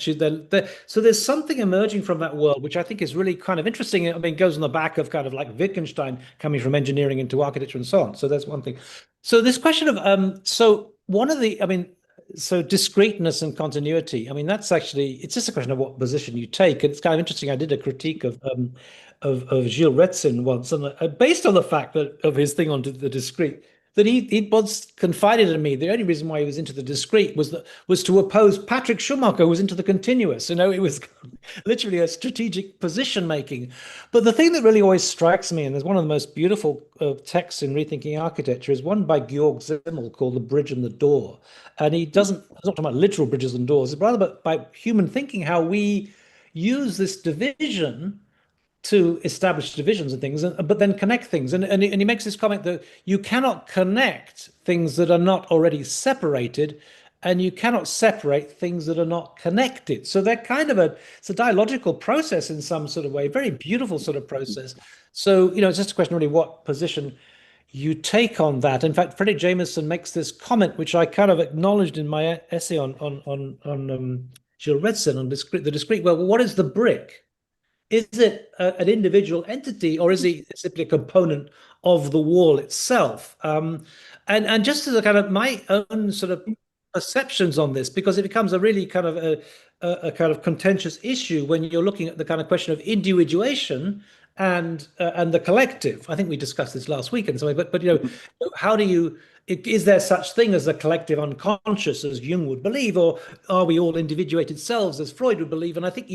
So there's something emerging from that world, which I think is really kind of interesting. I mean, it goes on the back of kind of like Wittgenstein coming from engineering into architecture and so on. So that's one thing. So this question of, so discreteness and continuity, I mean, that's actually, it's just a question of what position you take. And it's kind of interesting. I did a critique of Gilles Retzin once, and based on the fact that of his thing on the discrete, that he once confided in me the only reason why he was into the discrete was to oppose Patrick Schumacher, who was into the continuous. You know, it was literally a strategic position making. But the thing that really always strikes me, and there's one of the most beautiful texts in Rethinking Architecture, is one by Georg Simmel called The Bridge and the Door. And he's not talking about literal bridges and doors, it's rather by human thinking, how we use this division to establish divisions and things, but then connect things. And he makes this comment that you cannot connect things that are not already separated, and you cannot separate things that are not connected. So they're kind of it's a dialogical process in some sort of way, very beautiful sort of process. So, it's just a question really what position you take on that. In fact, Frederick Jameson makes this comment, which I kind of acknowledged in my essay on Gilles Retzin on the discrete. Well, what is the brick? Is it an individual entity, or is it simply a component of the wall itself? And just as a kind of my own sort of perceptions on this, because it becomes a really kind of a kind of contentious issue when you're looking at the kind of question of individuation and the collective. I think we discussed this last week in some way, but how do you? Is there such thing as a collective unconscious, as Jung would believe, or are we all individuated selves, as Freud would believe? And I think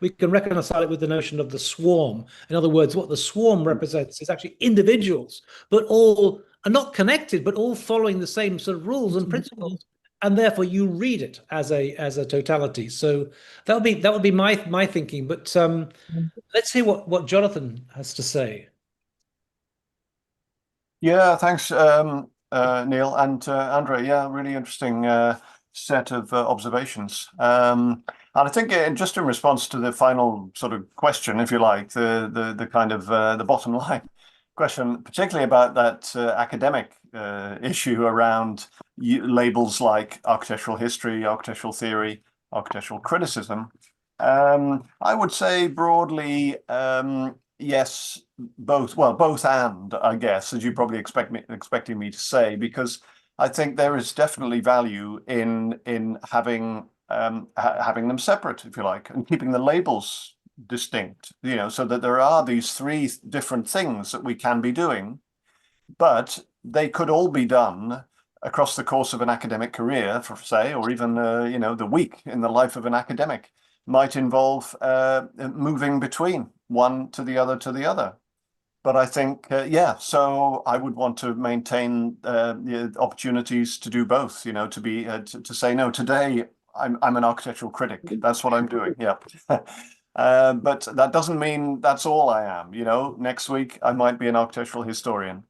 we can reconcile it with the notion of the swarm. In other words, what the swarm represents is actually individuals, but all are not connected, but all following the same sort of rules and principles. and therefore you read it as a totality. So that would be my thinking. But let's see what Jonathan has to say. Yeah, thanks, Neil and Andre. Yeah, really interesting set of observations. And I think just in response to the final sort of question, if you like, the kind of the bottom line question, particularly about that academic issue around labels like architectural history, architectural theory, architectural criticism. I would say broadly, yes, both. Well, both and, I guess, as you probably expecting me to say, because I think there is definitely value in having having them separate, if you like, and keeping the labels distinct. So that there are these three different things that we can be doing, but they could all be done across the course of an academic career, for say, or even the week in the life of an academic might involve moving between one to the other. But I think, yeah, so I would want to maintain the opportunities to do both, to be to say, no, today I'm an architectural critic. That's what I'm doing. Yeah. But that doesn't mean that's all I am. Next week I might be an architectural historian,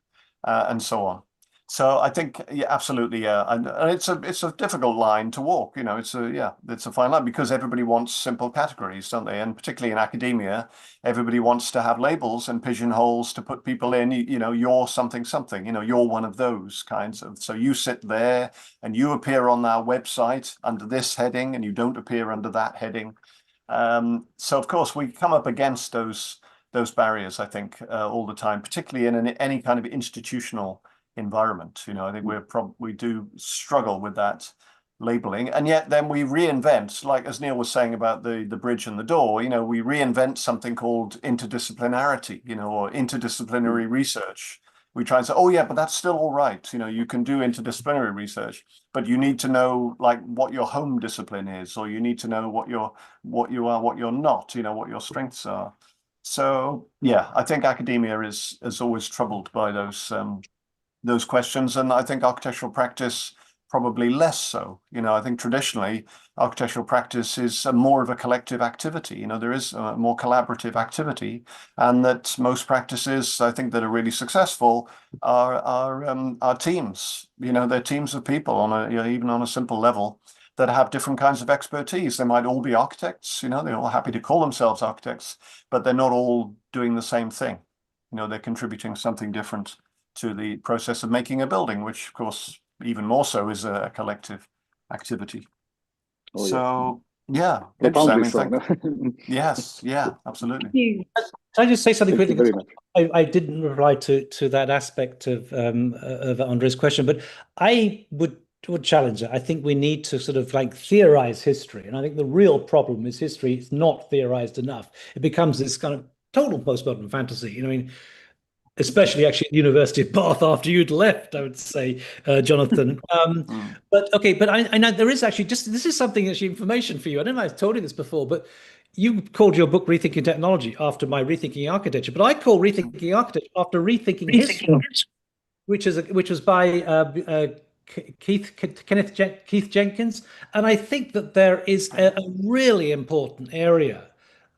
and so on. So I think, yeah, absolutely, yeah, and it's a difficult line to walk. It's a fine line because everybody wants simple categories, don't they? And particularly in academia, everybody wants to have labels and pigeonholes to put people in. You're something. You're one of those kinds of. So you sit there and you appear on our website under this heading, and you don't appear under that heading. So of course we come up against those barriers, I think, all the time, particularly in any kind of institutional environment. I think we do struggle with that labeling, and yet then we reinvent, like as Neil was saying about the bridge and the door. We reinvent something called interdisciplinarity, or interdisciplinary research. We try and say, oh yeah, but that's still all right. You can do interdisciplinary research, but you need to know like what your home discipline is, or you need to know what you are, what you're not, what your strengths are. So yeah, I think academia is always troubled by those questions, and I think architectural practice probably less so. I think traditionally architectural practice is more of a collective activity. There is a more collaborative activity, and that most practices, I think, that are really successful are teams. They're teams of people on even on a simple level that have different kinds of expertise. They might all be architects. They're all happy to call themselves architects, but they're not all doing the same thing. They're contributing something different to the process of making a building, which of course even more so is a collective activity. Oh, so yeah, profoundly so. Yes, yeah, absolutely. Can I just say something quickly? Very much. I didn't reply to that aspect of Andre's question, but I would challenge it. I think we need to sort of like theorize history, and I think the real problem is history is not theorized enough. It becomes this kind of total postmodern fantasy. I mean, especially actually at the University of Bath after you'd left, I would say, Jonathan. But I know there is actually this is something actually information for you. I don't know if I've told you this before, but you called your book Rethinking Technology after my Rethinking Architecture, but I call Rethinking Architecture after Rethinking History, which was by Keith Jenkins. And I think that there is a really important area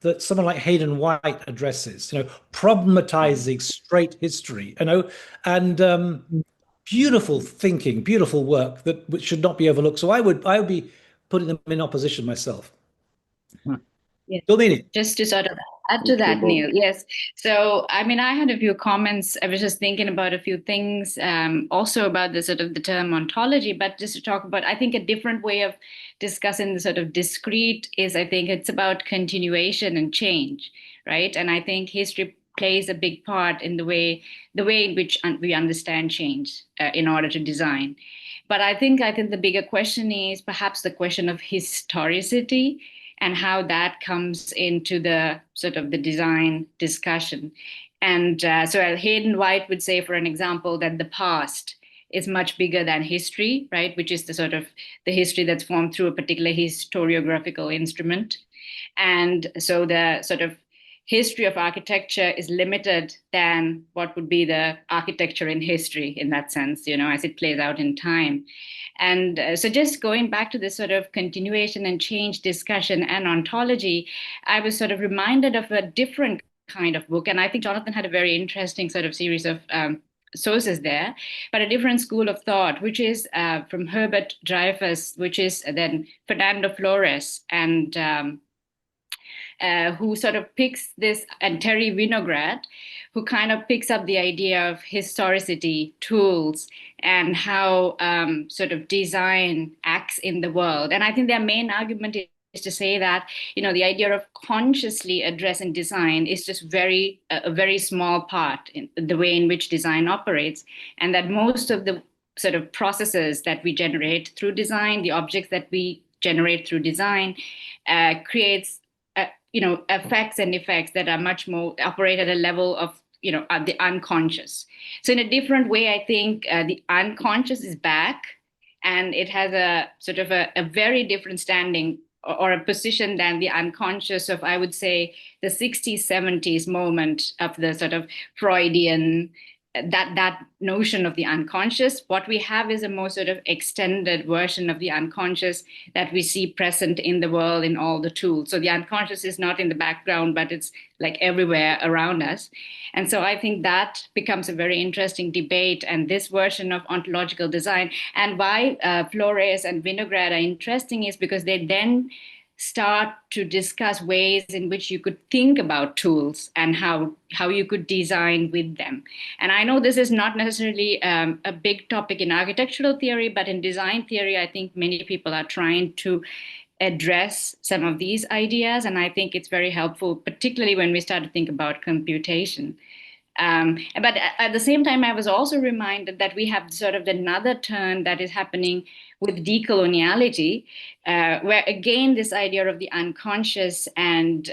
that someone like Hayden White addresses, problematizing straight history, and beautiful thinking, beautiful work which should not be overlooked. So I would be putting them in opposition myself. Yeah. Domini. Just to sort of add to that, Neil. Yes. So, I mean, I had a few comments. I was just thinking about a few things, also about the sort of the term ontology, but just to talk about, I think a different way of discussing the sort of discrete is, I think it's about continuation and change, right? And I think history plays a big part in the way in which we understand change in order to design. But I think the bigger question is perhaps the question of historicity, and how that comes into the sort of the design discussion. And so Hayden White would say, for an example, that the past is much bigger than history, right? Which is the sort of the history that's formed through a particular historiographical instrument. And so the sort of history of architecture is limited than what would be the architecture in history in that sense, as it plays out in time. And so just going back to this sort of continuation and change discussion and ontology, I was sort of reminded of a different kind of book. And I think Jonathan had a very interesting sort of series of sources there, but a different school of thought, which is from Herbert Dreyfus, which is then Fernando Flores, and who sort of picks this, and Terry Winograd, who kind of picks up the idea of historicity, tools, and how sort of design acts in the world. And I think their main argument is to say that, the idea of consciously addressing design is just a very small part in the way in which design operates, and that most of the sort of processes that we generate through design, the objects that we generate through design, creates effects and effects that are much more operate at a level of the unconscious. So in a different way, I think the unconscious is back, and it has a sort of a very different standing or a position than the unconscious of, I would say, the 60s, 70s moment of the sort of Freudian, that notion of the unconscious. What we have is a more sort of extended version of the unconscious that we see present in the world in all the tools. So the unconscious is not in the background, but it's like everywhere around us. And so I think that becomes a very interesting debate, and this version of ontological design. And why Flores and Winograd are interesting is because they then start to discuss ways in which you could think about tools and how you could design with them. And I know this is not necessarily a big topic in architectural theory, but in design theory, I think many people are trying to address some of these ideas. And I think it's very helpful, particularly when we start to think about computation. But at the same time, I was also reminded that we have sort of another turn that is happening with decoloniality, where again, this idea of the unconscious and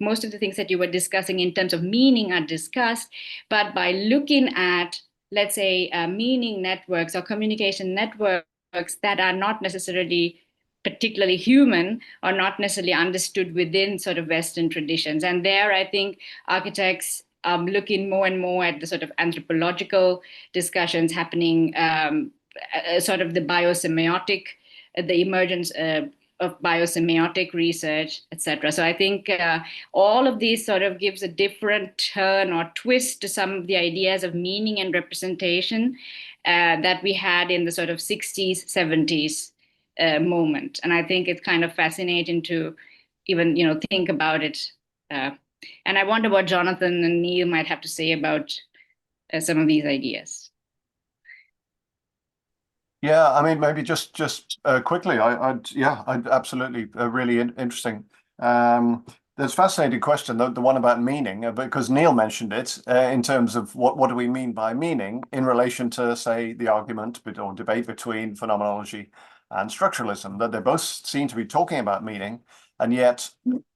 most of the things that you were discussing in terms of meaning are discussed, but by looking at, let's say, meaning networks or communication networks that are not necessarily particularly human or not necessarily understood within sort of Western traditions. And there, I think architects looking more and more at the sort of anthropological discussions happening, sort of the biosemiotic, the emergence of biosemiotic research, etc. So I think all of these sort of gives a different turn or twist to some of the ideas of meaning and representation that we had in the sort of 60s, 70s moment. And I think it's kind of fascinating to even, think about it. And I wonder what Jonathan and Neil might have to say about some of these ideas. Yeah, I mean, maybe just quickly, I'd absolutely really interesting. There's a fascinating question, the one about meaning, because Neil mentioned it in terms of what do we mean by meaning in relation to, say, the argument or debate between phenomenology and structuralism, that they both seem to be talking about meaning and yet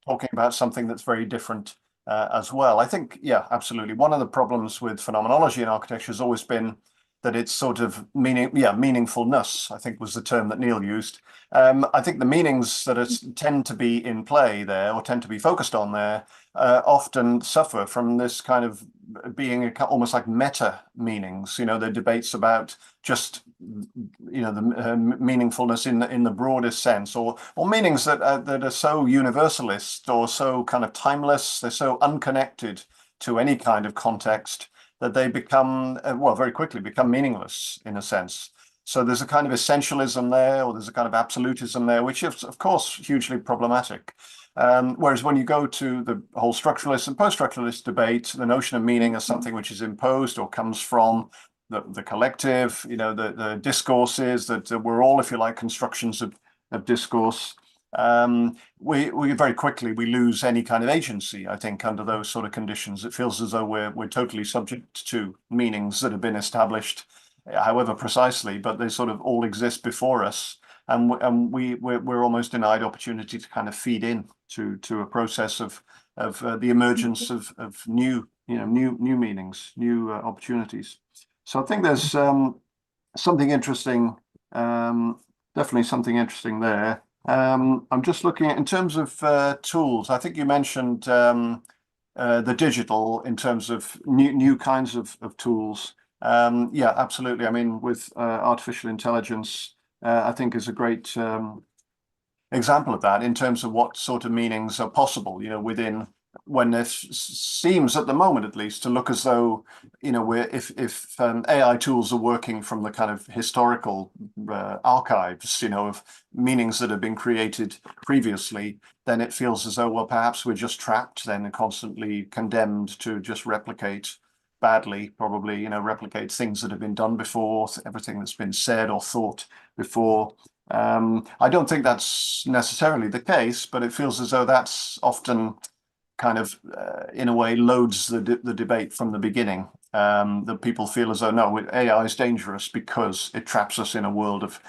talking about something that's very different as well. I think, yeah, absolutely. One of the problems with phenomenology in architecture has always been that it's sort of meaningfulness, I think was the term that Neil used. I think the meanings that tend to be in play there or tend to be focused on there often suffer from this kind of being almost like meta meanings. The debates about just the meaningfulness in the broadest sense, or meanings that are so universalist or so kind of timeless, they're so unconnected to any kind of context that they become, very quickly become meaningless in a sense. So there's a kind of essentialism there, or there's a kind of absolutism there, which is, of course, hugely problematic. Whereas when you go to the whole structuralist and post-structuralist debate, the notion of meaning as something which is imposed or comes from the collective, the discourses that we're all, if you like, constructions of discourse. We very quickly lose any kind of agency, I think, under those sort of conditions. It feels as though we're totally subject to meanings that have been established, however precisely, but they sort of all exist before us, and we're almost denied opportunity to kind of feed in to a process of the emergence of new meanings, new opportunities. So I think there's something interesting, definitely something interesting there. I'm just looking at, in terms of tools, I think you mentioned the digital in terms of new kinds of tools. Yeah, absolutely. I mean, with artificial intelligence, I think is a great example of that in terms of what sort of meanings are possible, within, when there seems at the moment at least to look as though, if AI tools are working from the kind of historical archives, of meanings that have been created previously, then it feels as though, well, perhaps we're just trapped then and constantly condemned to just replicate badly, probably, replicate things that have been done before, everything that's been said or thought before. I don't think that's necessarily the case, but it feels as though that's often kind of, in a way, loads the debate from the beginning. That people feel as though, no, AI is dangerous because it traps us in a world of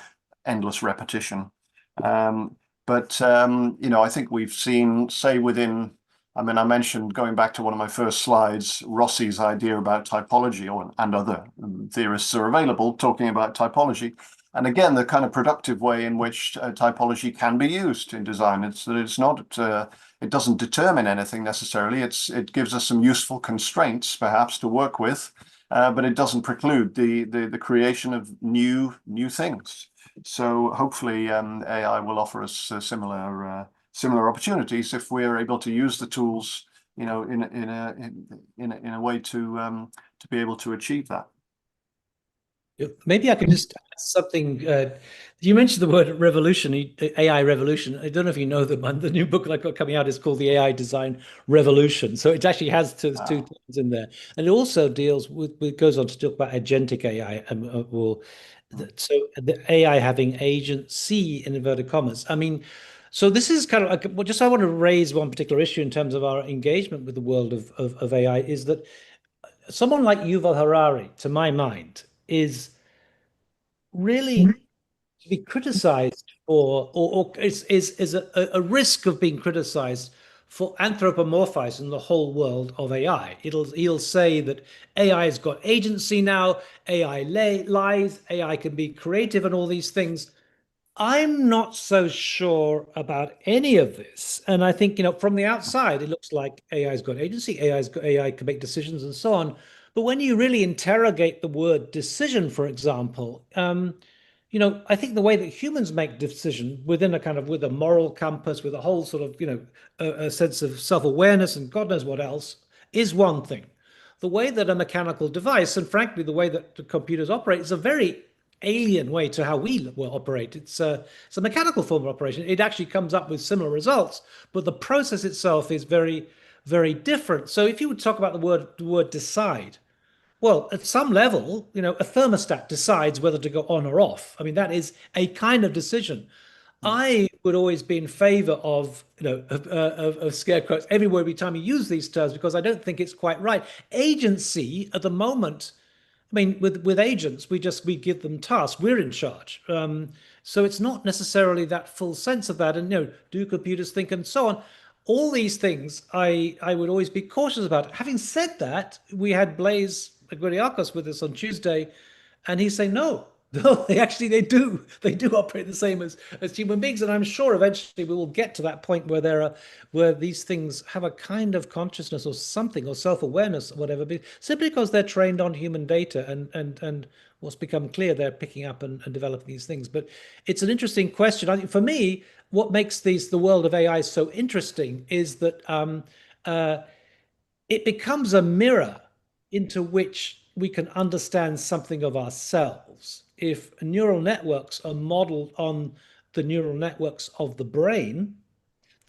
endless repetition. But I think we've seen, say, within, I mean, I mentioned, going back to one of my first slides, Rossi's idea about typology, and other theorists are available talking about typology. And again, the kind of productive way in which typology can be used in design. It's that it's not, it doesn't determine anything necessarily. It gives us some useful constraints, perhaps, to work with, but it doesn't preclude the creation of new things. So hopefully, AI will offer us similar opportunities if we're able to use the tools, in a way to be able to achieve that. Maybe I could just add something. You mentioned the word revolution, AI revolution. I don't know if you know the new book I've got coming out is called The AI Design Revolution. So it actually has two terms in there. And it also deals with, it goes on to talk about agentic AI, so the AI having agency in inverted commas. I mean, so this is kind of like, well, just I want to raise one particular issue in terms of our engagement with the world of AI, is that someone like Yuval Harari, to my mind, is really to be criticized for, or is a risk of being criticized for anthropomorphizing the whole world of AI. He'll say that AI has got agency now, AI lies, AI can be creative and all these things. I'm not so sure about any of this. And I think, from the outside, it looks like AI's got agency, AI can make decisions and so on. But when you really interrogate the word decision, for example, I think the way that humans make decision within with a moral compass, with a whole sort of, a sense of self-awareness and God knows what else, is one thing. The way that a mechanical device, and frankly, the way that the computers operate, is a very alien way to how we will operate. It's a mechanical form of operation. It actually comes up with similar results, but the process itself is very, very different. So if you would talk about the word decide, well, at some level, a thermostat decides whether to go on or off. I mean, that is a kind of decision. I would always be in favor of, of scare quotes every time you use these terms, because I don't think it's quite right. Agency at the moment, I mean, with agents, we give them tasks. We're in charge. So it's not necessarily that full sense of that. And, do computers think and so on? All these things I would always be cautious about. Having said that, we had Blaise Agriakos with us on Tuesday, and he's saying, no, they do operate the same as human beings. And I'm sure eventually we will get to that point where these things have a kind of consciousness or something, or self-awareness or whatever, simply because they're trained on human data, and what's become clear, they're picking up and developing these things. But it's an interesting question. I think for me, what makes the world of AI so interesting is that it becomes a mirror into which we can understand something of ourselves. If neural networks are modeled on the neural networks of the brain,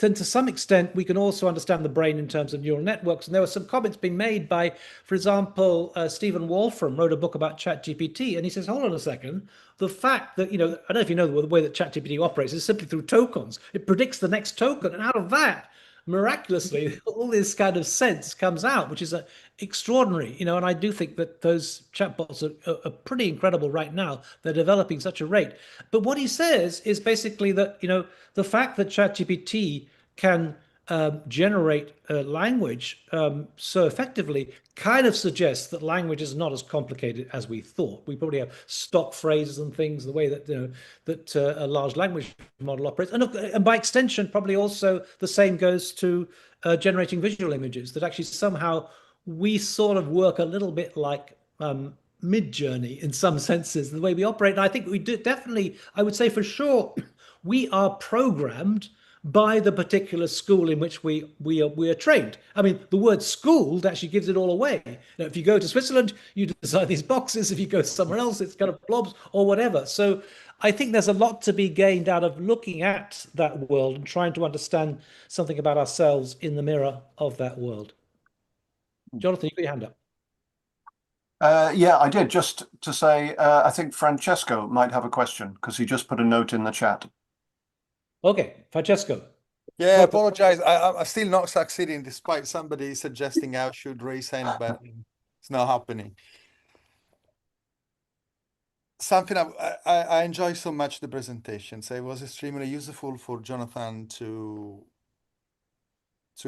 then to some extent we can also understand the brain in terms of neural networks. And there were some comments being made by, for example, Stephen Wolfram wrote a book about ChatGPT, and he says, hold on a second, the fact that, I don't know if you know the way that ChatGPT operates is simply through tokens. It predicts the next token, and out of that, miraculously, all this kind of sense comes out, which is extraordinary, and I do think that those chatbots are pretty incredible right now. They're developing such a rate. But what he says is basically that, the fact that ChatGPT can generate language so effectively kind of suggests that language is not as complicated as we thought. We probably have stock phrases and things, the way that that a large language model operates, and by extension, probably also the same goes to generating visual images. That actually somehow we sort of work a little bit like Mid-Journey in some senses, the way we operate. And I think we do definitely, I would say for sure, we are programmed by the particular school in which we are trained. I mean, the word schooled actually gives it all away. Now, if you go to Switzerland, you design these boxes. If you go somewhere else, it's kind of blobs or whatever. So I think there's a lot to be gained out of looking at that world and trying to understand something about ourselves in the mirror of that world. Jonathan, you got your hand up. Yeah, I did. Just to say, I think Francesco might have a question because he just put a note in the chat. Okay, Francesco. Yeah, I apologize. I'm still not succeeding despite somebody suggesting I should raise hand, but it's not happening. Something I enjoy so much the presentation. So it was extremely useful for Jonathan to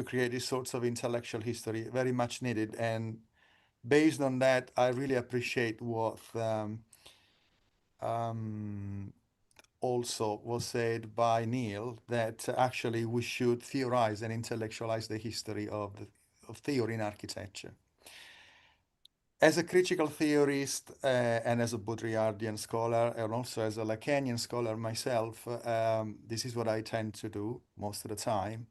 create these sorts of intellectual history, very much needed. And based on that, I really appreciate what also was said by Neil, that actually we should theorize and intellectualize the history of theory in architecture. As a critical theorist and as a Baudrillardian scholar, and also as a Lacanian scholar myself, this is what I tend to do most of the time,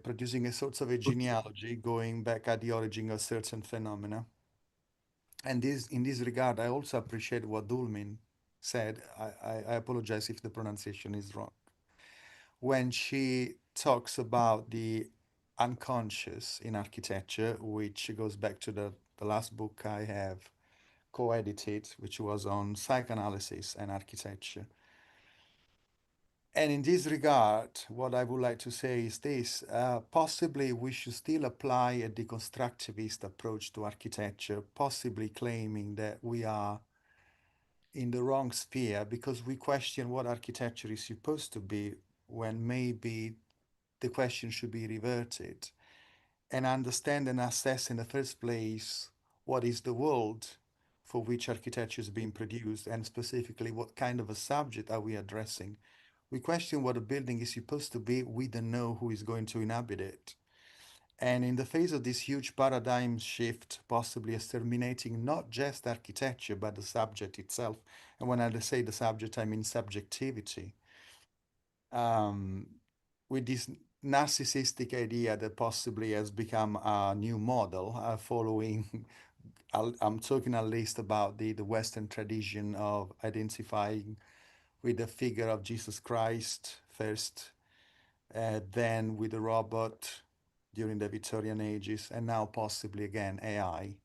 producing a sort of a genealogy, going back at the origin of certain phenomena. And in this regard, I also appreciate what Dulmin said. I apologize if the pronunciation is wrong. When she talks about the unconscious in architecture, which goes back to the last book I have co-edited, which was on psychoanalysis and architecture. And in this regard, what I would like to say is this, possibly we should still apply a deconstructivist approach to architecture, possibly claiming that we are in the wrong sphere because we question what architecture is supposed to be, when maybe the question should be reverted and understand and assess in the first place what is the world for which architecture is being produced, and specifically what kind of a subject are we addressing. We question what a building is supposed to be, we don't know who is going to inhabit it. And in the face of this huge paradigm shift, possibly exterminating not just architecture, but the subject itself. And when I say the subject, I mean subjectivity. With this narcissistic idea that possibly has become a new model, following, I'm talking at least about the Western tradition of identifying with the figure of Jesus Christ first, then with the robot during the Victorian ages, and now possibly again AI,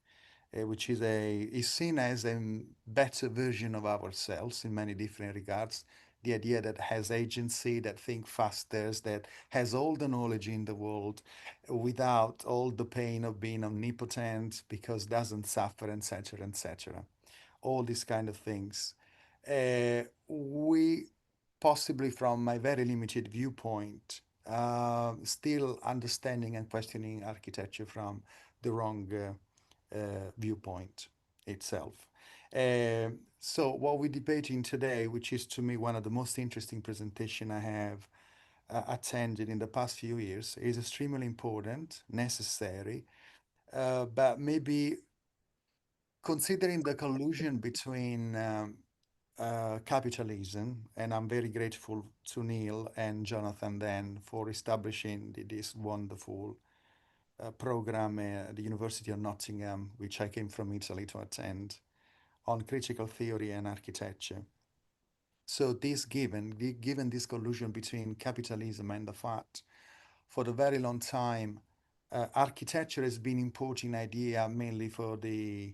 which is seen as a better version of ourselves in many different regards. The idea that has agency, that thinks faster, that has all the knowledge in the world without all the pain of being omnipotent because doesn't suffer, etc., etc. All these kind of things. We possibly, from my very limited viewpoint, still understanding and questioning architecture from the wrong viewpoint itself. So what we're debating today, which is to me one of the most interesting presentation I have attended in the past few years, is extremely important, necessary, but maybe considering the collusion between capitalism, and I'm very grateful to Neil and Jonathan then for establishing this wonderful program at the University of Nottingham, which I came from Italy to attend, on critical theory and architecture. So this given this collusion between capitalism and the fact, for the very long time, architecture has been importing idea mainly for the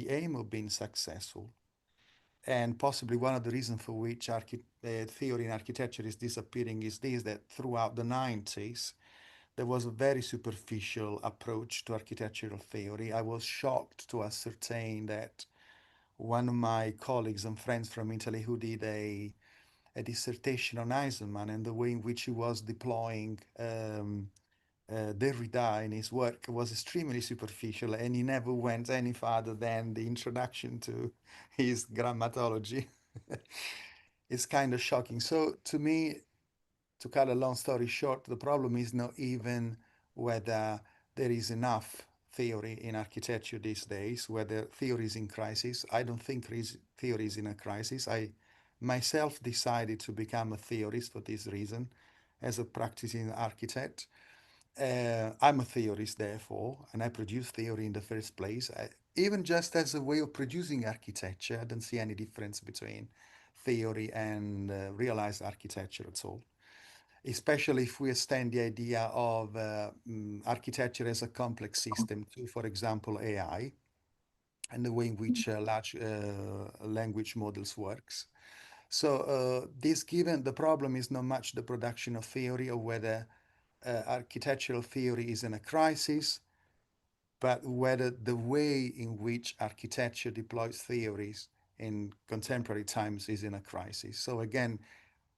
aim of being successful. And possibly one of the reasons for which theory in architecture is disappearing is this, that throughout the 90s, there was a very superficial approach to architectural theory. I was shocked to ascertain that one of my colleagues and friends from Italy who did a a dissertation on Eisenman and the way in which he was deploying Derrida in his work was extremely superficial, and he never went any farther than the introduction to his grammatology. It's kind of shocking. So to me, to cut a long story short, the problem is not even whether there is enough theory in architecture these days, whether theory is in crisis. I don't think theory is in a crisis. I myself decided to become a theorist for this reason, as a practicing architect. I'm a theorist, therefore, and I produce theory in the first place. Even just as a way of producing architecture, I don't see any difference between theory and realized architecture at all, especially if we extend the idea of architecture as a complex system to, for example, AI and the way in which large language models works. So this given the problem is not much the production of theory or whether architectural theory is in a crisis, but whether the way in which architecture deploys theories in contemporary times is in a crisis. So again,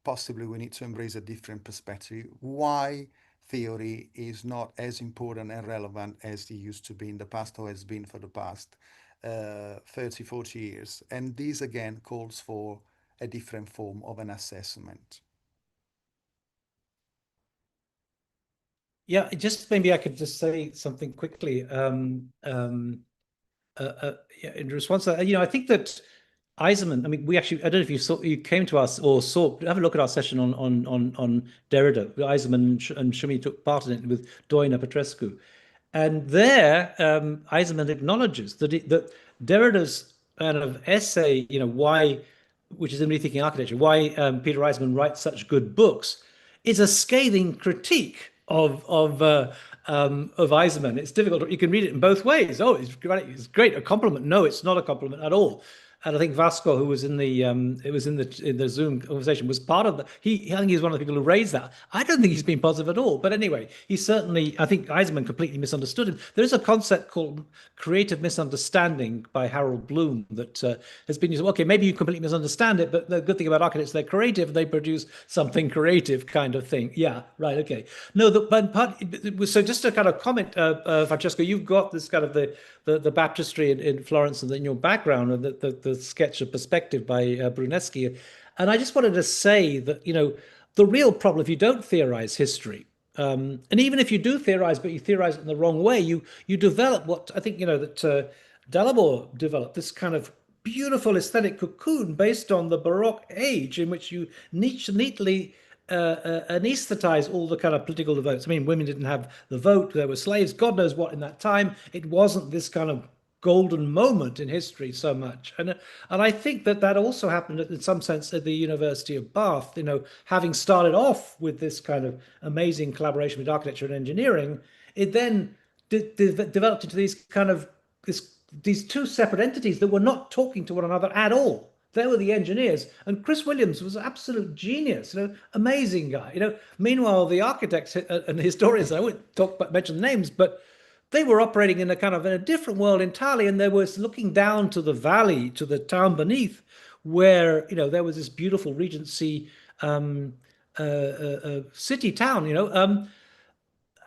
possibly we need to embrace a different perspective. Why theory is not as important and relevant as it used to be in the past or has been for the past 30, 40 years. And this again calls for a different form of an assessment. Yeah, just maybe I could just say something quickly in response to that. I think that Eisenman, I mean, we actually, I don't know if you came to us or have a look at our session on Derrida. Eisenman and Schumi took part in it with Doina Petrescu. And there, Eisenman acknowledges that Derrida's kind of essay, why, which is in Rethinking Architecture, why Peter Eisenman writes such good books, is a scathing critique of Eisenman. It's difficult. You can read it in both ways. Oh, it's great. A compliment? No, it's not a compliment at all. And I think Vasco, who was in the Zoom conversation, was part of that. I think he's one of the people who raised that. I don't think he's been positive at all. But anyway, I think Eisenman completely misunderstood him. There is a concept called creative misunderstanding by Harold Bloom that has been used. Okay, maybe you completely misunderstand it, but the good thing about architects, they're creative. They produce something creative, kind of thing. Yeah, right. Okay. No, so just to kind of comment, Francesco, you've got this kind of the baptistry in Florence and in your background, and the sketch of perspective by Bruneschi. And I just wanted to say that, the real problem, if you don't theorize history, and even if you do theorize, but you theorize it in the wrong way, you develop what I think, that Dalibor developed, this kind of beautiful aesthetic cocoon based on the Baroque age in which you neatly anesthetize all the kind of political votes. I mean, women didn't have the vote. There were slaves. God knows what in that time. It wasn't this kind of golden moment in history so much. And I think that also happened in some sense at the University of Bath, having started off with this kind of amazing collaboration with architecture and engineering, it then developed into these kind of these two separate entities that were not talking to one another at all. They were the engineers, and Chris Williams was an absolute genius, amazing guy. Meanwhile, the architects and historians, I won't mention names, but they were operating in a different world entirely, and they were looking down to the valley, to the town beneath, where there was this beautiful Regency city town,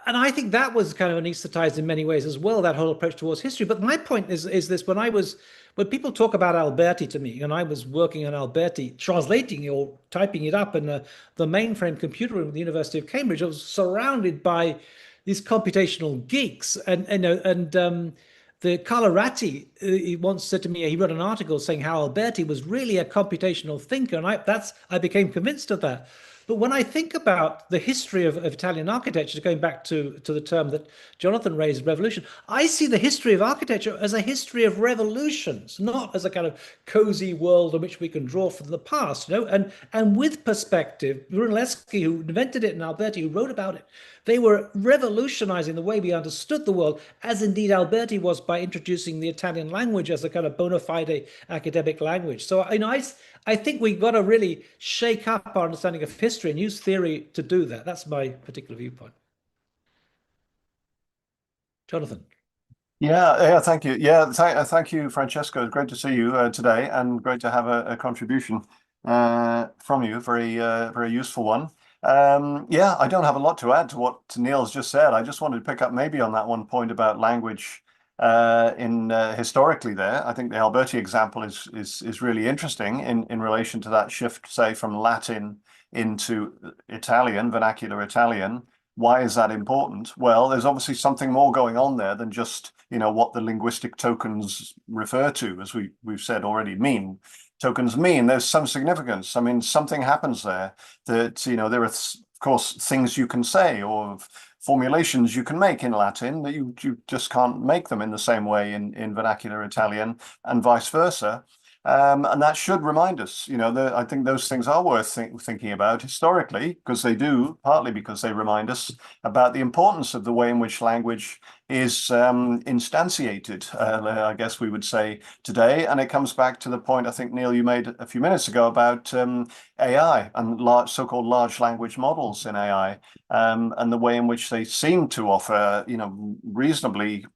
and I think that was kind of anesthetized in many ways as well, that whole approach towards history. But my point is this: when people talk about Alberti to me, and I was working on Alberti, translating or typing it up in the mainframe computer room at the University of Cambridge, I was surrounded by these computational geeks, and the Carlo Ratti, he once said to me, he wrote an article saying how Alberti was really a computational thinker, and I became convinced of that. But when I think about the history of Italian architecture, going back to the term that Jonathan raised, revolution, I see the history of architecture as a history of revolutions, not as a kind of cozy world in which we can draw from the past, and with perspective. Brunelleschi, who invented it, and Alberti, who wrote about it, they were revolutionizing the way we understood the world, as indeed Alberti was by introducing the Italian language as a kind of bona fide academic language. So I think we've got to really shake up our understanding of history and use theory to do that. That's my particular viewpoint. Jonathan. Yeah, thank you. Yeah, thank you, Francesco. It's great to see you today, and great to have a contribution. from you. Very useful one. Yeah, I don't have a lot to add to what Neil's just said. I just wanted to pick up maybe on that one point about language historically there. I think the Alberti example is really interesting in relation to that shift, say, from Latin into Italian, vernacular Italian. Why is that important? Well, there's obviously something more going on there than just, what the linguistic tokens refer to, as we've said already, mean. Tokens mean there's some significance. I mean, something happens there that, there are, of course, things you can say or formulations you can make in Latin that you just can't make them in the same way in vernacular Italian, and vice versa. And that should remind us, I think those things are worth thinking about historically, because they do, partly because they remind us about the importance of the way in which language is instantiated, I guess we would say today. And it comes back to the point I think, Neil, you made a few minutes ago about AI and so-called large language models in AI, and the way in which they seem to offer, reasonably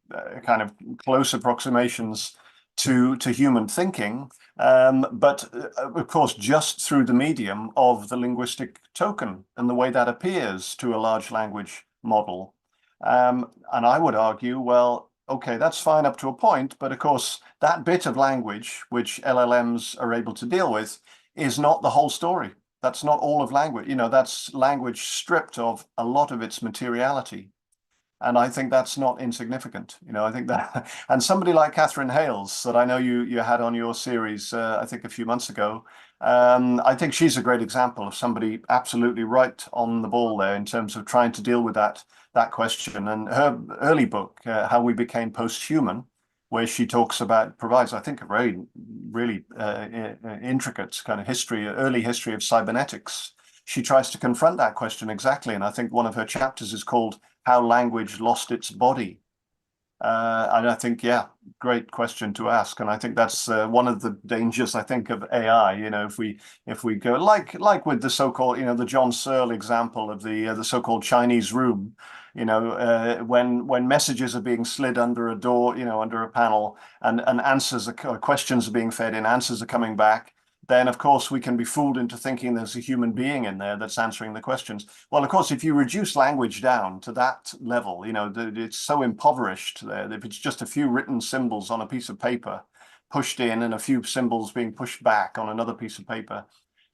kind of close approximations to human thinking, but of course just through the medium of the linguistic token and the way that appears to a large language model. And I would argue, well, okay, that's fine up to a point, but of course that bit of language which LLMs are able to deal with is not the whole story. That's not all of language. That's language stripped of a lot of its materiality. And I think that's not insignificant. I think that, and somebody like Catherine Hales, that I know you had on your series, I think a few months ago, I think she's a great example of somebody absolutely right on the ball there in terms of trying to deal with that question. And her early book, How We Became Posthuman, where she provides, I think, a very, really intricate kind of early history of cybernetics. She tries to confront that question exactly. And I think one of her chapters is called How Language Lost Its Body. And I think, yeah, great question to ask. And I think that's one of the dangers, I think, of AI. If we go like with the so-called, the John Searle example of the so-called Chinese room, when messages are being slid under a door, under a panel, and questions are being fed in, answers are coming back, then of course we can be fooled into thinking there's a human being in there that's answering the questions. Well, of course, if you reduce language down to that level, it's so impoverished there. If it's just a few written symbols on a piece of paper pushed in and a few symbols being pushed back on another piece of paper,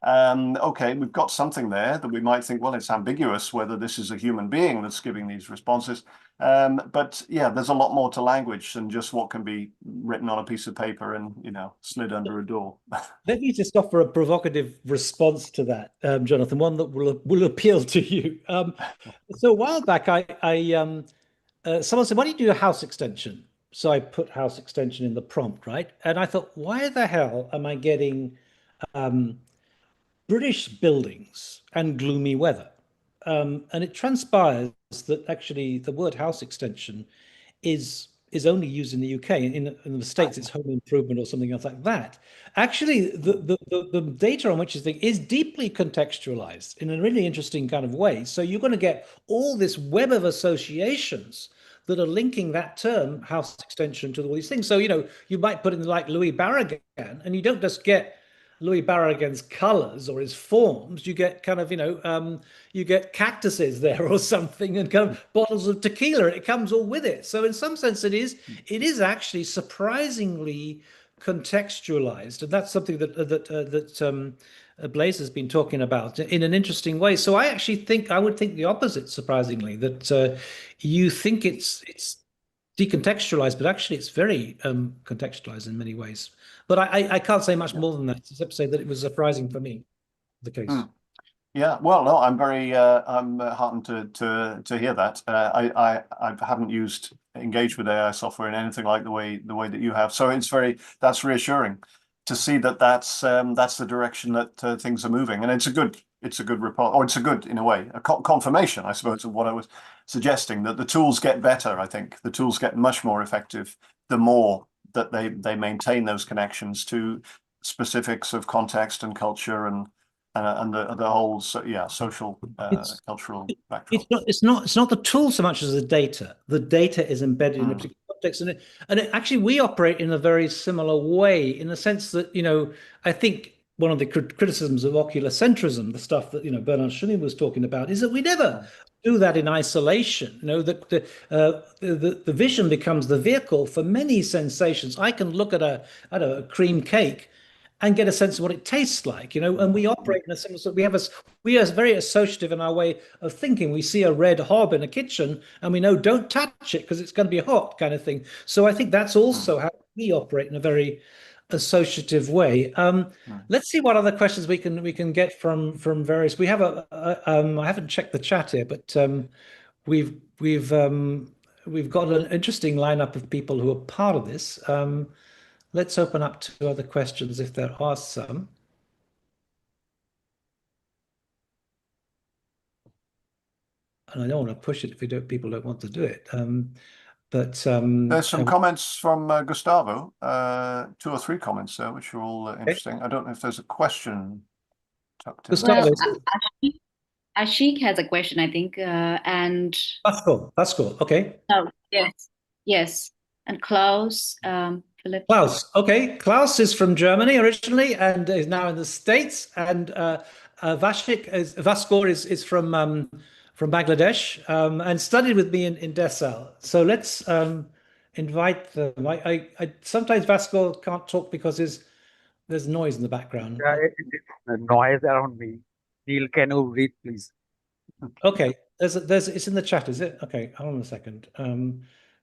okay, we've got something there that we might think, well, it's ambiguous whether this is a human being that's giving these responses. But yeah, there's a lot more to language than just what can be written on a piece of paper and, slid under a door. Let me just offer a provocative response to that, Jonathan, one that will appeal to you. So a while back, someone said, why don't you do a house extension? So I put house extension in the prompt, right? And I thought, why the hell am I getting British buildings and gloomy weather? And it transpires that actually the word house extension is only used in the UK. In the States, it's home improvement or something else like that. Actually, the data on which this thing is deeply contextualized in a really interesting kind of way. So you're going to get all this web of associations that are linking that term house extension to all these things. So, you might put in like Louis Barragan, and you don't just get Louis Barragan's colors or his forms, you get kind of, you get cactuses there or something, and kind of bottles of tequila. It comes all with it. So in some sense, it is actually surprisingly contextualized, and that's something that Blaise has been talking about in an interesting way. So I would think the opposite, surprisingly, that you think it's decontextualized, but actually it's very contextualized in many ways. But I can't say much more than that, except to say that it was surprising for me, the case. Yeah, well, no, I'm I'm heartened to hear that. I haven't engaged with AI software in anything like the way that you have. So that's reassuring to see that that's the direction that things are moving, and it's a good report, or it's a good, in a way, a confirmation, I suppose, of what I was suggesting, that the tools get better. I think the tools get much more effective the more that they maintain those connections to specifics of context and culture and the whole social cultural backdrop. It's not the tool so much as the data. The data is embedded in a particular context, and actually we operate in a very similar way, in the sense that I think one of the criticisms of ocular centrism, the stuff that Bernard Schumann was talking about, is that we never do that in isolation. That the vision becomes the vehicle for many sensations. I can look at a cream cake and get a sense of what it tastes like, and we operate in a similar. We are very associative in our way of thinking. We see a red hob in a kitchen and we know don't touch it because it's going to be hot, kind of thing. So I think that's also how we operate in a very associative way. Let's see what other questions we can get from various. We have I haven't checked the chat here, but we've got an interesting lineup of people who are part of this. Let's open up to other questions if there are some. And I don't want to push it if people don't want to do it. But there's some comments from Gustavo, 2 or 3 comments there, which are all interesting. I don't know if there's a question tucked in. Gustavo, Ashik has a question, I think, and Vasco, okay. Oh, yes, and Klaus, Philip. Klaus, okay. Klaus is from Germany originally and is now in the States, and Vasco is from Bangladesh and studied with me in Dessau. So let's invite them. I sometimes Vasco can't talk because there's noise in the background. Noise around me. Neil, can you read, please? Okay, it's in the chat, is it? Okay, hold on a second.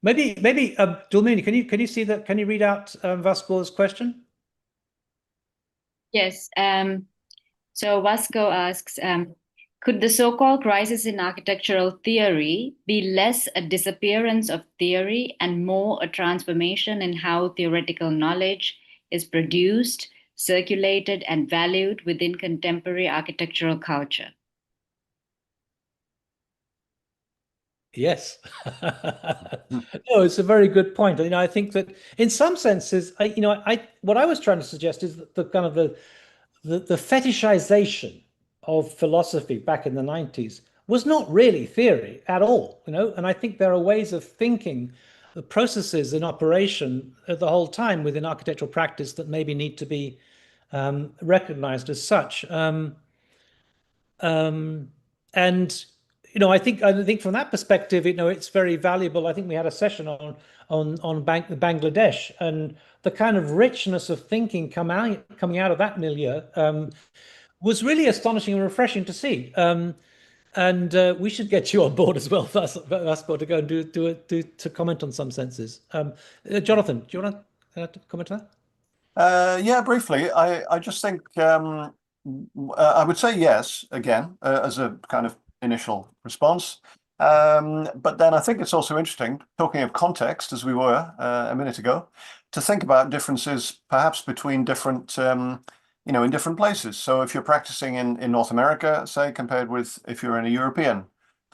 Maybe Dulmini, can you see that? Can you read out Vasco's question? Yes. So Vasco asks, could the so-called crisis in architectural theory be less a disappearance of theory and more a transformation in how theoretical knowledge is produced, circulated, and valued within contemporary architectural culture? Yes. No, it's a very good point. I think that in some senses, what I was trying to suggest is that the kind of the fetishization of philosophy back in the 90s was not really theory at all, and I think there are ways of thinking the processes in operation the whole time within architectural practice that maybe need to be recognized as such. And I think from that perspective, it's very valuable. I think we had a session on Bangladesh and the kind of richness of thinking coming out of that milieu was really astonishing and refreshing to see. And we should get you on board as well, Vasco, to go and to comment on some senses. Jonathan, do you want to comment on that? Yeah, briefly. I just think I would say yes again as a kind of initial response. But then I think it's also interesting, talking of context, as we were a minute ago, to think about differences perhaps between different, in different places. So if you're practicing in North America, say, compared with if you're in a European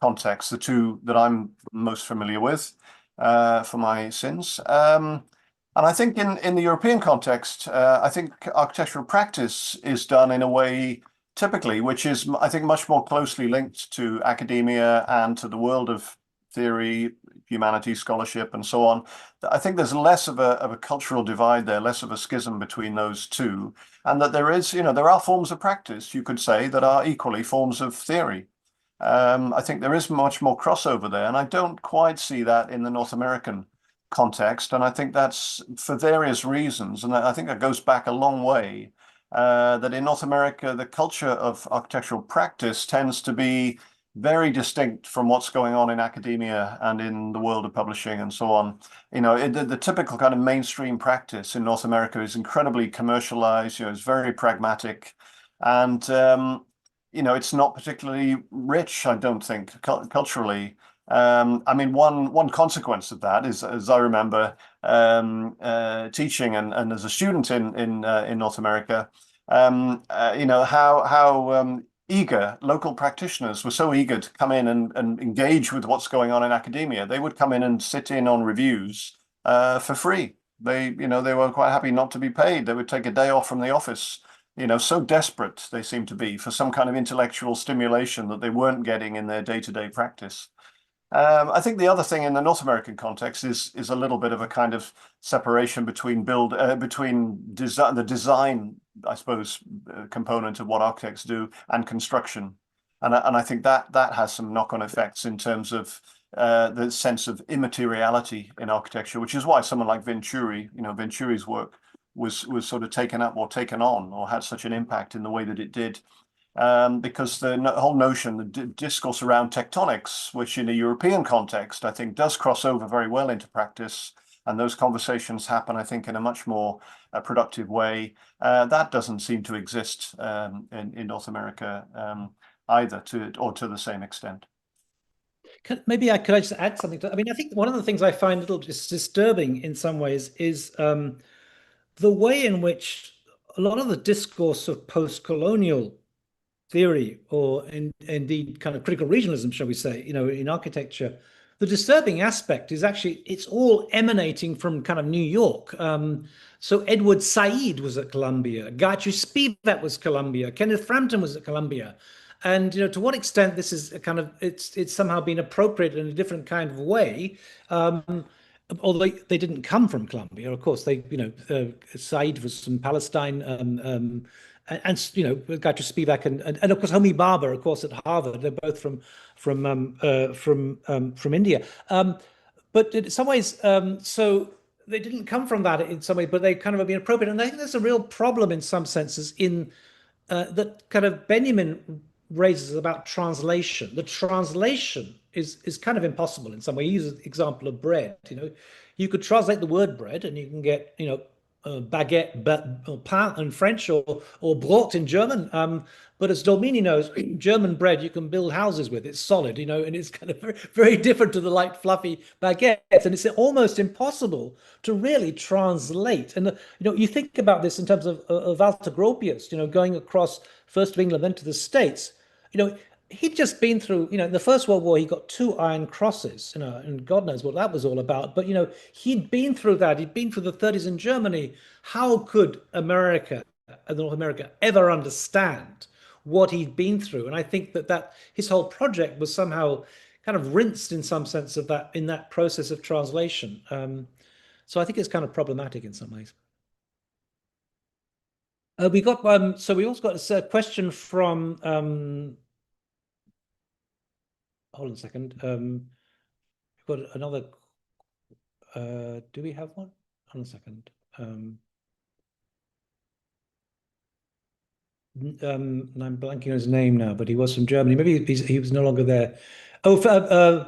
context, the two that I'm most familiar with for my sins. And I think in the European context, I think architectural practice is done in a way typically, which is, I think, much more closely linked to academia and to the world of theory, humanities, scholarship, and so on. I think there's less of a cultural divide there, less of a schism between those two, and that there is, there are forms of practice, you could say, that are equally forms of theory. I think there is much more crossover there, and I don't quite see that in the North American context, and I think that's for various reasons, and I think that goes back a long way. That in North America, the culture of architectural practice tends to be very distinct from what's going on in academia and in the world of publishing and so on. The typical kind of mainstream practice in North America is incredibly commercialized, it's very pragmatic, and it's not particularly rich, I don't think, culturally. I mean, one consequence of that is, as I remember teaching and as a student in North America, how eager local practitioners were, so eager to come in and engage with what's going on in academia. They would come in and sit in on reviews for free. They were quite happy not to be paid. They would take a day off from the office. So desperate they seemed to be for some kind of intellectual stimulation that they weren't getting in their day-to-day practice. I think the other thing in the North American context is a little bit of a kind of separation between the design, I suppose, component of what architects do and construction, and I think that has some knock-on effects in terms of the sense of immateriality in architecture, which is why someone like Venturi, Venturi's work was sort of taken up or taken on or had such an impact in the way that it did. Because the whole notion, the discourse around tectonics, which in a European context, I think does cross over very well into practice, and those conversations happen, I think, in a much more productive way. That doesn't seem to exist in North America either, to the same extent. Could I just add something to, I mean, I think one of the things I find a little disturbing in some ways is the way in which a lot of the discourse of post-colonial theory, or indeed kind of critical regionalism, shall we say, in architecture, the disturbing aspect is actually it's all emanating from kind of New York. So Edward Said was at Columbia, Gayatri Spivak was Columbia, Kenneth Frampton was at Columbia. And to what extent this is a kind of it's somehow been appropriated in a different kind of way, although they didn't come from Columbia, of course. Said was from Palestine, and Gayatri Spivak and of course Homi Bhabha, of course, at Harvard. They're both from India, but in some ways, so they didn't come from that in some way, but they kind of have been appropriate. And I think there's a real problem in some senses in that kind of Benjamin raises about translation. The translation is kind of impossible in some way. He uses the example of bread. You could translate the word bread, and you can get baguette, pain in French, or brot in German. But as Dolmini knows, German bread you can build houses with. It's solid, and it's kind of very, very different to the light, fluffy baguettes. And it's almost impossible to really translate. And you think about this in terms of Walter Gropius, going across first to England, then to the States. He'd just been through, in the First World War, he got 2 Iron Crosses, and God knows what that was all about. But, he'd been through that. He'd been through the 30s in Germany. How could America, North America, ever understand what he'd been through? And I think that his whole project was somehow kind of rinsed in some sense of that, in that process of translation. So I think it's kind of problematic in some ways. We got so we also got a question from hold on a second. We've got another. Do we have one? Hold on a second. I'm blanking on his name now, but he was from Germany. Maybe he was no longer there. Oh,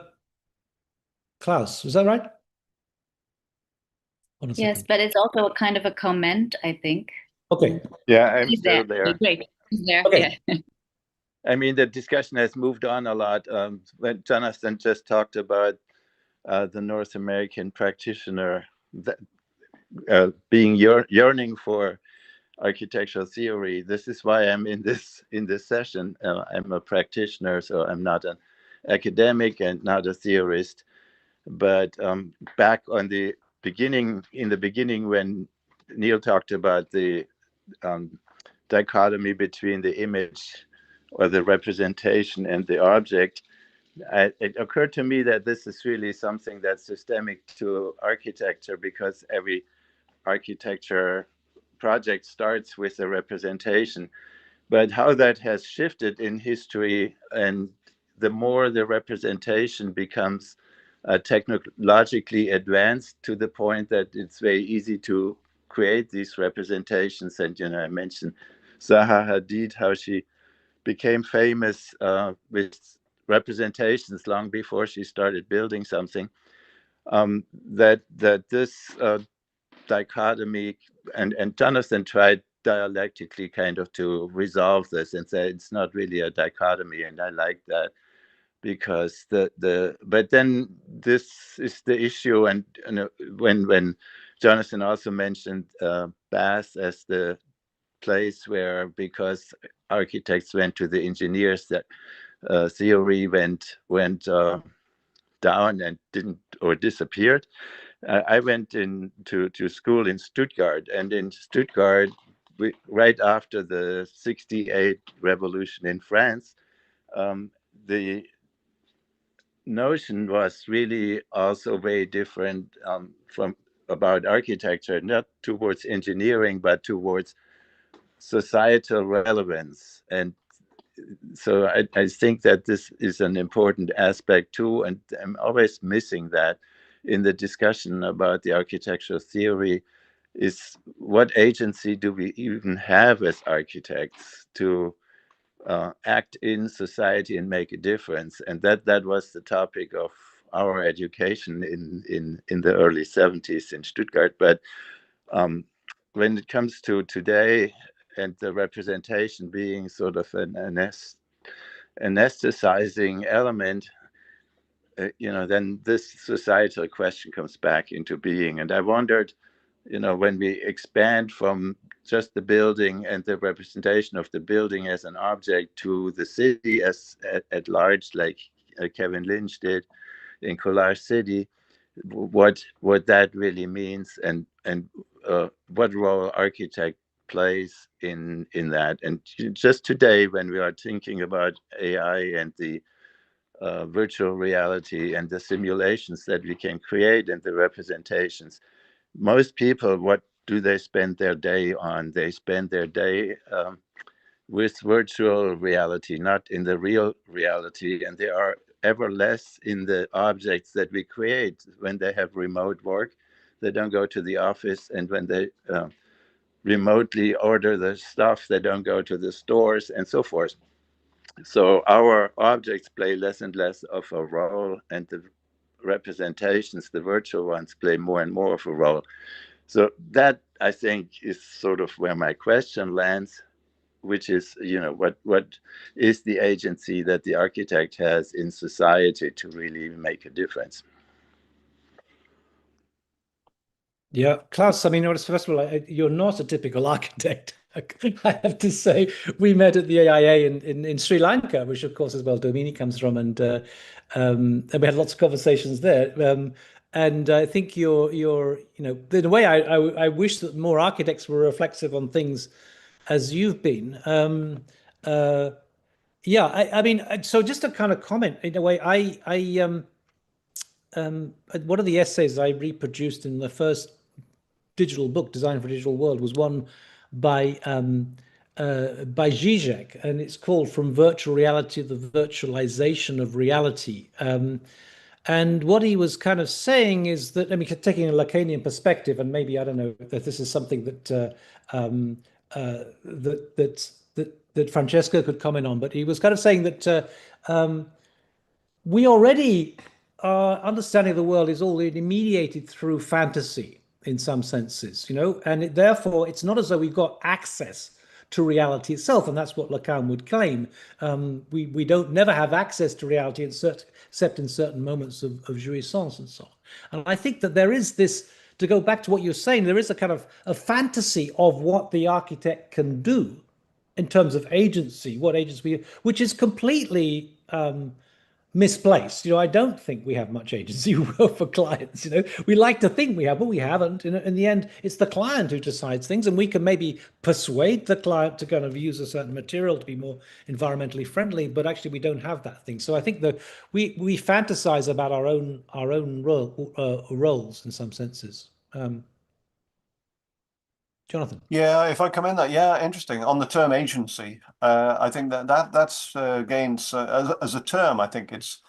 Klaus, was that right? Yes, but it's also a kind of a comment, I think. Okay. Yeah, I'm He's still there. there. Great. He's there. Okay. Yeah. I mean, the discussion has moved on a lot. When Jonathan just talked about the North American practitioner that, being yearning for architectural theory, this is why I'm in this session. I'm a practitioner, so I'm not an academic and not a theorist. But back in the beginning, when Neil talked about the dichotomy between the image or the representation and the object, it occurred to me that this is really something that's systemic to architecture, because every architecture project starts with a representation. But how that has shifted in history, and the more the representation becomes technologically advanced to the point that it's very easy to create these representations. And I mentioned Zaha Hadid, how she became famous with representations long before she started building something. That this dichotomy, and Jonathan tried dialectically kind of to resolve this and say it's not really a dichotomy, and I like that, because but then this is the issue. And when Jonathan also mentioned Bath as the place where, because architects went to the engineers, that theory went down and didn't, or disappeared. I went to school in Stuttgart, and in Stuttgart, right after the '68 revolution in France, the notion was really also very different from about architecture, not towards engineering, but towards societal relevance. And so I think that this is an important aspect too, and I'm always missing that in the discussion about the architectural theory, is what agency do we even have as architects to act in society and make a difference? And that was the topic of our education in the early 70s in Stuttgart. But when it comes to today and the representation being sort of an anesthetizing element, then this societal question comes back into being. And I wondered, when we expand from just the building and the representation of the building as an object to the city as at large, like Kevin Lynch did in Collage City, what that really means, and what role architect plays in that. And just today, when we are thinking about AI and the virtual reality and the simulations that we can create and the representations, most people, what do they spend their day on? They spend their day with virtual reality, not in the real reality. And they are ever less in the objects that we create. When they have remote work, they don't go to the office. And when they remotely order the stuff, they don't go to the stores and so forth. So our objects play less and less of a role, and the representations, the virtual ones, play more and more of a role. So that, I think, is sort of where my question lands, which is, what is the agency that the architect has in society to really make a difference? Yeah, Klaus, I mean, first of all, you're not a typical architect. I have to say, we met at the AIA in Sri Lanka, which of course is where Domini comes from, and we had lots of conversations there. And I think you're, in a way, I wish that more architects were reflexive on things as you've been. Yeah, I mean, so just a kind of comment in a way, one of the essays I reproduced in the first digital book, Design for a Digital World, was one by Zizek, and it's called From Virtual Reality to the Virtualization of Reality. And what he was kind of saying is that, I mean, taking a Lacanian perspective, and maybe, I don't know, that this is something that that Francesca could comment on, but he was kind of saying that we already, our understanding of the world is already mediated through fantasy in some senses, and therefore it's not as though we've got access to reality itself, and that's what Lacan would claim. We don't never have access to reality except in certain moments of jouissance and so on. And I think that there is this, to go back to what you're saying, there is a kind of a fantasy of what the architect can do in terms of agency, which is completely misplaced. I don't think we have much agency for clients. We like to think we have, but we haven't. In the end, it's the client who decides things, and we can maybe persuade the client to kind of use a certain material to be more environmentally friendly, but actually we don't have that thing. So I think that we fantasize about our own roles in some senses. Jonathan. Yeah, if I come in that, yeah, interesting. On the term agency, I think that's gained as a term. I think it's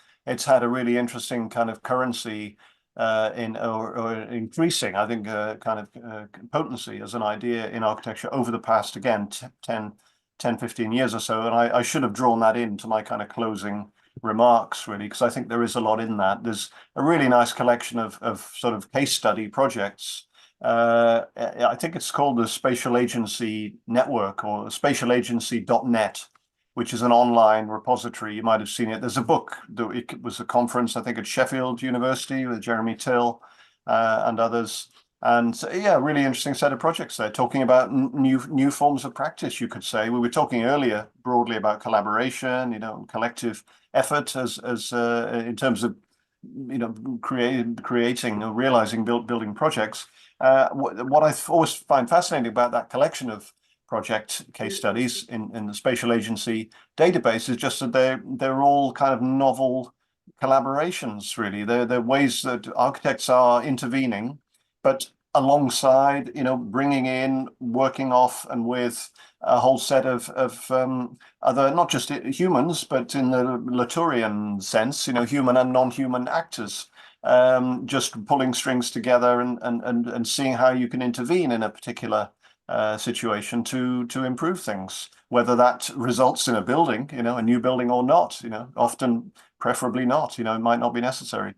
had a really interesting kind of currency or increasing, I think, kind of potency as an idea in architecture over the past, again, 10, 15 years or so. And I should have drawn that into my kind of closing remarks, really, because I think there is a lot in that. There's a really nice collection of sort of case study projects. I think it's called the Spatial Agency Network, or spatialagency.net, which is an online repository. You might have seen it. There's a book. It was a conference, I think, at Sheffield University with Jeremy Till and others. And yeah, really interesting set of projects there, talking about new forms of practice, you could say. We were talking earlier broadly about collaboration, collective effort as in terms of creating or realizing building projects. What I always find fascinating about that collection of project case studies in the Spatial Agency database is just that they're all kind of novel collaborations, really. They're ways that architects are intervening, but alongside, bringing in, working off and with a whole set of other, not just humans, but in the Latourian sense, human and non-human actors, just pulling strings together and seeing how you can intervene in a particular situation to improve things, whether that results in a building, a new building or not, often preferably not, it might not be necessary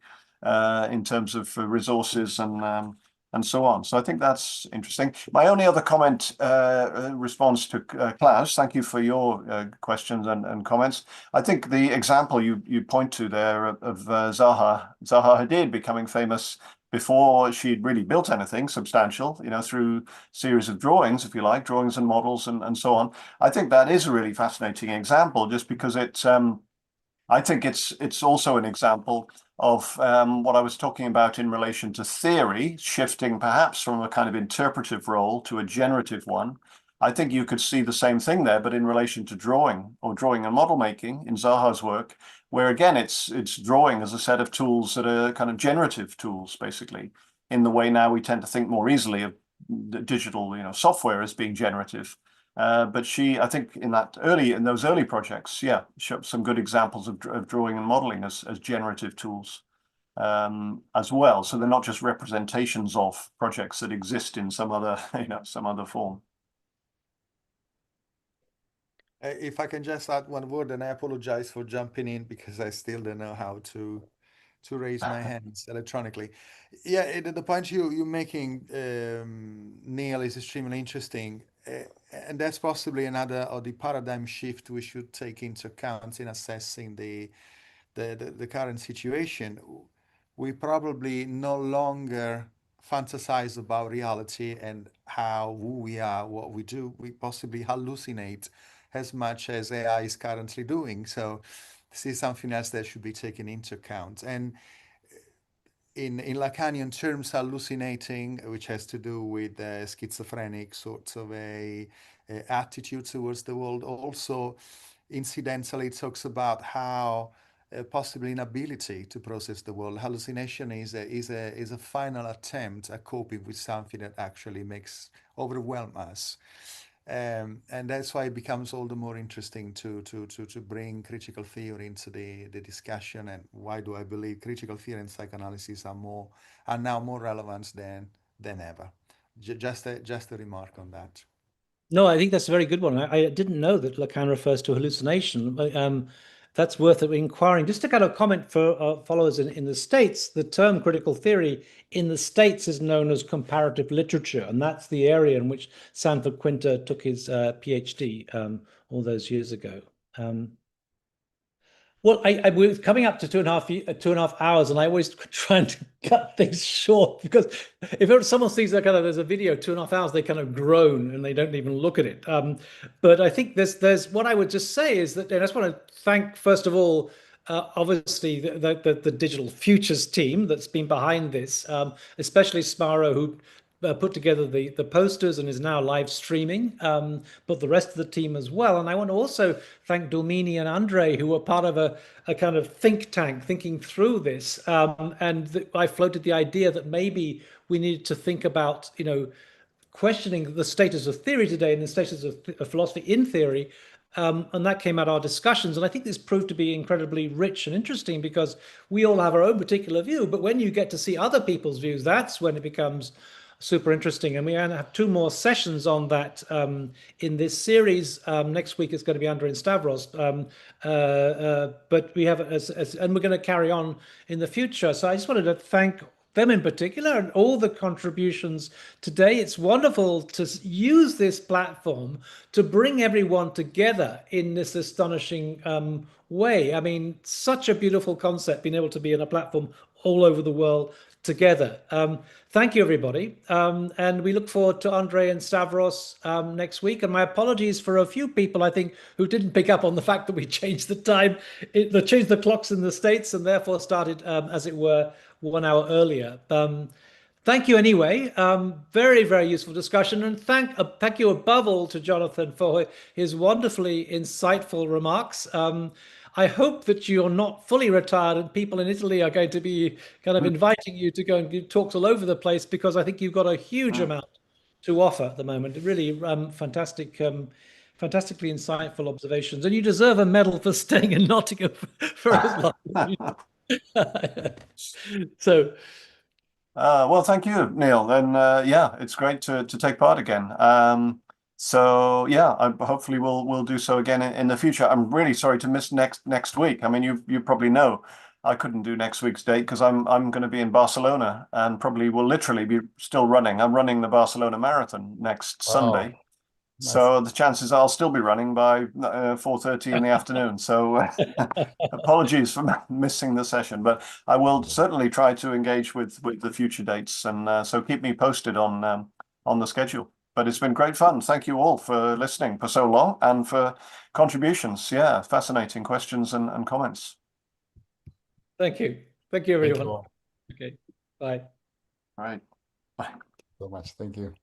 in terms of resources and so on. So I think that's interesting. My only other comment, response to Klaus, thank you for your questions and comments. I think the example you point to there of Zaha Hadid becoming famous before she'd really built anything substantial, through series of drawings, if you like, drawings and models and so on. I think that is a really fascinating example, just because I think it's also an example of what I was talking about in relation to theory, shifting perhaps from a kind of interpretive role to a generative one. I think you could see the same thing there, but in relation to drawing and model making in Zaha's work, where again, it's drawing as a set of tools that are kind of generative tools, basically, in the way now we tend to think more easily of the digital, software as being generative. But I think in those early projects, showed some good examples of drawing and modeling as generative tools as well. So they're not just representations of projects that exist in some other, some other form. If I can just add one word, and I apologize for jumping in because I still don't know how to raise my hands electronically. Yeah, the point you're making, Neil, is extremely interesting. And that's possibly another of the paradigm shift we should take into account in assessing the current situation. We probably no longer fantasize about reality and who we are, what we do. We possibly hallucinate as much as AI is currently doing. So this is something else that should be taken into account. And in Lacanian terms, hallucinating, which has to do with schizophrenic sorts of a attitude towards the world, also incidentally talks about how possibly inability to process the world. Hallucination is a final attempt at coping with something that actually overwhelm us. And that's why it becomes all the more interesting to bring critical theory into the discussion. And why do I believe critical theory and psychoanalysis are now more relevant than ever? Just a remark on that. No, I think that's a very good one. I didn't know that Lacan refers to hallucination. That's worth inquiring. Just to kind of comment for followers in the States, the term critical theory in the States is known as comparative literature, and that's the area in which Sanford Quinter took his PhD all those years ago. Well, we're coming up to 2.5 hours, and I always try to cut things short, because if someone sees there's a video 2.5 hours, they kind of groan and they don't even look at it. But I think there's what I would just say is that, and I just want to thank, first of all, obviously the Digital Futures team that's been behind this, especially Smaro, who put together the posters and is now live streaming, but the rest of the team as well. And I want to also thank Domini and Andre, who were part of a kind of think tank thinking through this. And I floated the idea that maybe we needed to think about, questioning the status of theory today and the status of philosophy in theory. And that came out of our discussions. And I think this proved to be incredibly rich and interesting, because we all have our own particular view. But when you get to see other people's views, that's when it becomes super interesting. And we have 2 more sessions on that in this series. Next week it's going to be Andre and Stavros, but we have and we're going to carry on in the future. So I just wanted to thank them in particular and all the contributions today. It's wonderful to use this platform to bring everyone together in this astonishing way. I mean, such a beautiful concept, being able to be on a platform all over the world together. Thank you, everybody. And we look forward to Andre and Stavros next week. And my apologies for a few people, I think, who didn't pick up on the fact that we changed the time, changed the clocks in the States, and therefore started, as it were, 1 hour earlier. Thank you anyway. Very, very useful discussion. And thank you above all to Jonathan for his wonderfully insightful remarks. I hope that you're not fully retired and people in Italy are going to be kind of inviting you to go and give talks all over the place, because I think you've got a huge amount to offer at the moment. Really fantastic, fantastically insightful observations, and you deserve a medal for staying in Nottingham for as long as you So, well, thank you, Neil. And yeah, it's great to take part again. So yeah, hopefully we'll do so again in the future. I'm really sorry to miss next week. I mean, you probably know I couldn't do next week's date because I'm going to be in Barcelona and probably will literally be still running. I'm running the Barcelona Marathon next Sunday. So the chances I'll still be running by 4:30 in the afternoon. So apologies for missing the session, but I will certainly try to engage with the future dates, and so keep me posted on the schedule. But it's been great fun. Thank you all for listening for so long and for contributions. Yeah, fascinating questions and comments. thank you. Thank you, everyone. Thank you all Okay, bye. All right. Bye. so much. Thank you.